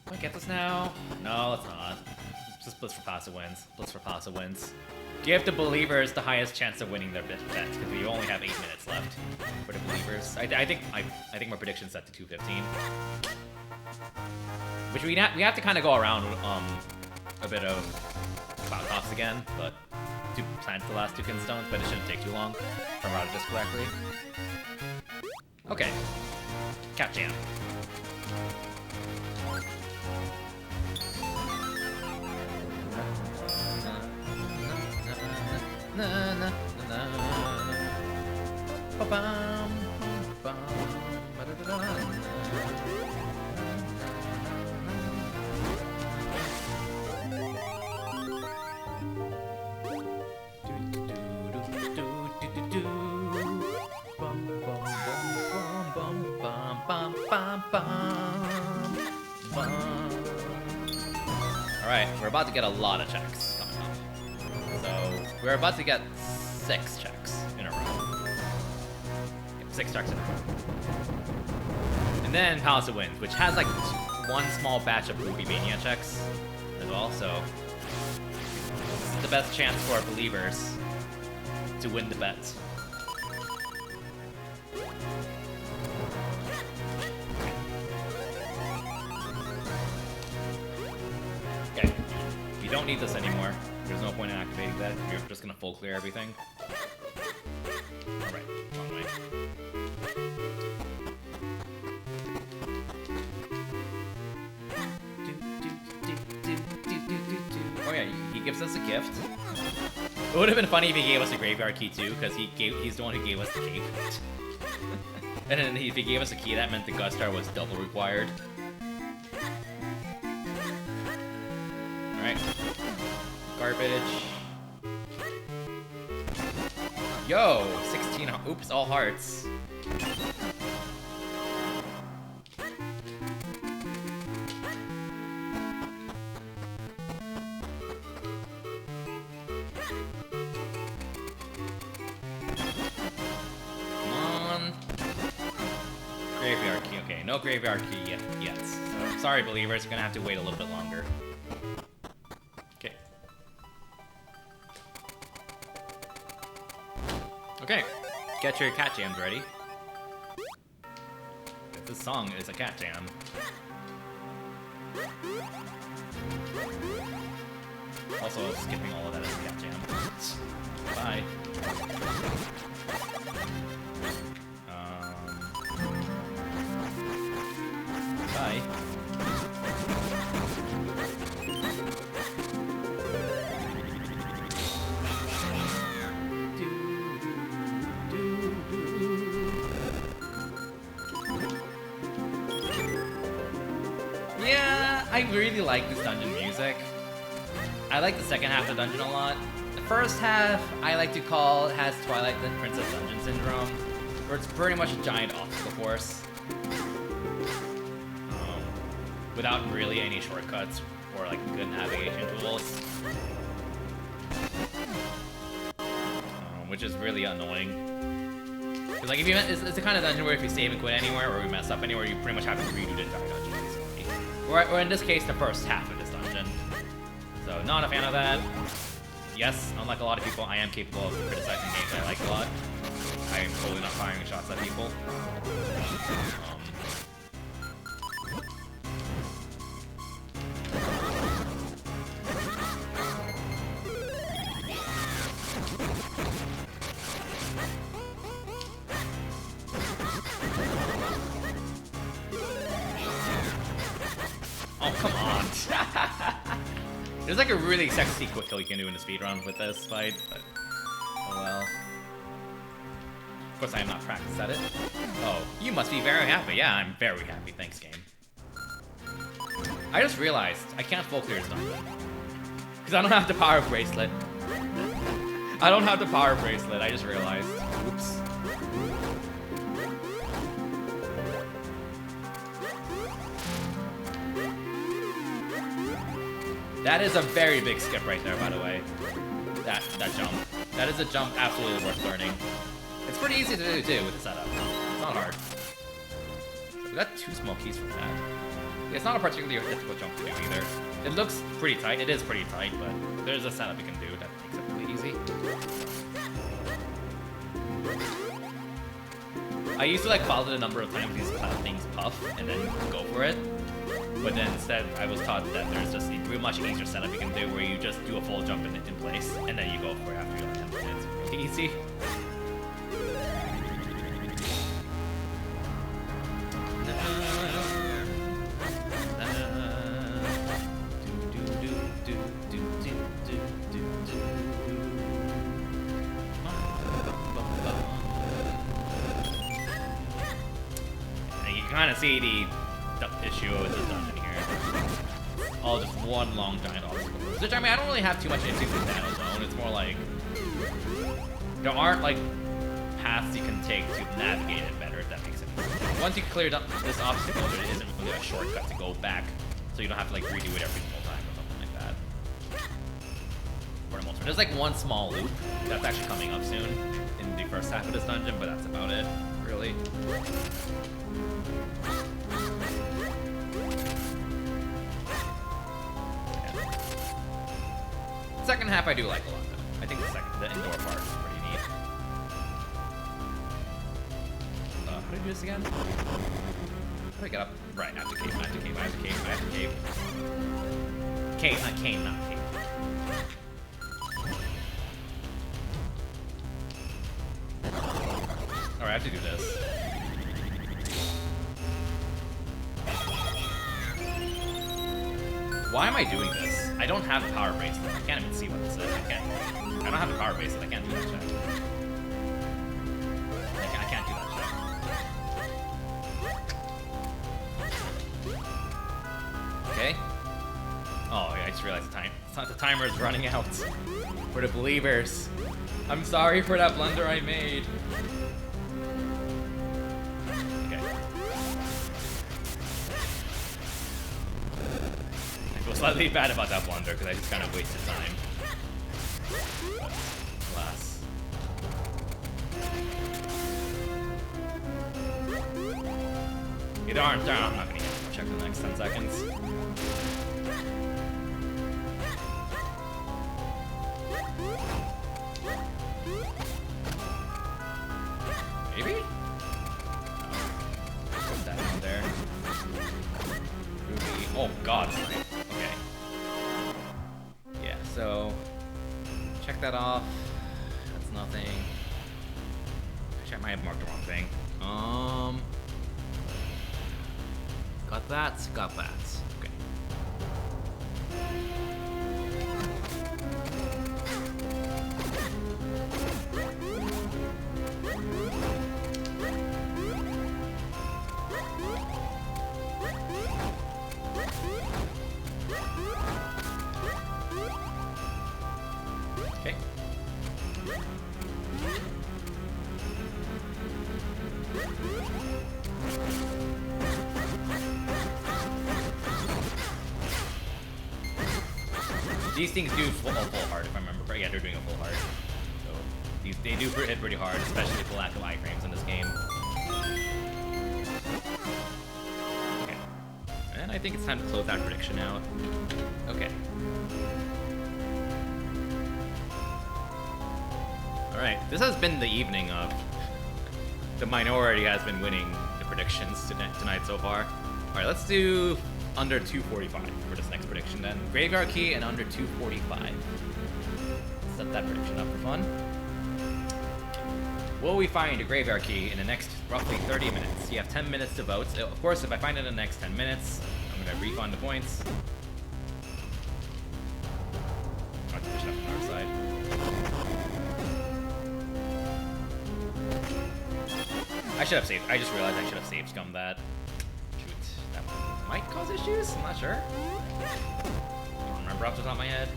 Can I get this now? No, let's not. Just Blitz for passive wins. Blitz for passive wins. Give the believers the highest chance of winning their bet, because we only have 8 minutes left for the believers. I think my prediction's set to 2:15, which we have to kind of go around a bit of cloud tops again, but to plant the last 2 kinstones, but it shouldn't take too long if I routed this correctly. Okay, Cat Jam. Na na na ba bam bam ba da da da. All right, we're about to get a lot of checks coming up. So we're about to get 6 checks in a row. 6 checks in a row. And then Palace of Winds, which has like one small batch of Ruby Mania checks as well, so this is the best chance for our believers to win the bet. Okay, you don't need this anymore. There's no point in activating that. You're just gonna full clear everything. Alright, wrong way. Oh yeah, he gives us a gift. It would have been funny if he gave us a graveyard key too, because he's the one who gave us the cape. And then if he gave us a key, that meant the Gut Star was double required. Alright. Garbage. Yo! 16. Oops, all hearts. Come on. Graveyard key. Okay, no graveyard key yet. So, sorry, believers. You're gonna have to wait a little bit longer. Okay, get your cat jams ready. This song is a cat jam. Also, skipping all of that as a cat jam. Bye. Bye. I really like this dungeon music. I like the second half of the dungeon a lot. The first half, I like to call, has Twilight Princess Dungeon Syndrome, where it's pretty much a giant obstacle course. Without really any shortcuts or like good navigation tools. Which is really annoying. Because like if you, it's the kind of dungeon where if you save and quit anywhere or you mess up anywhere, you pretty much have to redo the entire dungeon. Or in this case, the first half of this dungeon. So, not a fan of that. Yes, unlike a lot of people, I am capable of criticizing games I like a lot. I am totally not firing shots at people. There's like a really sexy quick kill you can do in the speedrun with this fight, but oh well. Of course I am not practiced at it. Oh, you must be very happy. Yeah, I'm very happy. Thanks, game. I just realized I can't full clear this dungeon. Because I don't have the power bracelet. I don't have the power bracelet, I just realized. Oops. That is a very big skip right there, by the way. That jump. That is a jump absolutely worth learning. It's pretty easy to do too with the setup. It's not hard. So we got 2 small keys from that. It's not a particularly difficult jump to do either. It looks pretty tight. It is pretty tight, but there's a setup you can do that makes it really easy. I used to like follow the number of times these things puff and then go for it. But then instead, I was taught that there's just a much easier setup you can do where you just do a full jump in place, and then you go for it after you're like 10 minutes. Really easy. And you can kind of see the issue with this dungeon here. All just one long giant obstacle. Which, I mean, I don't really have too much issues with Nano Zone. It's more like there aren't like paths you can take to navigate it better, if that makes sense. Once you cleared up this obstacle, there isn't really a shortcut to go back, so you don't have to like redo it every single time or something like that. For the most part. There's like one small loop that's actually coming up soon in the first half of this dungeon, but that's about it, really. Second half I do like a lot though. I think the indoor part is pretty neat. How do I do this again? How do I get up? Right, I have to cave, I have to cave, I have to cave, I have to cave. Cave, not cave, not cave. Alright, I have to do this. Why am I doing this? I don't have the power bracelet. I can't even see what this is. I don't have the power bracelet. I can't do that check. I can't do that check. Okay. Oh, yeah, I just realized the timer is running out. For the believers. I'm sorry for that blunder I made. Slightly bad about that blunder because I just kind of wasted time. But, alas. Either aren't there, I'm not gonna check the next 10 seconds. Maybe? Put that down there. Ruby. Oh god. So, check that off. That's nothing. Actually, I might have marked the wrong thing. Got that, got that. Okay. These things do full hard, if I remember correctly. Yeah, they're doing a full hard. So they do hit pretty hard, especially with the lack of iframes in this game. Okay. And I think it's time to close that prediction out. Okay. Alright, this has been the evening of... The minority has been winning the predictions tonight so far. Alright, let's do under 245 for this next prediction then. Graveyard Key and under 245. Set that prediction up for fun. Will we find a Graveyard Key in the next roughly 30 minutes? You have 10 minutes to vote. So of course, if I find it in the next 10 minutes, I'm going to refund the points. I should have saved. I just realized I should have saved scum that. Shoot, that might cause issues. I'm not sure. I don't remember off the top of my head.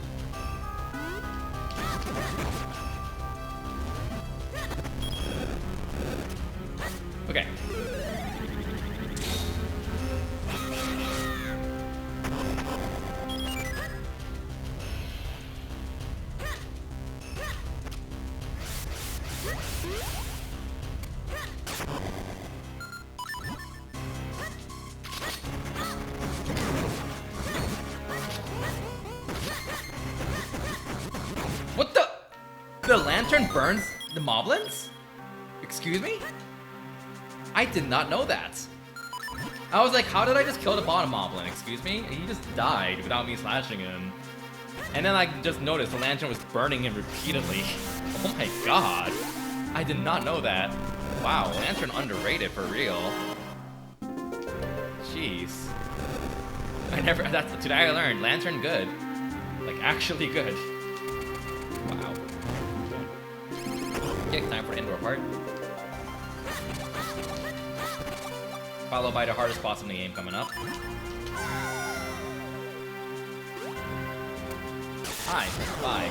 Okay. What the? The lantern burns the moblins? Excuse me? I did not know that. I was like, how did I just kill the bottom moblin? Excuse me? He just died without me slashing him. And then I just noticed the lantern was burning him repeatedly. Oh my god. I did not know that. Wow, lantern underrated for real. Jeez. Today I learned, lantern good. Like, actually good. Wow. Okay, time for indoor part. Followed by the hardest boss in the game coming up. Hi, bye.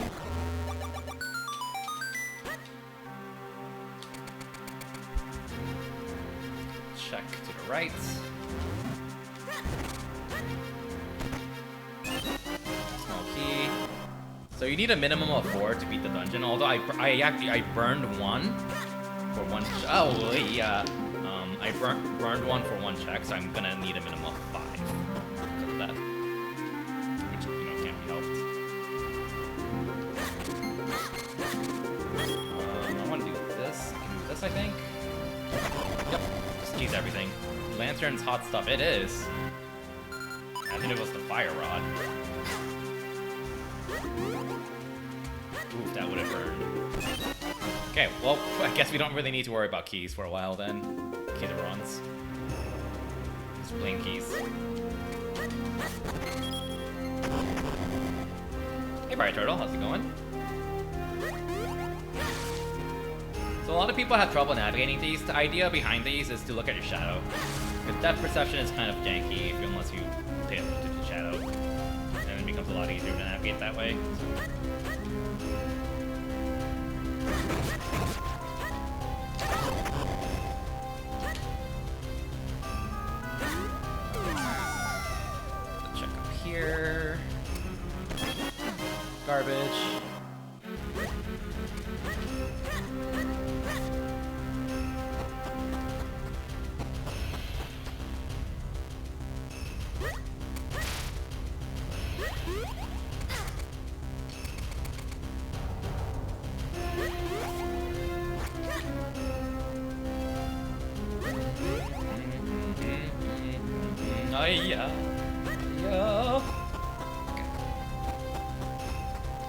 Check to the right. Small key. So you need a minimum of 4 to beat the dungeon. Although I burned 1 for 1. Oh yeah. I burned 1 for 1 check, so I'm gonna need a minimum of 5 because of that. Which, you know, can't be helped. I want to do this. I can do this, I think. Yep. Just use everything. Lantern's hot stuff. It is. I think it was the fire rod. Oof, that would have burned. Okay, well, I guess we don't really need to worry about keys for a while then. Kid runs. Just plain keys. Hey, Fire Turtle, how's it going? So a lot of people have trouble navigating these. The idea behind these is to look at your shadow. Because depth perception is kind of janky unless you pay attention to the shadow. And it becomes a lot easier to navigate that way. Check up here. Garbage. Yeah. Yeah. Okay.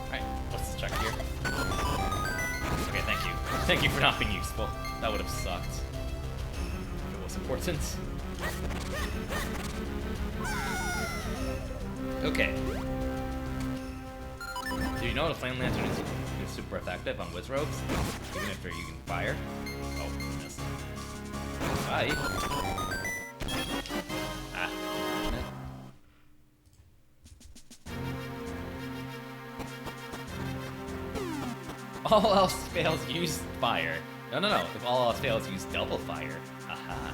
Alright, let's check here. Okay, thank you. Thank you for not being useful. That would have sucked. It was important. Okay. Do you know the flame lantern is super effective on whiz ropes? Even if you're using fire? Oh, goodness. Bye. All else fails, use fire. No. If all else fails, use double fire. Aha.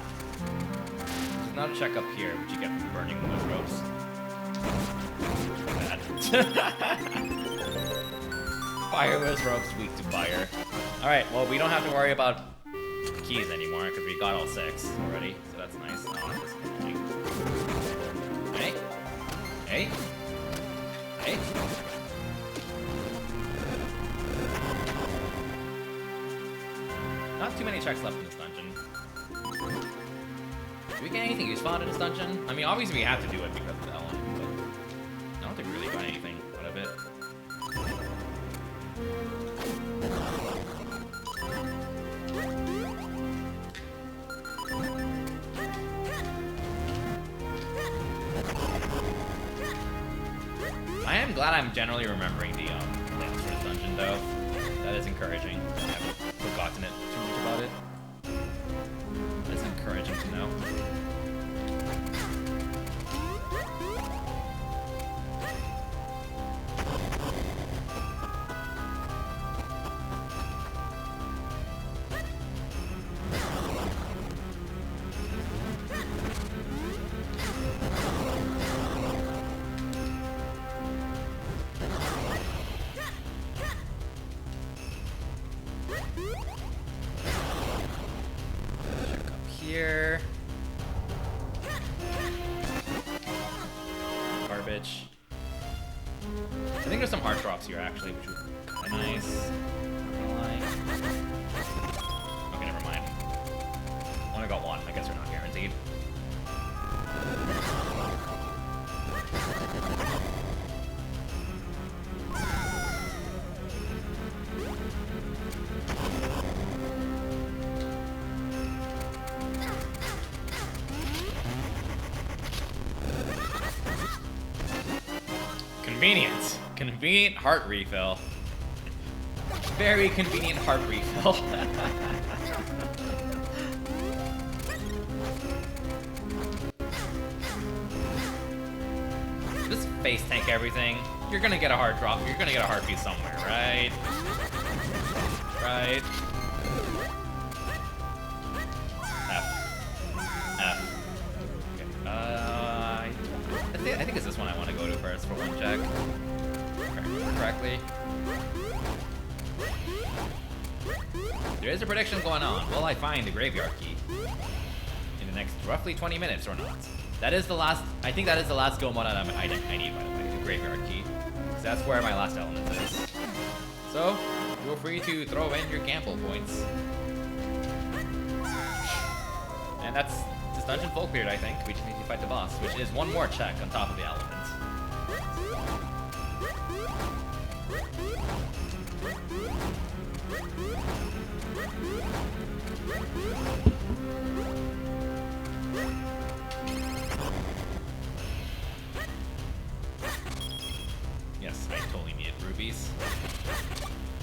There's not a check up here, which you get from burning those ropes. Bad. Fire those ropes, weak to fire. Alright, well, we don't have to worry about keys anymore, because we got all 6 already, so that's nice. Oh, this is annoying. Hey. Hey. Hey. Not too many checks left in this dungeon. Do we get anything useful out of this dungeon? I mean, obviously we have to do it because of the element, but I don't think we really got anything out of it. I am glad I'm generally remembering the plans for this dungeon, though. That is encouraging. I haven't forgotten it too much about it. actually, which would be kind of nice. Not gonna lie. Okay, never mind. Only got one. I guess they're not guaranteed. Convenient. Convenient heart refill. Very convenient heart refill. Just face tank everything. You're gonna get a hard drop. You're gonna get a heartbeat somewhere, right? Right. F. Okay. I think it's this one I want to go to first for one check. Correctly. There is a prediction going on. Will I find the graveyard key in the next roughly 20 minutes or not? That is the last. I think that is the last skill mod item I need, by the way, the graveyard key. Because that's where my last element is. So, feel free to throw in your gamble points. And that's this dungeon full cleared, I think. We just need to fight the boss, which is one more check on top of the elements. Yes, I totally needed rubies.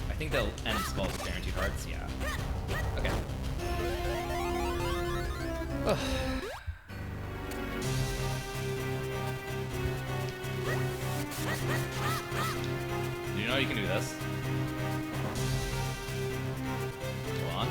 I think they'll end spells with guaranteed hearts, yeah. Okay. Ugh. You know you can do this. Go on.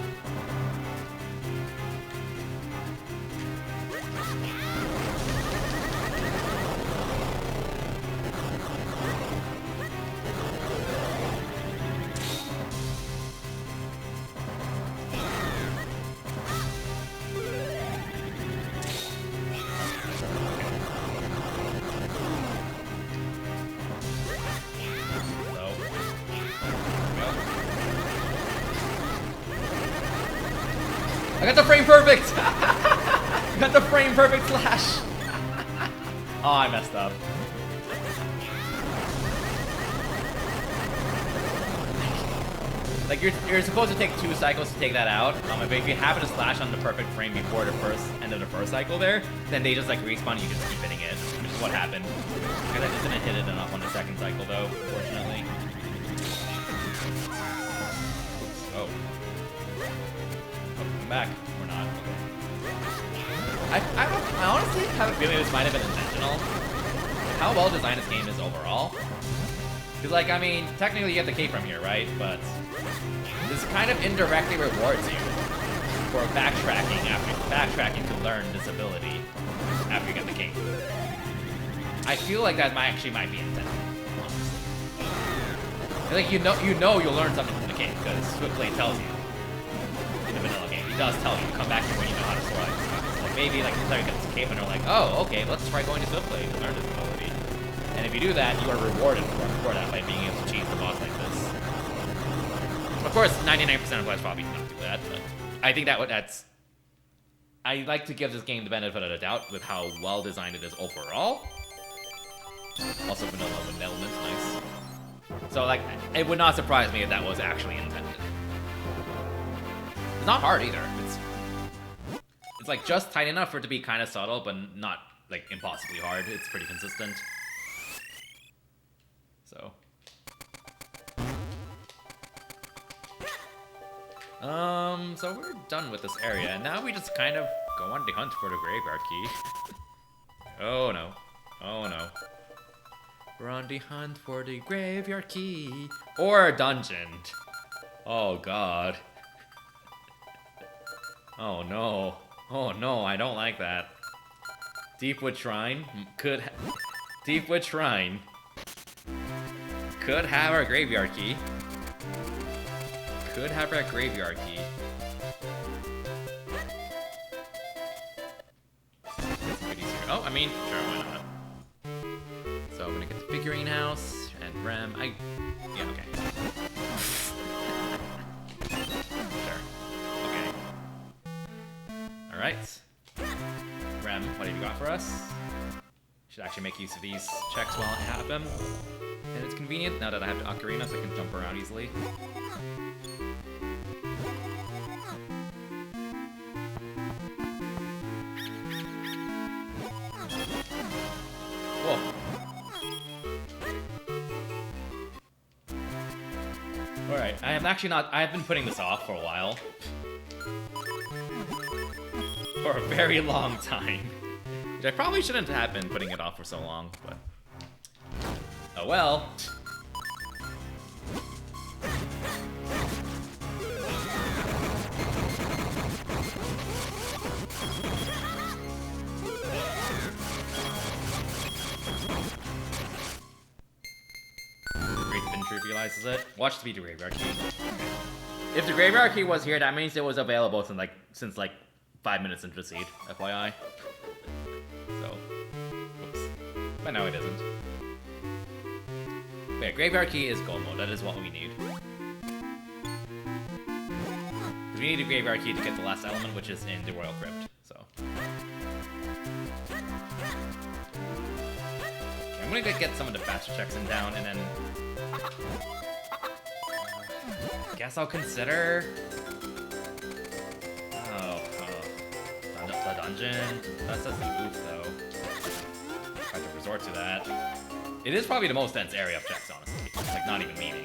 I got the frame perfect! I got the frame perfect slash! Oh, I messed up. Like, you're supposed to take 2 cycles to take that out, but if you happen to slash on the perfect frame before the end of the first cycle there, then they just like respawn and you just keep hitting it, which is what happened. Because I just didn't hit it enough on the second cycle though, unfortunately. Oh. Come back. Or not. Okay. I honestly have a feeling this might have been intentional. How well designed this game is overall. Because, like, I mean, technically you get the cape from here, right? But this kind of indirectly rewards you for backtracking to learn this ability after you get the cape. I feel like that might be intended. Honestly. Like, you know you'll learn something from the cape because Swiftblade tells you. In the vanilla game, he does tell you, come back here when you know how to slide. Like maybe like you get this cape and they're like, oh, okay, let's try going to Swiftblade to learn this ability. And if you do that, you are rewarded for that by being able to cheese the boss like this. Of course, 99% of players probably not do that, but I think that's. I like to give this game the benefit of the doubt with how well designed it is overall. Also, vanilla with elements, nice. So, like, it would not surprise me if that was actually intended. It's not hard either. It's like just tight enough for it to be kind of subtle, but not like impossibly hard. It's pretty consistent. So. So we're done with this area, and now we just kind of go on the hunt for the graveyard key. Oh no. Oh no. We're on the hunt for the graveyard key. Or a dungeon. Oh god. Oh no. Oh no, I don't like that. Deepwood Shrine Deepwood Shrine could have our graveyard key. Could have our graveyard key. Oh, I mean, sure, why not? So I'm gonna get the figurine house, And Rem, yeah, okay. Sure. Okay. Alright. Rem, what have you got for us? Should actually make use of these checks while I have them. And it's convenient now that I have the ocarina, so I can jump around easily. Whoa. Alright, I have been putting this off for a while. For a very long time. Which I probably shouldn't have been putting it off for so long, but... oh well. Great Fintree realizes it. Watch the Graveyard Key. If the Graveyard Key was here, that means it was available since like 5 minutes into the seed, FYI. So, whoops. But no, it isn't. But yeah, Graveyard Key is gold mode. That is what we need. Because we need a Graveyard Key to get the last element, which is in the Royal Crypt. So, I'm gonna get some of the faster checks in down, and then guess I'll consider. The dungeon. That's just the oof, though. I have to resort to that. It is probably the most dense area of checks, honestly. Like, not even meaning.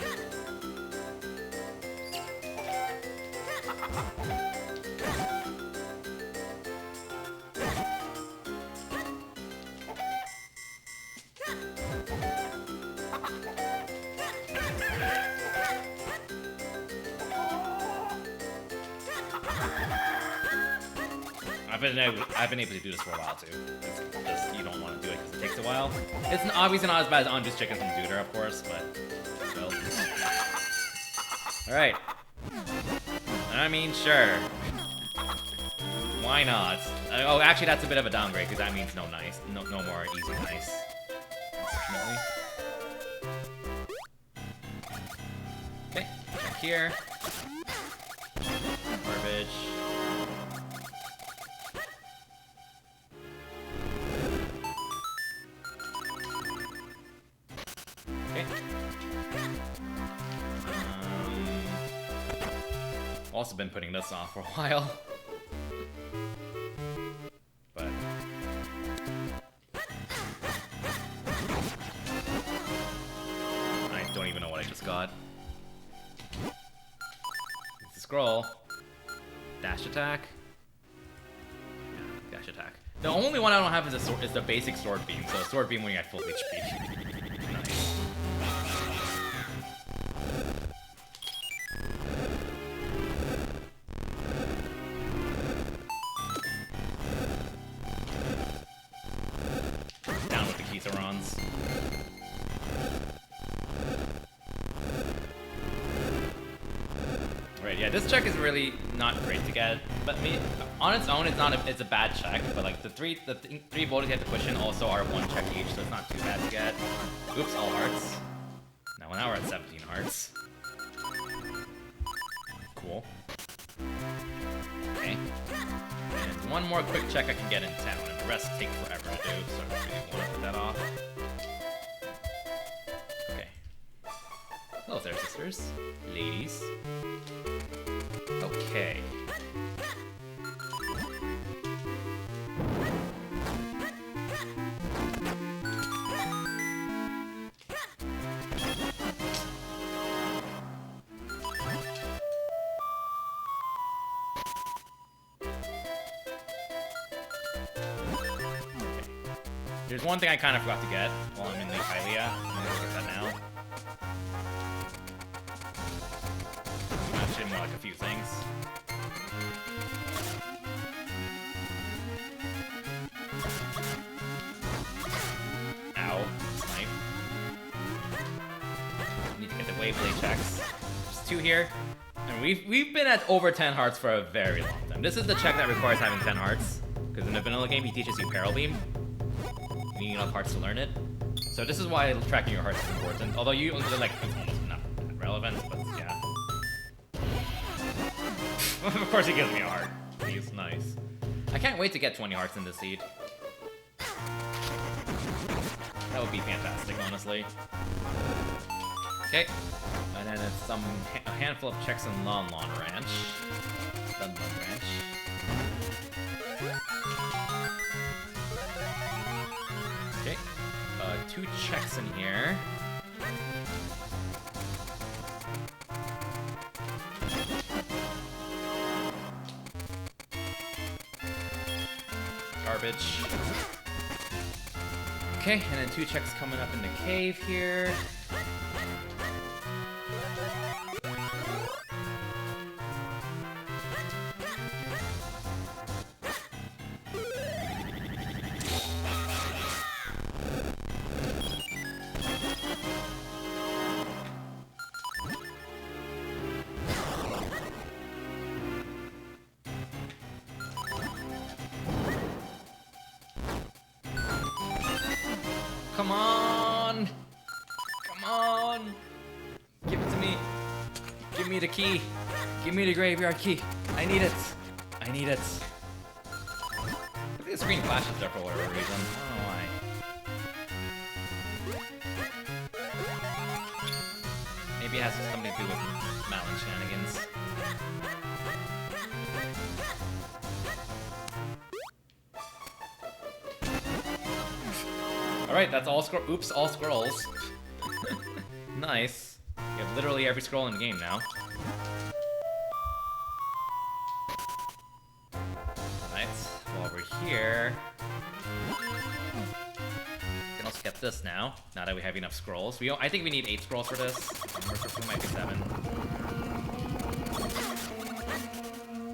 I've been able to do this for a while too. It's just you don't want to do it because it takes a while. It's obviously not as bad as Andrews Chickens and Zooter, of course, but still. Alright. I mean, sure. Why not? Oh, actually, that's a bit of a downgrade because that means no more easy nice. Unfortunately. Okay, check here. Garbage. Also been putting this off for a while. But I don't even know what I just got. It's a scroll. Dash attack. Yeah, dash attack. The only one I don't have is the basic sword beam. So sword beam when you're at full HP. Nice. Right, yeah, this check is really not great to get, but on its own, it's a bad check. But like the three boulders you have to push in also are one check each, so it's not too bad to get. Oops, all hearts. Now we're at 17 hearts. Cool. Okay. And one more quick check I can get in town, and the rest take forever to do, so I really want to put that off. Okay. Hello there, sisters. Ladies. Okay. There's one thing I kind of forgot to get while I'm in the Hylia. I'm gonna get that now. Actually, more like a few things. Ow. Snipe. Need to get the Waveblade checks. There's 2 here. And we've been at over 10 hearts for a very long time. This is the check that requires having 10 hearts. Because in the vanilla game, he teaches you Peril Beam. You need enough hearts to learn it. So this is why tracking your hearts is important. Although you like it's almost not relevant, but yeah. Of course he gives me a heart. He's nice. I can't wait to get 20 hearts in this seed. That would be fantastic, honestly. Okay. And then it's a handful of checks in Lon Lon Ranch. Lon Lon Ranch. Okay. 2 checks in here. Garbage. Okay, and then 2 checks coming up in the cave here. Come on! Come on! Give it to me. Give me the key. Give me the graveyard key. I need it. I need it. I think the screen flashes there for whatever reason. I don't know why. Maybe it has something to do with Malin shenanigans. Alright, that's all oops, all scrolls. Nice. You have literally every scroll in the game now. Alright, while we're here... we can also get this now that we have enough scrolls. I think we need 8 scrolls for this. It might be 7.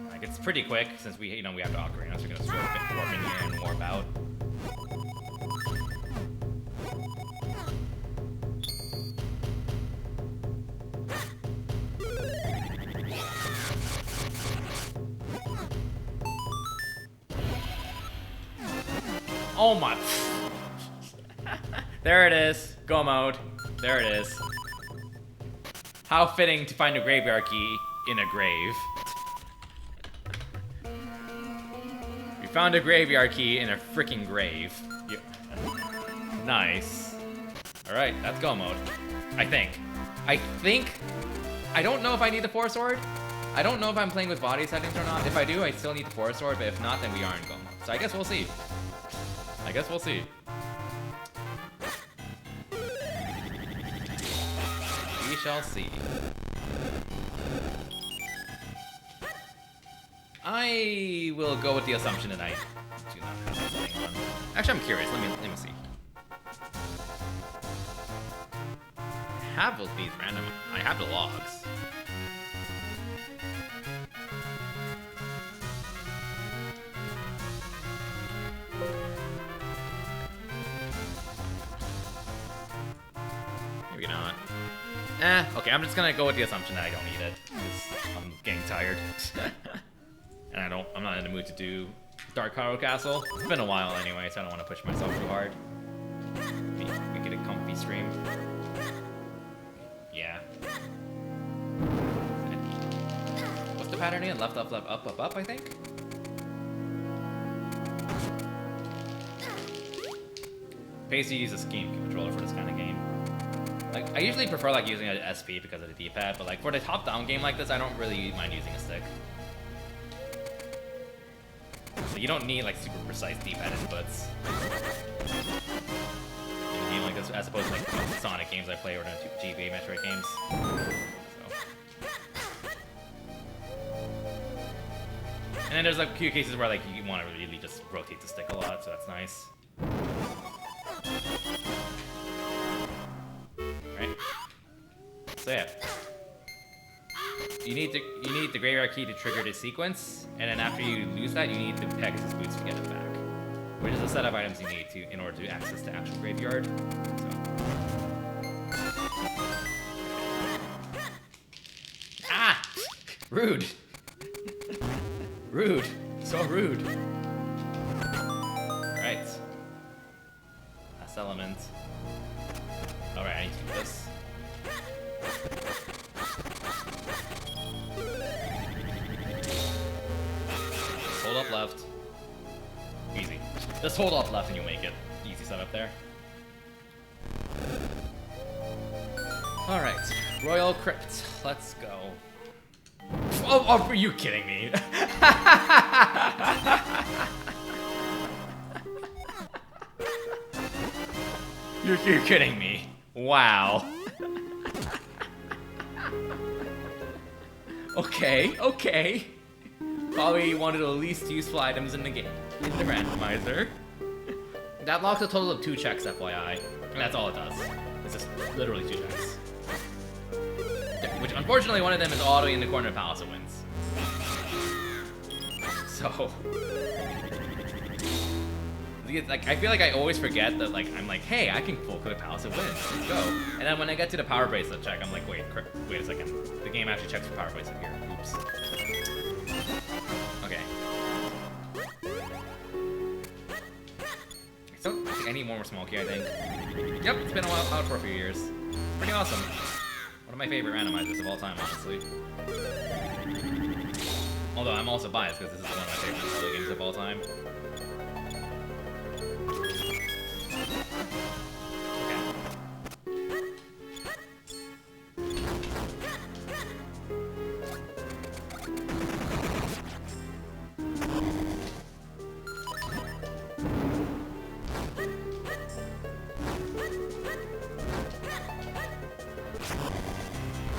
Like, it's pretty quick since we have the ocarina, so we're gonna warp in here and warp out. Oh my... There it is. Go mode. There it is. How fitting to find a graveyard key in a grave. We found a graveyard key in a freaking grave. Yeah. Nice. Alright, that's go mode. I think. I don't know if I need the Force Sword. I don't know if I'm playing with body settings or not. If I do, I still need the Force Sword, but if not, then we are in go mode. So I guess we'll see. I guess we'll see. We shall see. I will go with the assumption that I do not have this thing on. Actually, I'm curious. Let me see. I have these random. I have the logs. Maybe not. Okay, I'm just gonna go with the assumption that I don't need it, because I'm getting tired. And I'm not in the mood to do Dark Hollow Castle. It's been a while anyway, so I don't want to push myself too hard. We get a comfy stream. Yeah. What's the pattern again? Left, up, left, up, up, up, I think? Pays to use a game controller for this kind of game. Like, I usually prefer like using an SP because of the D-pad, but like for the top-down game like this, I don't really mind using a stick. So you don't need like super precise D-pad inputs in a game like this, as opposed to like the Sonic games I play or the GBA Metroid games. And then there's like a few cases where like you want to really just rotate the stick a lot, so that's nice. Right. So yeah. You need the graveyard key to trigger the sequence, and then after you lose that, you need the Pegasus boots to get it back. Which is a set of items you need in order to access the actual graveyard. So. Ah! Rude! Rude. So rude. Alright. Last element. I need to do this. Hold up left. Easy. Just hold up left and you'll make it. Easy setup there. Alright. Royal Crypt. Let's go. Oh, are you kidding me? You're kidding me. Wow. Okay. Probably one of the least useful items in the game. In the randomizer. That locks a total of 2 checks, FYI. And that's all it does. It's just literally 2 checks. Which, unfortunately, one of them is auto in the corner of Palace of Winds. So... like, I feel like I always forget that, like, I'm like, hey, I can full clip Palace of Winds. Let's go. And then when I get to the power bracelet check, I'm like, wait a second. The game actually checks for power bracelet here. Oops. Okay. So, I think I need one more small key, I think. Yep, it's been out for a few years. Pretty awesome. One of my favorite randomizers of all time, honestly. Although I'm also biased because this is one of my favorite Zelda games of all time.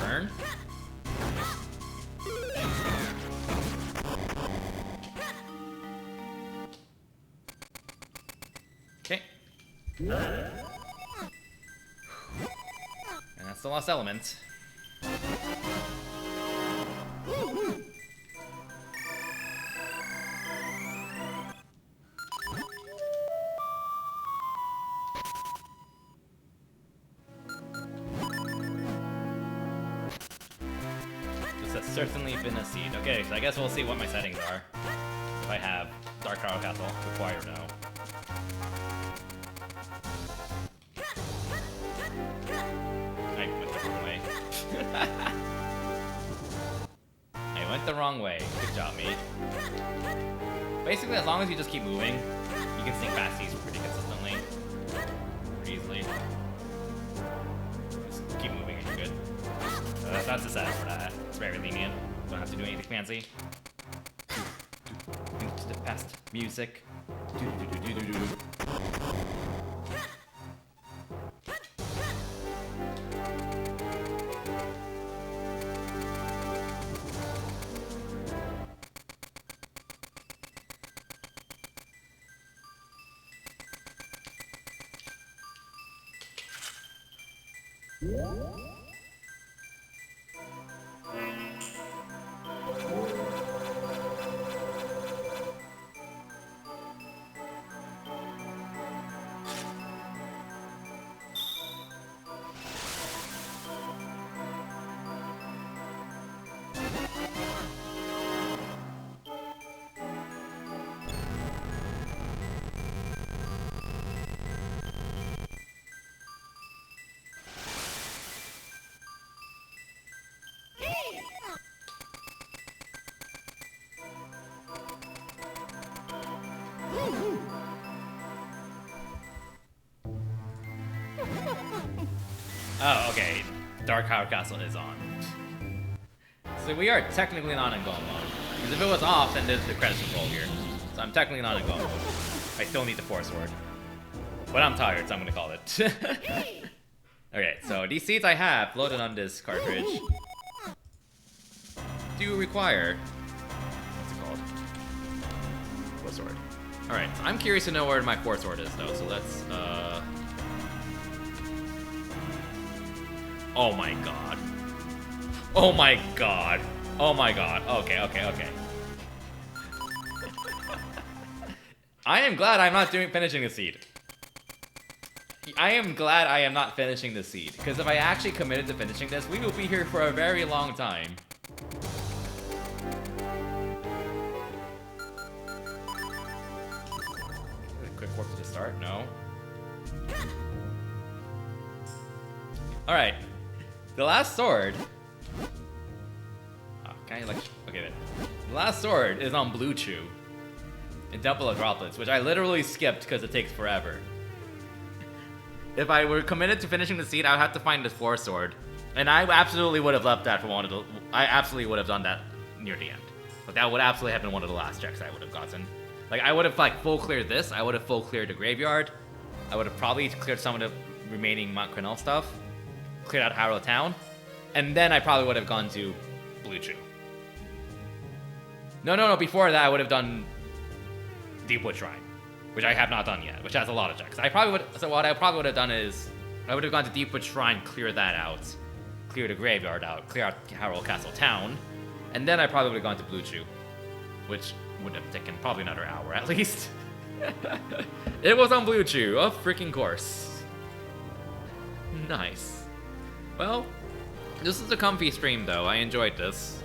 Burn. Okay. And that's the last element. This has certainly been a seed. Okay, so I guess we'll see what my settings are. If I have Dark Tower Castle, require no. I went the wrong way. I went the wrong way. Good job, me. Basically, as long as you just keep moving, you can sink past these pretty consistently. Pretty easily. Just keep moving and you're good. So that's the setup for that. It's very lenient. Don't have to do anything fancy. Into the past music. Oh, okay. Dark Tower Castle is on. So we are technically not in Golem mode. Because if it was off, then the credits would roll here. So I'm technically not in Golem mode. I still need the Force Sword. But I'm tired, so I'm gonna call it. Okay, so these seeds I have loaded on this cartridge do require... what's it called? Force Sword. Alright, so I'm curious to know where my Force Sword is, though, so let's, oh my god. Oh my god. Oh my god. Okay. I am glad I'm not finishing the seed. I am glad I am not finishing the seed, because if I actually committed to finishing this, we will be here for a very long time. Quick warp to the start? No. Alright. The last sword... Oh, can I like... Okay then. The last sword is on Blue Chew. In Temple of Droplets, which I literally skipped because it takes forever. If I were committed to finishing the seed, I would have to find the 4th sword. And I absolutely would have left that for one of the... I absolutely would have done that near the end. But that would absolutely have been one of the last checks I would have gotten. Like, I would have, like, full cleared this. I would have full cleared the graveyard. I would have probably cleared some of the remaining Mount Crenel stuff. Cleared out Harrow Town. And then I probably would have gone to Blue Chew. No. Before that, I would have done Deepwood Shrine. Which I have not done yet. Which has a lot of checks. So what I probably would have done is... I would have gone to Deepwood Shrine, clear that out. Clear the graveyard out. Clear out Harrow Castle Town. And then I probably would have gone to Blue Chew. Which would have taken probably another hour at least. It was on Blue Chew, of freaking course. Nice. Well, this is a comfy stream though. I enjoyed this.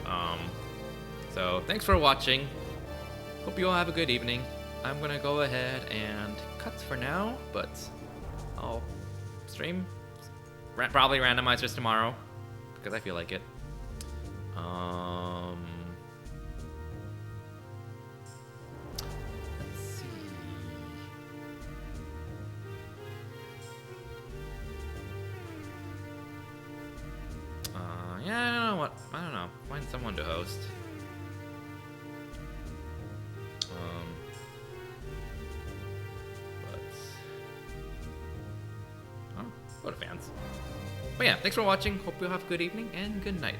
So thanks for watching. Hope you all have a good evening. I'm gonna go ahead and cut for now, but I'll stream probably randomizers tomorrow because I feel like it. Let's see. Yeah, I don't know what. I don't know. Find someone to host. Go to fans. But yeah, thanks for watching. Hope you have a good evening and good night.